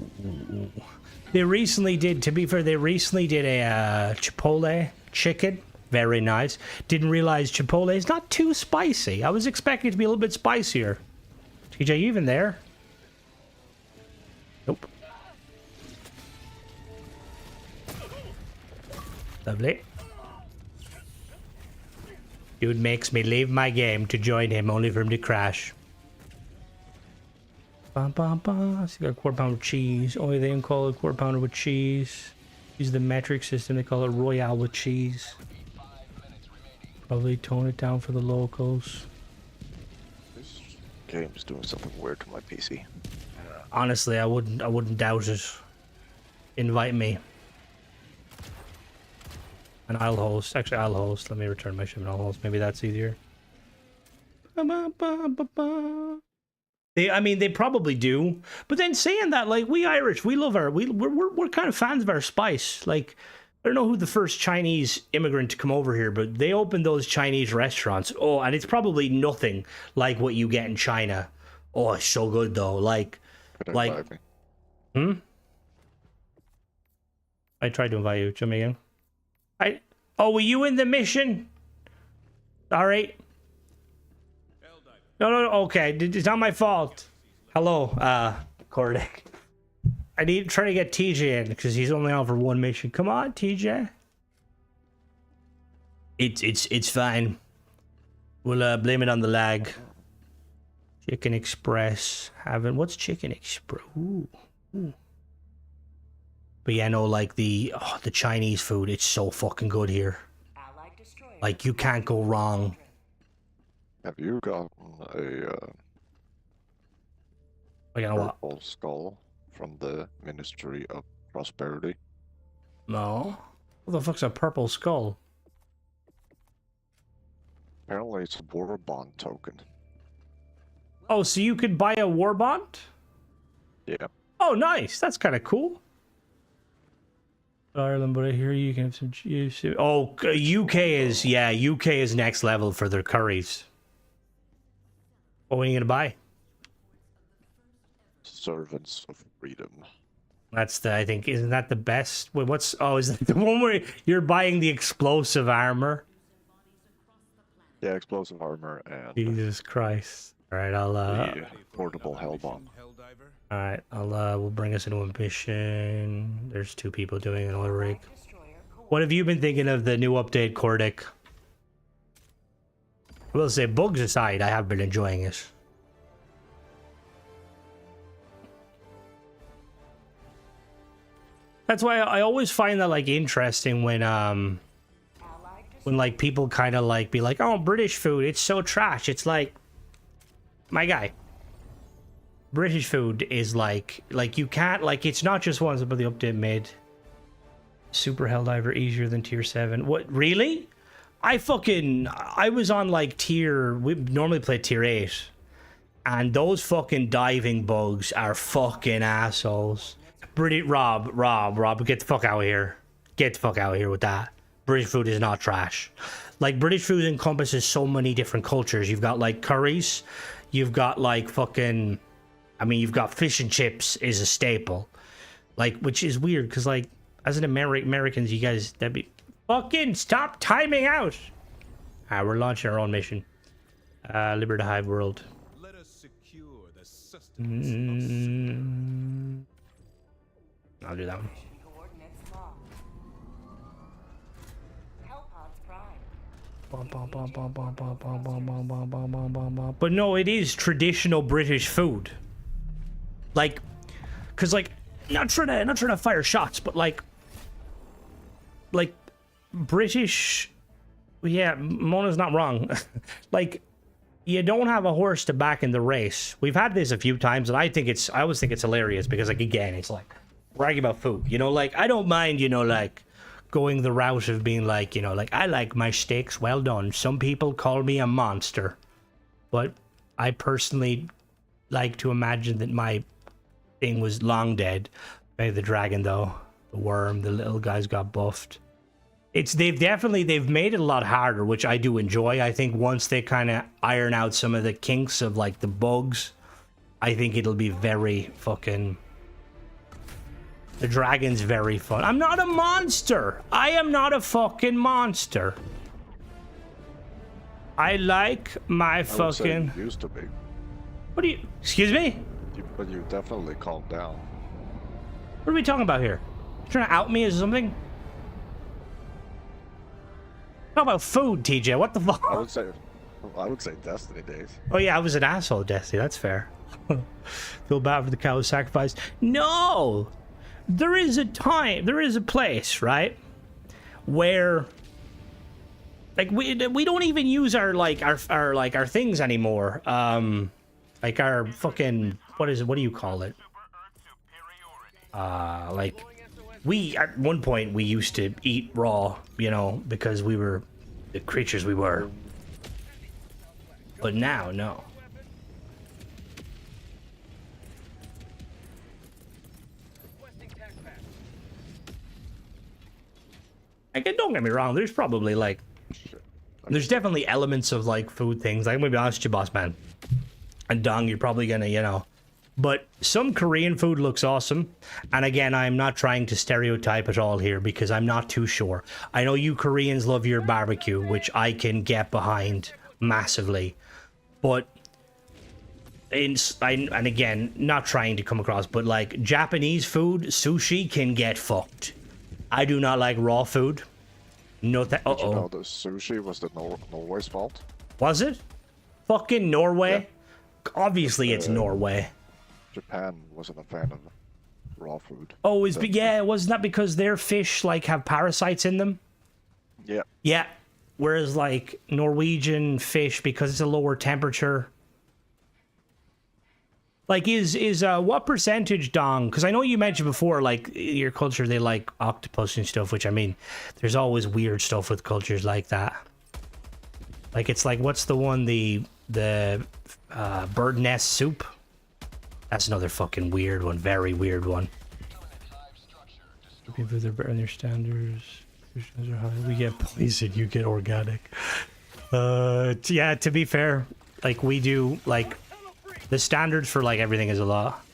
They recently did, to be fair, they recently did a Chipotle chicken. Very nice. Didn't realize Chipotle is not too spicy. I was expecting it to be a little bit spicier. TJ, you even there? Nope. Lovely. Dude makes me leave my game to join him, only for him to crash. Bum, bum, bum. So you got a quarter pounder with cheese. Oh, they don't call it quarter pounder with cheese. Use the metric system. They call it Royale with cheese. Probably tone it down for the locals. This game's doing something weird to my PC. Honestly, I wouldn't doubt it. Invite me. And I'll host. Actually, I'll host. Let me return my ship and I'll host. Maybe that's easier. I mean, they probably do. But then saying that, like, we Irish, we love we're kind of fans of our spice. Like, I don't know who the first Chinese immigrant to come over here, but they opened those Chinese restaurants. Oh, and it's probably nothing like what you get in China. Oh, it's so good though. Like, I tried to invite you. Jump again. Oh, were you in the mission? All right. No, okay. It's not my fault. Hello, Kordek. I need trying to get TJ in because he's only on for one mission. Come on, TJ. It's fine. We'll blame it on the lag. Chicken Express. What's Chicken Express? Ooh. But yeah, no, like the Chinese food, it's so fucking good here. Like, you can't go wrong. Have you gotten a purple skull from the Ministry of Prosperity? No. What the fuck's a purple skull? Apparently it's a war bond token. Oh, so you could buy a war bond? Yeah. Oh, nice. That's kind of cool. Ireland, but I hear you can have some juice. Oh, UK is next level for their curries. What are you gonna buy? Servants of Freedom. That's I think, isn't that the best? Wait, is that the one where you're buying the explosive armor? Yeah, explosive armor and Jesus Christ. Alright, I'll the portable hell bomb. Alright, we'll bring us into a mission. There's two people doing an oil rig. What have you been thinking of the new update, Kordek? I will say, bugs aside, I have been enjoying it. That's why I always find that, like, interesting when like people kind of like be like, oh, British food, it's so trash. It's like, my guy, British food is like you can't, like, it's not just once, but the update made Super Helldiver easier than tier 7. What, really? I was on like we normally play tier 8, and those fucking diving bugs are fucking assholes. Rob, get the fuck out of here. Get the fuck out of here with that. British food is not trash. Like, British food encompasses so many different cultures. You've got like curries, you've got like fucking, I mean, you've got fish and chips is a staple. Like, which is weird because, like, as an Americans, you guys, that'd be fucking stop timing out. We're launching our own mission. Liberty Hive World. Let us secure the sustenance I'll do that one. But no, it is traditional British food. Like, cause like, not trying to fire shots, but like British. Yeah, Mona's not wrong. Like, you don't have a horse to back in the race. We've had this a few times, and I always think it's hilarious because, like, again, it's like bragging about food. You know, like, I don't mind, you know, like, going the route of being like, you know, like, I like my steaks well done. Some people call me a monster, but I personally like to imagine that my thing was long dead. Maybe the dragon, though, the worm, the little guys got buffed. They've made it a lot harder, which I do enjoy. I think once they kind of iron out some of the kinks of, like, the bugs, I think it'll be very fucking... The dragon's very fun. I'm not a monster! I am not a fucking monster! I like my fucking... You used to be. What do you... Excuse me? But you definitely calmed down. What are we talking about here? Trying to out me as something? How about food, TJ? What the fuck? I would say Destiny days. Oh yeah, I was an asshole, Destiny. That's fair. Feel bad for the cow sacrifice. No! There is a time, there is a place, right? Where... Like, we don't even use our things anymore. Like our fucking... What do you call it? Like... We, at one point, we used to eat raw, you know, because we were the creatures we were. But now, no. Like, don't get me wrong, there's probably, like... There's definitely elements of, like, food things. Like, I'm gonna be honest with you, boss man. And Dong, you're probably gonna, you know... But some Korean food looks awesome. And again, I'm not trying to stereotype at all here because I'm not too sure. I know you Koreans love your barbecue, which I can get behind massively. But, and again, not trying to come across, but like Japanese food, sushi can get fucked. I do not like raw food. No, Did you know the sushi was the Norway's fault? Was it? Fucking Norway? Yeah. Obviously it's Norway. Japan wasn't a fan of raw food. Oh, wasn't that because their fish like have parasites in them? Yeah. Yeah. Whereas like Norwegian fish, because it's a lower temperature. Like is what percentage, Dong? Because I know you mentioned before, like your culture, they like octopus and stuff. Which I mean, there's always weird stuff with cultures like that. Like it's like what's the one the bird nest soup? That's another fucking weird one. Very weird one. People they're better than their standards. Are high. We get poison, you get organic. Yeah, to be fair, like we do, like the standards for like everything is a lot.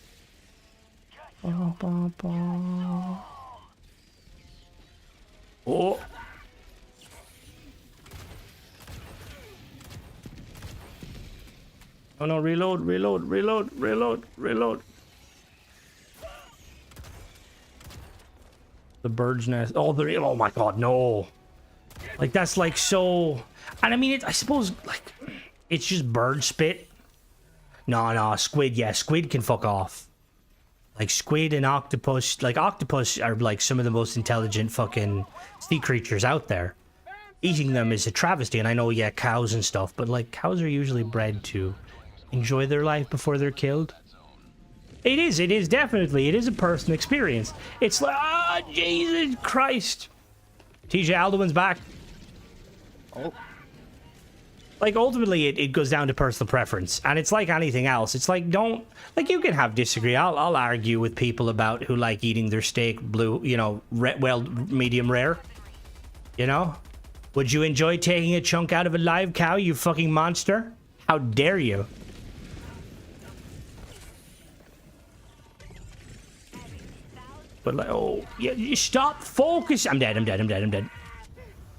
Oh. Oh no, reload. The bird's nest. Oh my god, no. Like, that's like so... And I mean, I suppose, like, it's just bird spit. No, squid, yeah, squid can fuck off. Like, squid and octopus, like, octopus are, like, some of the most intelligent fucking sea creatures out there. Eating them is a travesty, and I know, yeah, cows and stuff, but, like, cows are usually bred to enjoy their life before they're killed. It is definitely, it is a personal experience. It's like, Jesus Christ. TJ Alduin's back. Oh. Like, ultimately, it goes down to personal preference. And it's like anything else. It's like, you can have disagree. I'll argue with people about who like eating their steak blue, you know, medium rare. You know? Would you enjoy taking a chunk out of a live cow, you fucking monster? How dare you? But like, oh, yeah, you stop focus. I'm dead. I'm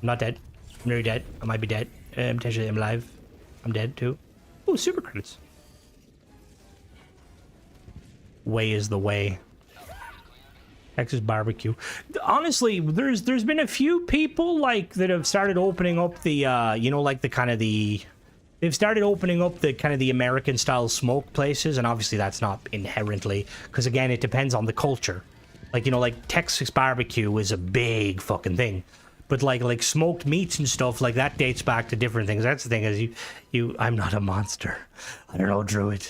not dead. I'm nearly dead. I might be dead. Potentially I'm alive. I'm dead too. Oh, super credits. Way is the way. Texas barbecue. Honestly, there's been a few people like that have started opening up the you know, like the kind of the... They've started opening up the kind of the American style smoke places, and obviously that's not inherently, because again, it depends on the culture. Like, you know, like Texas barbecue is a big fucking thing. But like smoked meats and stuff like that dates back to different things. That's the thing is I'm not a monster. I don't know, druid.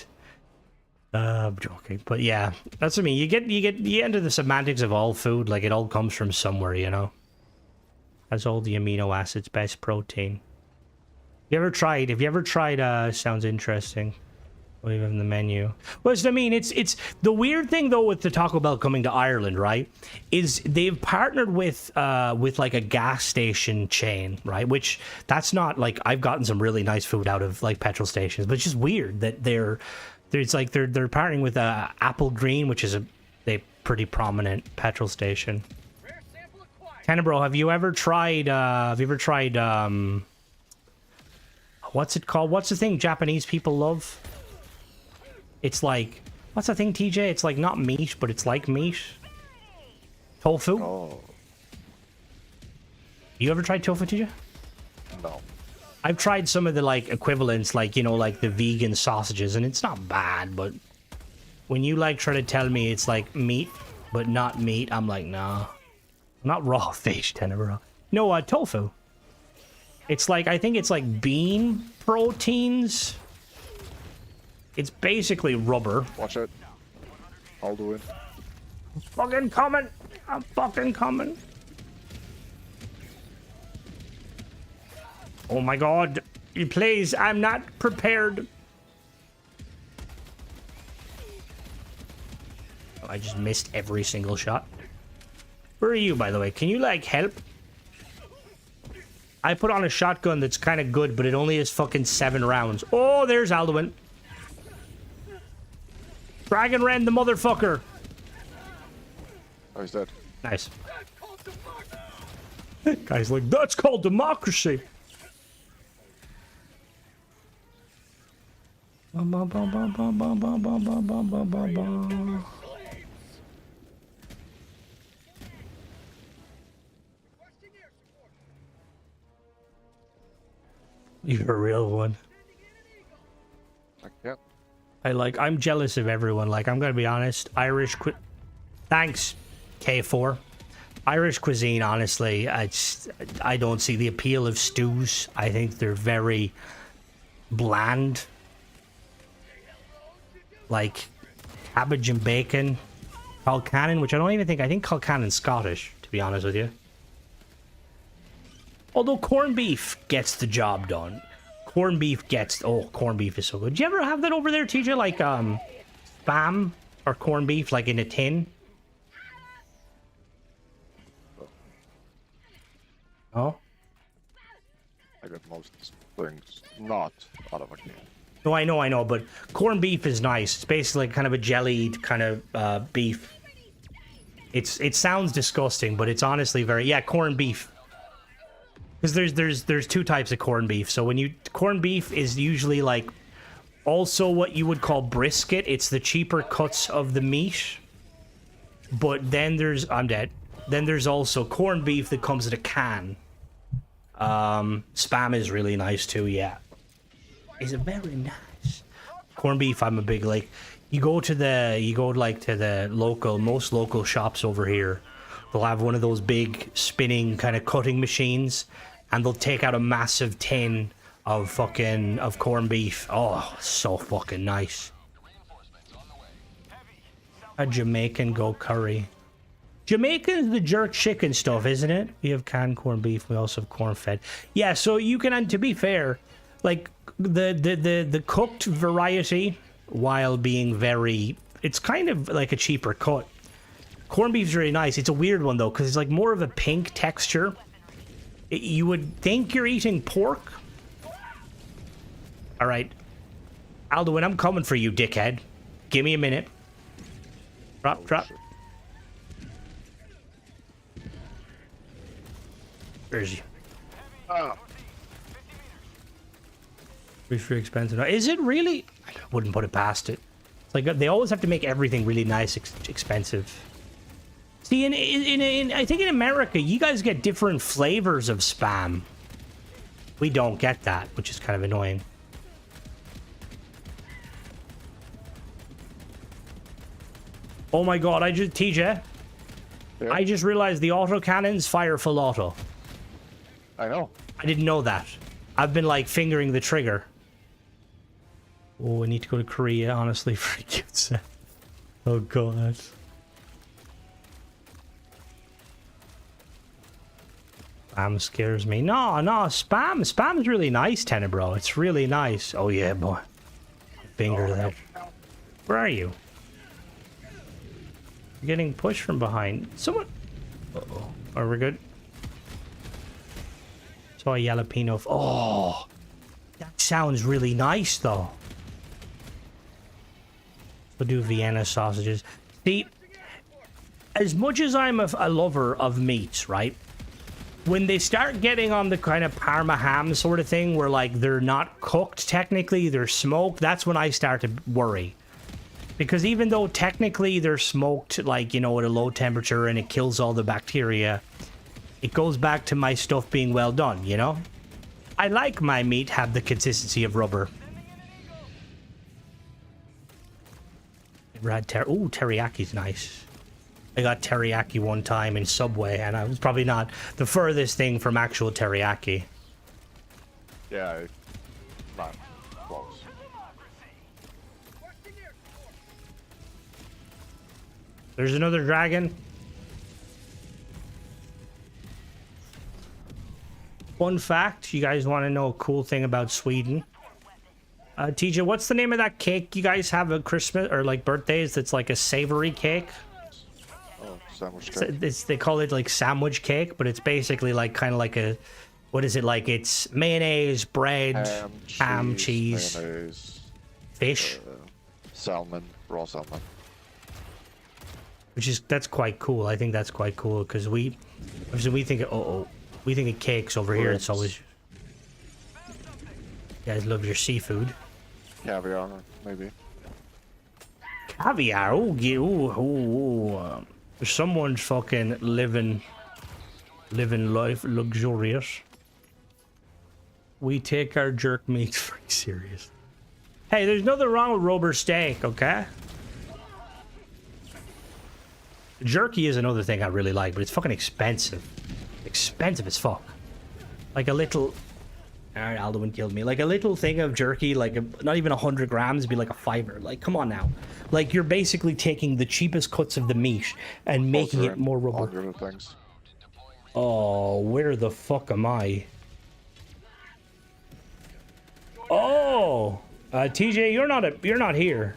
I'm joking, but yeah, that's what I mean. You get into the semantics of all food. Like it all comes from somewhere, you know. Has all the amino acids, best protein. Have you ever tried? Sounds interesting. What do you have in the menu? Well, I mean, it's the weird thing though with the Taco Bell coming to Ireland, right? Is they've partnered with like a gas station chain, right? Which that's not like I've gotten some really nice food out of like petrol stations, but it's just weird that they're partnering with Apple Green, which is a pretty prominent petrol station. Tenebro, have you ever tried? What's it called? What's the thing Japanese people love? It's like, what's the thing, TJ? It's like not meat, but it's like meat. Tofu? Oh, You ever tried tofu, TJ? no. I've tried some of the like equivalents, like, you know, like the vegan sausages, and it's not bad, but when you like try to tell me it's like meat, but not meat, I'm like, nah. Not raw fish, Tenebro. No, tofu. It's like, I think it's like bean proteins. It's basically rubber. Watch it. I'll do it. Fucking coming. I'm fucking coming. Oh my god. Please, I'm not prepared. Oh, I just missed every single shot. Where are you, by the way? Can you, like, help? I put on a shotgun that's kind of good, but it only has fucking 7 rounds. Oh, there's Alduin. Dragon Ren, the motherfucker. Oh, he's dead. Nice. Guy's like, that's called democracy. You're a real one. I can't. I'm jealous of everyone. Like, I'm gonna be honest. Thanks, K4. Irish cuisine, honestly, I don't see the appeal of stews. I think they're very bland. Like, cabbage and bacon. Colcannon, which I think Colcannon's Scottish, to be honest with you. Although corned beef gets the job done. Corned beef is so good. Do you ever have that over there, TJ? Like, spam or corned beef, like in a tin? Oh? I got most things not out of a can. No, I know, but corned beef is nice. It's basically kind of a jellied kind of beef. It sounds disgusting, but it's honestly corned beef. Because there's 2 types of corned beef. So corned beef is usually like also what you would call brisket. It's the cheaper cuts of the meat. But then I'm dead. Then there's also corned beef that comes in a can. Spam is really nice too, yeah. It's very nice. Corned beef, I'm a big like. You go to the most local shops over here. They'll have one of those big spinning kind of cutting machines, and they'll take out a massive tin of corned beef. Oh, so fucking nice. A Jamaican go curry. Jamaican's the jerk chicken stuff, isn't it? We have canned corned beef. We also have corn fed. Yeah, so you can, and to be fair, like the cooked variety, while being it's kind of like a cheaper cut. Corned beef's really nice. It's a weird one though, because it's like more of a pink texture. You would think you're eating pork. All right, Alduin, I'm coming for you, dickhead. Give me a minute. Drop. Shit. Where is he? Ah. It's very expensive. Is it really? I wouldn't put it past it. It's like they always have to make everything really nice, expensive. See, I think in America, you guys get different flavors of spam. We don't get that, which is kind of annoying. Oh my god, TJ, Yeah. I just realized the autocannons fire full auto. I know. I didn't know that. I've been like fingering the trigger. Oh, I need to go to Korea, honestly, for a cute set. Oh god. Spam scares me. No, spam. Spam's really nice, Tenebro. It's really nice. Oh yeah, boy. Finger that. Where are you? You're getting pushed from behind. Someone. Uh-oh. Are we good? Saw a jalapeno. Oh, that sounds really nice, though. We'll do Vienna sausages. See, as much as I'm a lover of meats, right? When they start getting on the kind of Parma ham sort of thing, where like they're not cooked technically, they're smoked, that's when I start to worry. Because even though technically they're smoked, like, you know, at a low temperature and it kills all the bacteria, it goes back to my stuff being well done, you know? I like my meat have the consistency of rubber. Ooh, teriyaki's nice. I got teriyaki one time in Subway, and I was probably not the furthest thing from actual teriyaki. Yeah, not close. There's another dragon. Fun fact, you guys want to know a cool thing about Sweden? TJ, what's the name of that cake you guys have at Christmas or like birthdays that's like a savory cake? Oh, sandwich cake. They call it like sandwich cake, but it's basically like kind of like a, what is it like? It's mayonnaise, bread, ham, cheese, mayonnaise, fish, salmon, raw salmon. That's quite cool. I think that's quite cool because we think of, we think of cakes over here. It's always, you guys love your seafood. Caviar, maybe. Caviar. Oh, yeah. Someone's fucking living life luxurious. We take our jerk meats very serious. Hey, there's nothing wrong with rubber steak, okay? Jerky is another thing I really like, but it's fucking expensive. Expensive as fuck. Like a little... Alright, Alduin killed me. Like a little thing of jerky, like not even 100 grams, would be like a fiver. Like, come on now. Like, you're basically taking the cheapest cuts of the meat and making it more rubber. Things. Oh, where the fuck am I? Oh! TJ, you're not here.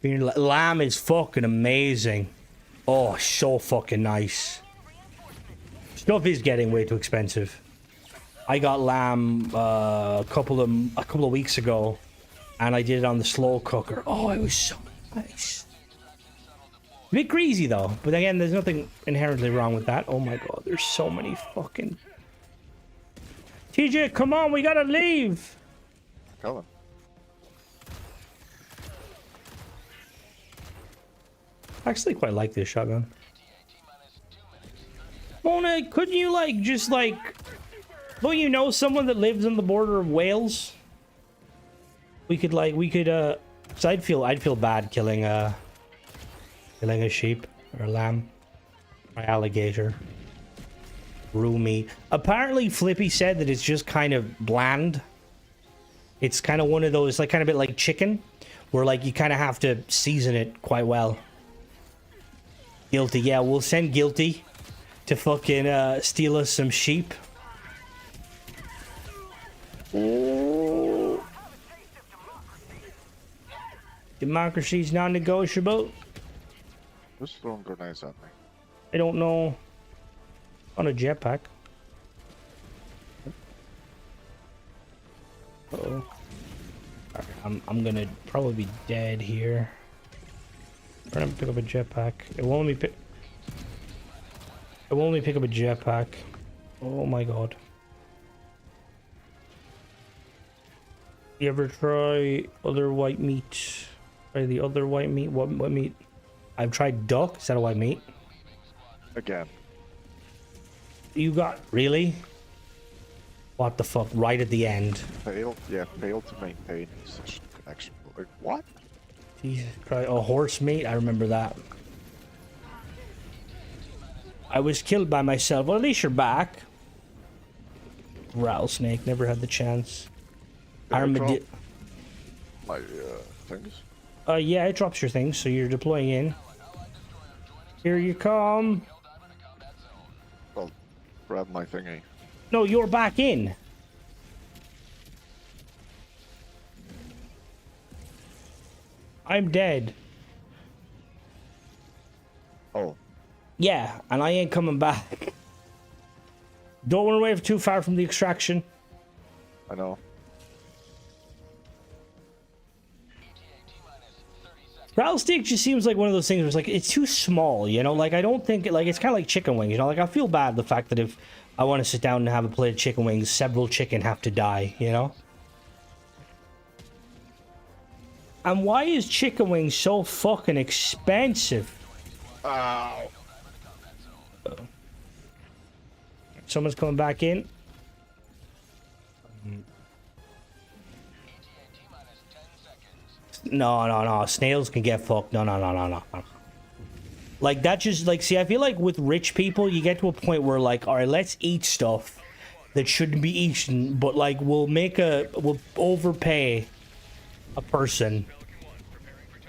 Lamb is fucking amazing. Oh, so fucking nice. Stuff is getting way too expensive. I got lamb a couple of weeks ago, and I did it on the slow cooker. Oh, it was so nice. A bit greasy though, but again, there's nothing inherently wrong with that. Oh my god, there's so many fucking... TJ, come on, we gotta leave. Coming. I actually quite like this shotgun. Mona, couldn't you like just like, don't you know someone that lives on the border of Wales? We could, cause I'd feel bad killing a sheep or a lamb or alligator. Roomy. Apparently Flippy said that it's just kind of bland. It's kind of one of those, like kind of a bit like chicken, where like you kind of have to season it quite well. Guilty, yeah, we'll send Guilty to fucking steal us some sheep. Oh. Democracy's non-negotiable. Who's throwing grenades at me? I don't know. On a jetpack. Uh-oh. Alright, I'm gonna probably be dead here. I'm gonna pick up a jetpack. It won't let me pick up a jetpack. Oh my god. You ever try other white meat? Try the other white meat? What meat? I've tried duck. Is that a white meat? Again. You got... Really? What the fuck? Right at the end. Failed? Yeah, failed to maintain such connection. Like, what? Jesus Christ. Oh, horse meat. I remember that. I was killed by myself. Well, at least you're back. Rattlesnake. Never had the chance. Can I drop Armadillo. my things? Yeah, it drops your things, so you're deploying in. Here you come. Well, grab my thingy. No, you're back in. I'm dead. Oh, Yeah, and I ain't coming back. Don't run away too far from the extraction. I know. Rattlesnake just seems like one of those things where it's like, it's too small, you know? Like, I don't think, like, it's kind of like chicken wings, you know? Like, I feel bad the fact that if I want to sit down and have a plate of chicken wings, several chicken have to die, you know? And why is chicken wings so fucking expensive? Ow. Someone's coming back in. No. Snails can get fucked. No. Like, that just, like, see, I feel like with rich people, you get to a point where, like, all right, let's eat stuff that shouldn't be eaten, but, like, we'll overpay a person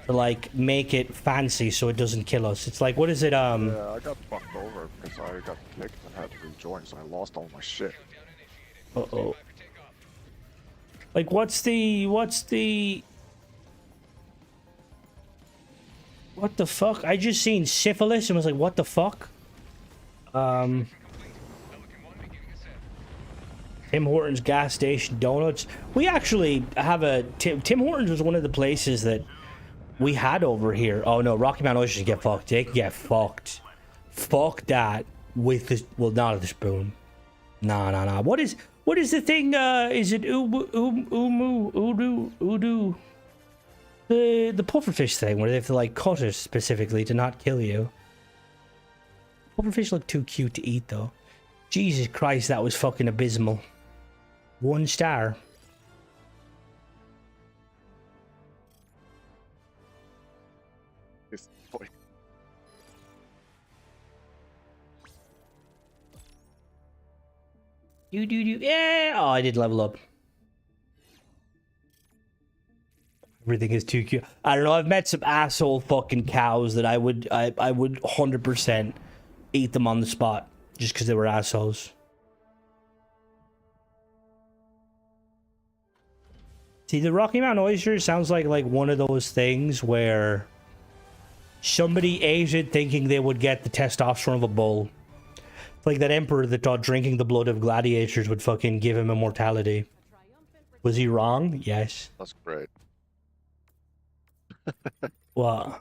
to, like, make it fancy so it doesn't kill us. It's like, what is it, Yeah, I got fucked over because I got kicked and had to rejoin, so I lost all my shit. Uh-oh. Like, what's the... What the fuck? I just seen syphilis and was like, what the fuck? Tim Hortons gas station donuts. We actually have a... Tim Hortons was one of the places that we had over here. Oh no, Rocky Mountain oysters get fucked. They can get fucked. Fuck that with the... Well, not with the spoon. Nah. What is the thing? Is it udu? The pufferfish thing where they have to like cut it specifically to not kill you. Pufferfish look too cute to eat though. Jesus Christ, that was fucking abysmal. 1 star. This boy. Yeah. Oh, I did level up. Everything is too cute. I don't know. I've met some asshole fucking cows that I would 100% eat them on the spot just because they were assholes. See, the Rocky Mountain oyster sounds like one of those things where somebody ate it thinking they would get the testosterone of a bull. It's like that emperor that thought drinking the blood of gladiators would fucking give him immortality. Was he wrong? Yes. That's great. What?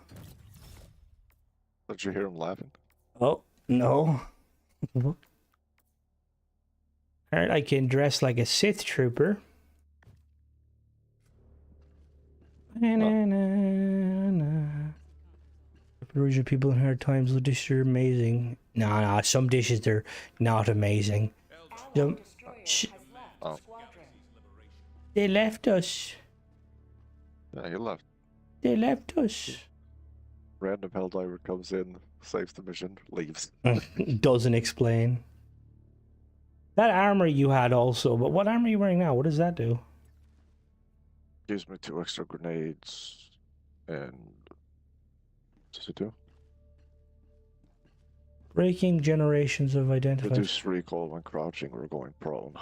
Did you hear him laughing? Oh, no. Alright, I can dress like a Sith trooper. Original people in hard times, the dishes are amazing. Nah, some dishes they're not amazing. Some, Oh. they left us. Yeah, he left. They left us. Random Helldiver comes in, saves the mission, leaves. Doesn't explain. That armor you had also, but what armor are you wearing now? What does that do? Gives me 2 extra grenades, and what does it do? Breaking generations of identifiers. Reduce recoil when crouching or going prone.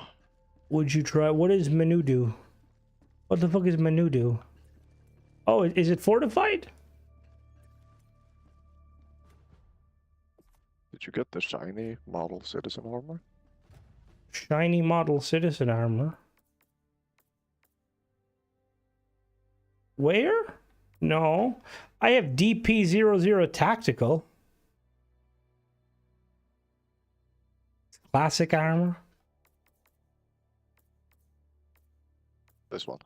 Would you try? What does menu do? What the fuck is menu do? Oh, is it fortified? Did you get the shiny model citizen armor? Shiny model citizen armor. Where? No. I have DP00 tactical. Classic armor. This one.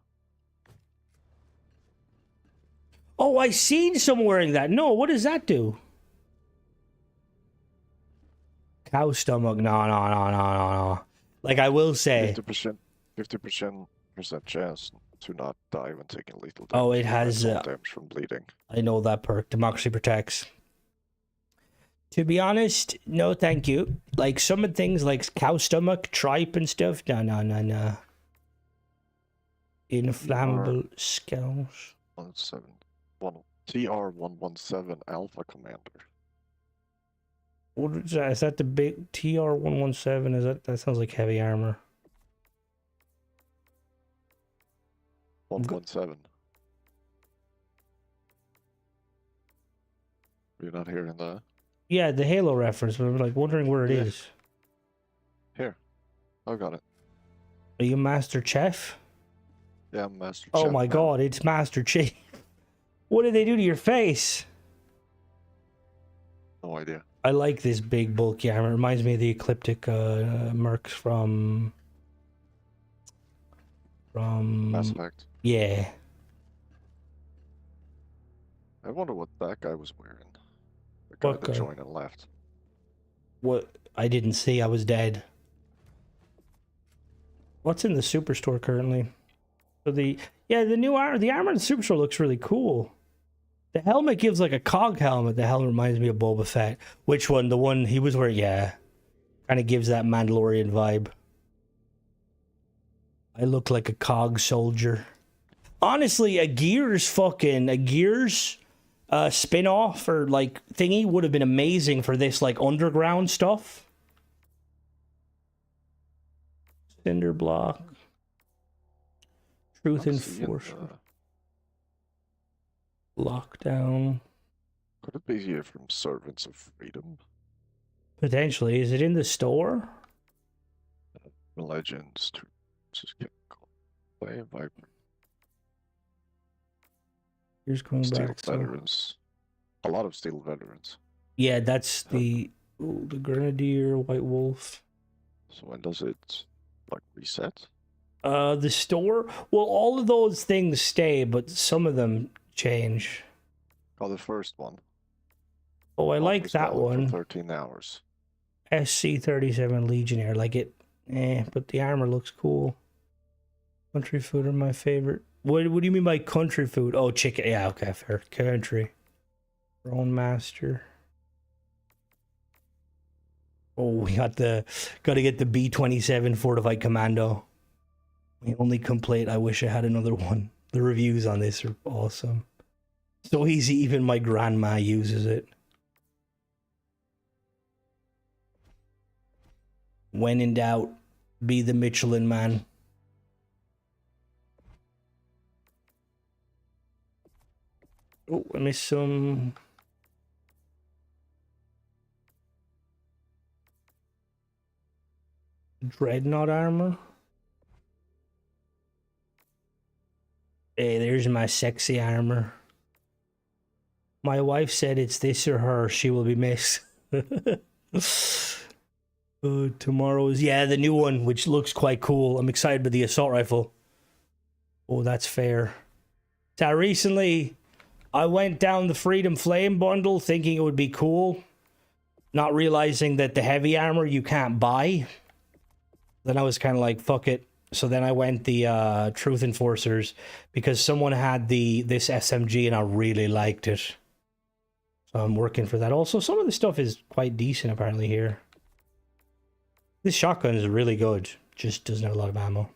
Oh, I seen someone wearing that. No, what does that do? Cow stomach. No. Like I will say. 50% chance to not die when taking lethal damage. Oh, it prevents has, all damage from bleeding. I know that perk. Democracy Protects. To be honest, no thank you. Like, some of the things like cow stomach, tripe and stuff, no. Inflammable scales. 171 TR-117 Alpha Commander. What is that? Is that the big TR-117? Is that sounds like heavy armor. 117. You're not hearing that? Yeah, the Halo reference, but I'm like wondering where it is. Here. I got it. Are you Master Chef? Yeah, I'm Master Oh Chef my now. god, it's Master Chief. What did they do to your face? No idea. I like this big bulky armor. It reminds me of the Ecliptic mercs from Mass Effect. yeah. I wonder what that guy was wearing. The guy What that guy? joined and left. What I didn't see, I was dead. What's in the superstore currently? So the new armor, the armor in the superstore looks really cool. The helmet gives like a cog helmet. The helmet reminds me of Boba Fett. Which one? The one he was wearing? Yeah. Kind of gives that Mandalorian vibe. I look like a cog soldier. Honestly, a Gears spin-off or like thingy would have been amazing for this like underground stuff. Cinder block. Truth I'm seeing, Enforcer. Lockdown. Could it be here from Servants of Freedom? Potentially. Is it in the store? Legends. Just get play Viper. Here's going Steel back. So. veterans. A lot of steel veterans. Yeah, that's the Grenadier, White Wolf. So when does it like reset? The store. Well, all of those things stay, but some of them change. Oh, the first one. Oh, I like Offers that valid for one. 13 hours. SC-37 Legionnaire, like it. But the armor looks cool. Country food are my favorite. What do you mean by country food? Oh, chicken. Yeah, okay, fair. Country. Drone Master. Oh, we got to get the B-27 Fortified Commando. My only complaint, I wish I had another one. The reviews on this are awesome. So easy, even my grandma uses it. When in doubt, be the Michelin Man. Oh, I missed some. Dreadnought armor. Hey, there's my sexy armor. My wife said it's this or her. She will be missed. Tomorrow's, yeah, the new one, which looks quite cool. I'm excited with the assault rifle. Oh, that's fair. So recently, I went down the Freedom Flame bundle thinking it would be cool, not realizing that the heavy armor you can't buy. Then I was kind of like, fuck it. So then I went the Truth Enforcers because someone had this SMG and I really liked it. So I'm working for that. Also, some of the stuff is quite decent apparently here. This shotgun is really good. Just doesn't have a lot of ammo.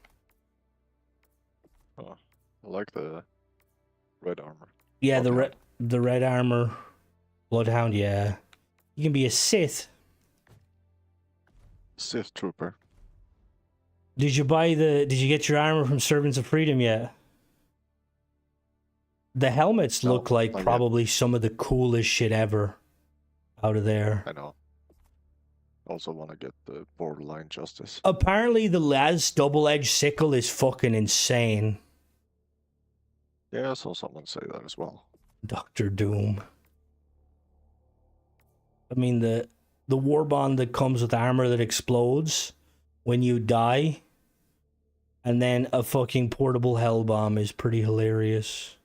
Oh, I like the red armor. Yeah, Bloodhound. the red armor. Bloodhound, yeah. You can be a Sith. Sith Trooper. Did you get your armor from Servants of Freedom yet? The helmets No, look like not yet. probably some of the coolest shit ever out of there. I know. Also want to get the Borderline Justice. Apparently the Laz double-edged sickle is fucking insane. Yeah, I saw someone say that as well. Dr. Doom. I mean, the war bond that comes with armor that explodes when you die, and then a fucking portable hell bomb is pretty hilarious.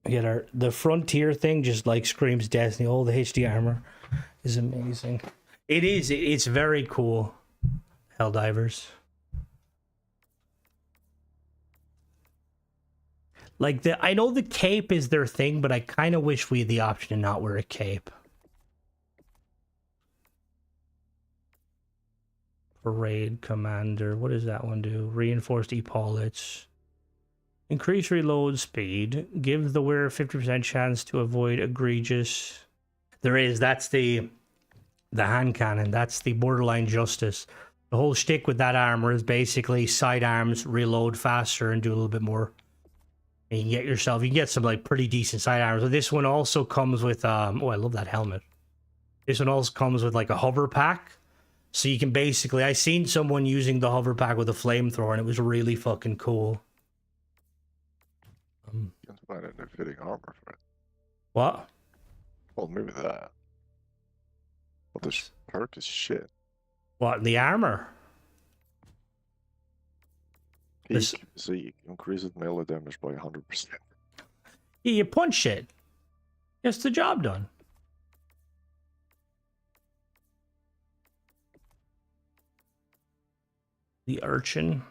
Get the Frontier thing just like screams Destiny. Oh, the HD armor is amazing. It is. It's very cool. Helldivers. Like, I know the cape is their thing, but I kind of wish we had the option to not wear a cape. Parade Commander. What does that one do? Reinforced epaulets. Increase reload speed. Give the wearer 50% chance to avoid egregious... There is. That's the hand cannon. That's the borderline justice. The whole shtick with that armor is basically sidearms, reload faster, and do a little bit more. And you can get some like pretty decent sidearms. But this one also comes with oh, I love that helmet. This one also comes with like a hover pack. So you can basically, I seen someone using the hover pack with a flamethrower, and it was really fucking cool. You can find a new fitting armor for it. What? Well, maybe that. Well, this perk is shit. What, the armor? This- Peak Z increases melee damage by 100%. Yeah, you punch it. Gets the job done. The urchin.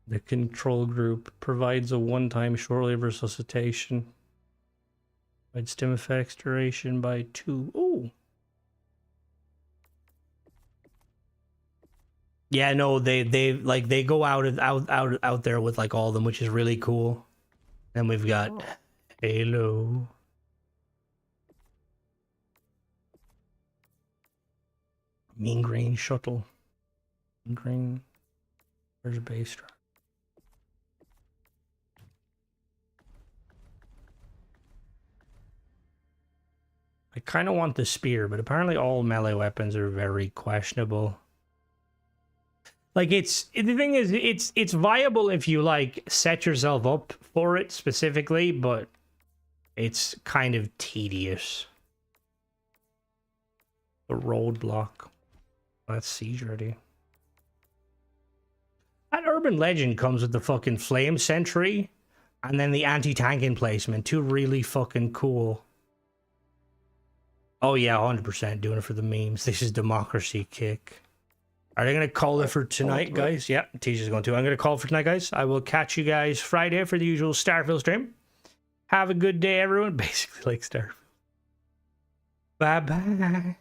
The control group provides a one-time short-lived resuscitation. Provides stim effects duration by 2. Ooh. Yeah, no, they go out there with like all of them, which is really cool. And we've got Halo. Mean Green Shuttle. Mean Green. Where's base drive? I kind of want the spear, but apparently all melee weapons are very questionable. Like the thing is, it's viable if you like set yourself up for it specifically, but it's kind of tedious. The roadblock. That's siege ready. That urban legend comes with the fucking flame sentry, and then the anti-tank emplacement. Two really fucking cool. Oh yeah, 100% doing it for the memes. This is democracy kick. Are they going to call it for tonight, guys? Yeah, Tisha's going to. I'm going to call it for tonight, guys. I will catch you guys Friday for the usual Starfield stream. Have a good day, everyone. Basically like Starfield. Bye-bye.